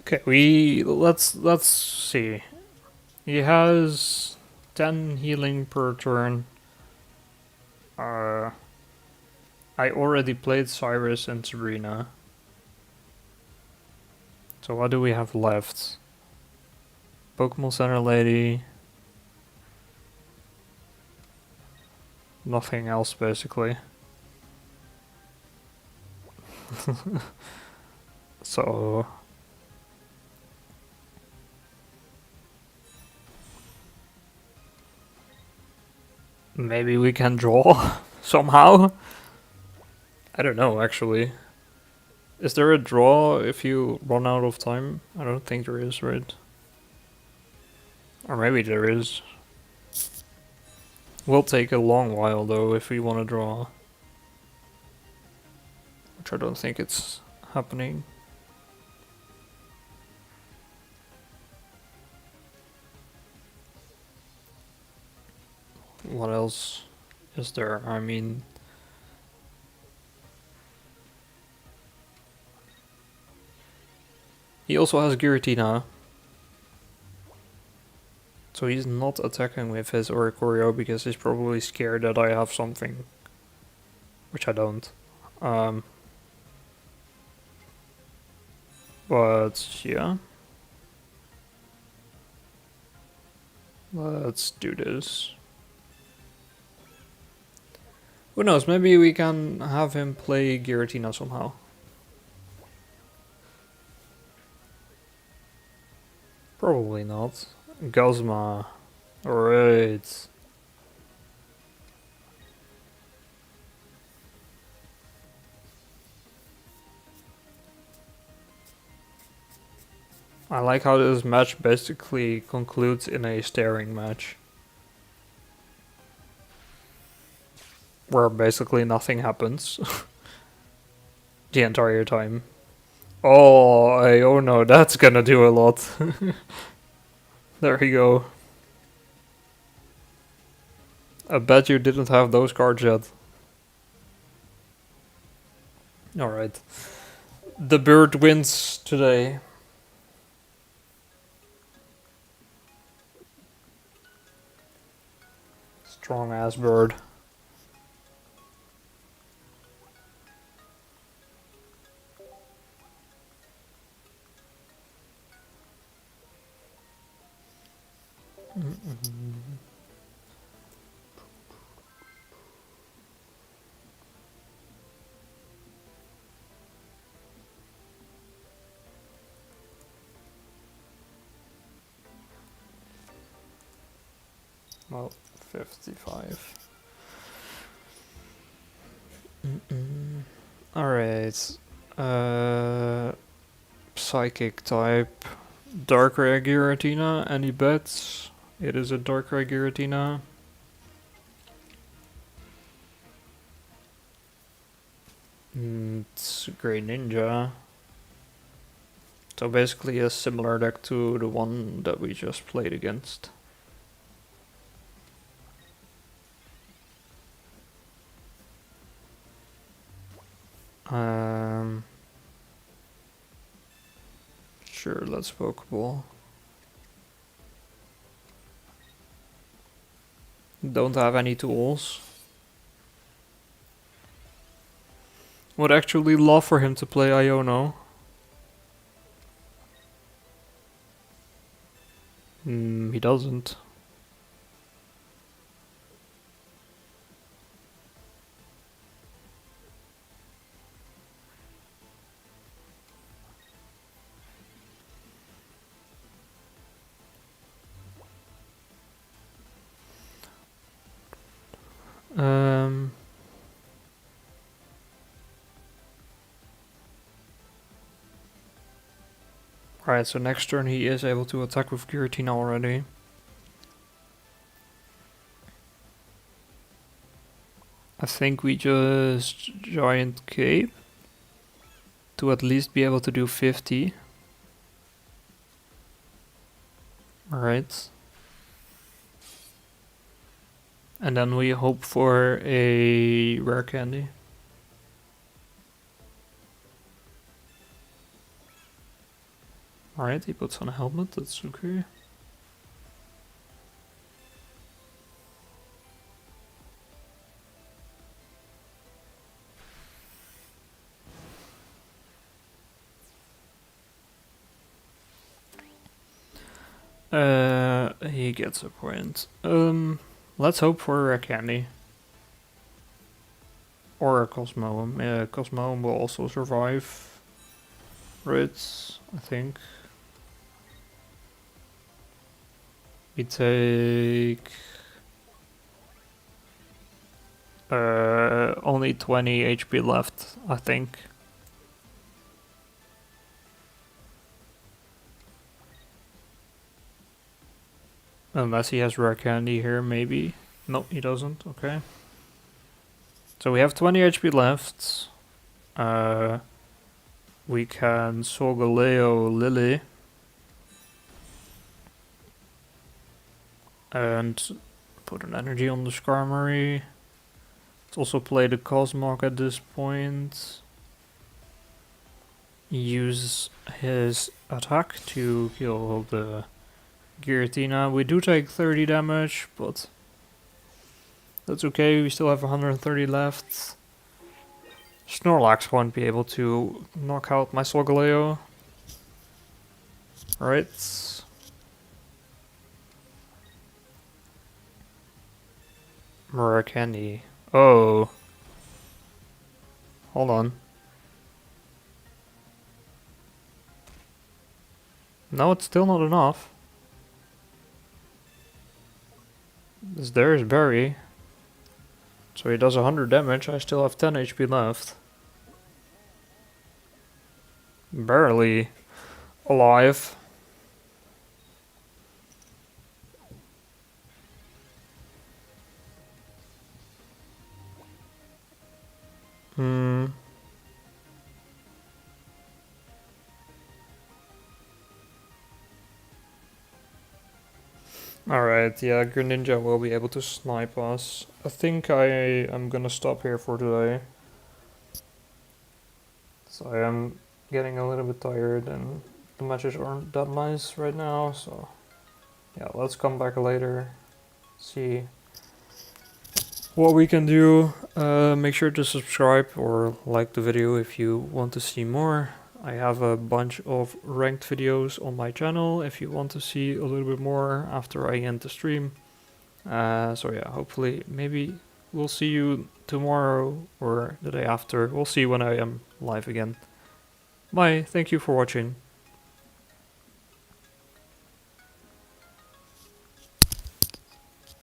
Okay, let's see. He has 10 healing per turn. I already played Cyrus and Sabrina. So what do we have left? Pokemon Center Lady. Nothing else basically. So maybe we can draw somehow? I don't know actually. Is there a draw if you run out of time? I don't think there is, right? Or maybe there is. Will take a long while though if we want to draw. Which I don't think it's happening. What else is there? I mean, he also has Giratina. So he's not attacking with his Oricorio because he's probably scared that I have something. Which I don't. But yeah. Let's do this. Who knows, maybe we can have him play Giratina somehow. Probably not. Guzma. Alright. I like how this match basically concludes in a staring match. Where basically nothing happens. The entire time. Oh no, that's gonna do a lot. There you go. I bet you didn't have those cards yet. Alright. The bird wins today. Strong ass bird. Well, 55. Alright. Psychic type. Dark Rare Giratina. Any bets? It is a Dark Rare Giratina. It's Grey Ninja. So basically a similar deck to the one that we just played against. Sure, let's Pokeball. Don't have any tools. Would actually love for him to play Iono. He doesn't. Alright, so next turn he is able to attack with Giratina already. I think we just giant cape to at least be able to do 50. Alright. And then we hope for a rare candy. Alright, he puts on a helmet, that's okay. He gets a point. Let's hope for a rare candy. Or a Cosmoem. Yeah, Cosmoem will also survive. Right, I think. We take... only 20 HP left, I think. Unless he has rare candy here, maybe. No, he doesn't. Okay. So we have 20 HP left. We can Solgaleo Lily. And put an energy on the Skarmory. Let's also play the Cosmog at this point. Use his attack to kill the Giratina. We do take 30 damage, but that's okay, we still have 130 left. Snorlax won't be able to knock out my Solgaleo. Alright. Rare candy. Oh. Hold on. No, it's still not enough. There is Berry. So he does 100 damage, I still have 10 HP left. Barely alive. Alright, yeah, Greninja will be able to snipe us. I think I am gonna stop here for today. So I am getting a little bit tired and the matches aren't that nice right now, so yeah, let's come back later, see what we can do. Make sure to subscribe or like the video if you want to see more. I have a bunch of ranked videos on my channel if you want to see a little bit more after I end the stream. So yeah, hopefully, maybe we'll see you tomorrow or the day after. We'll see when I am live again. Bye, thank you for watching.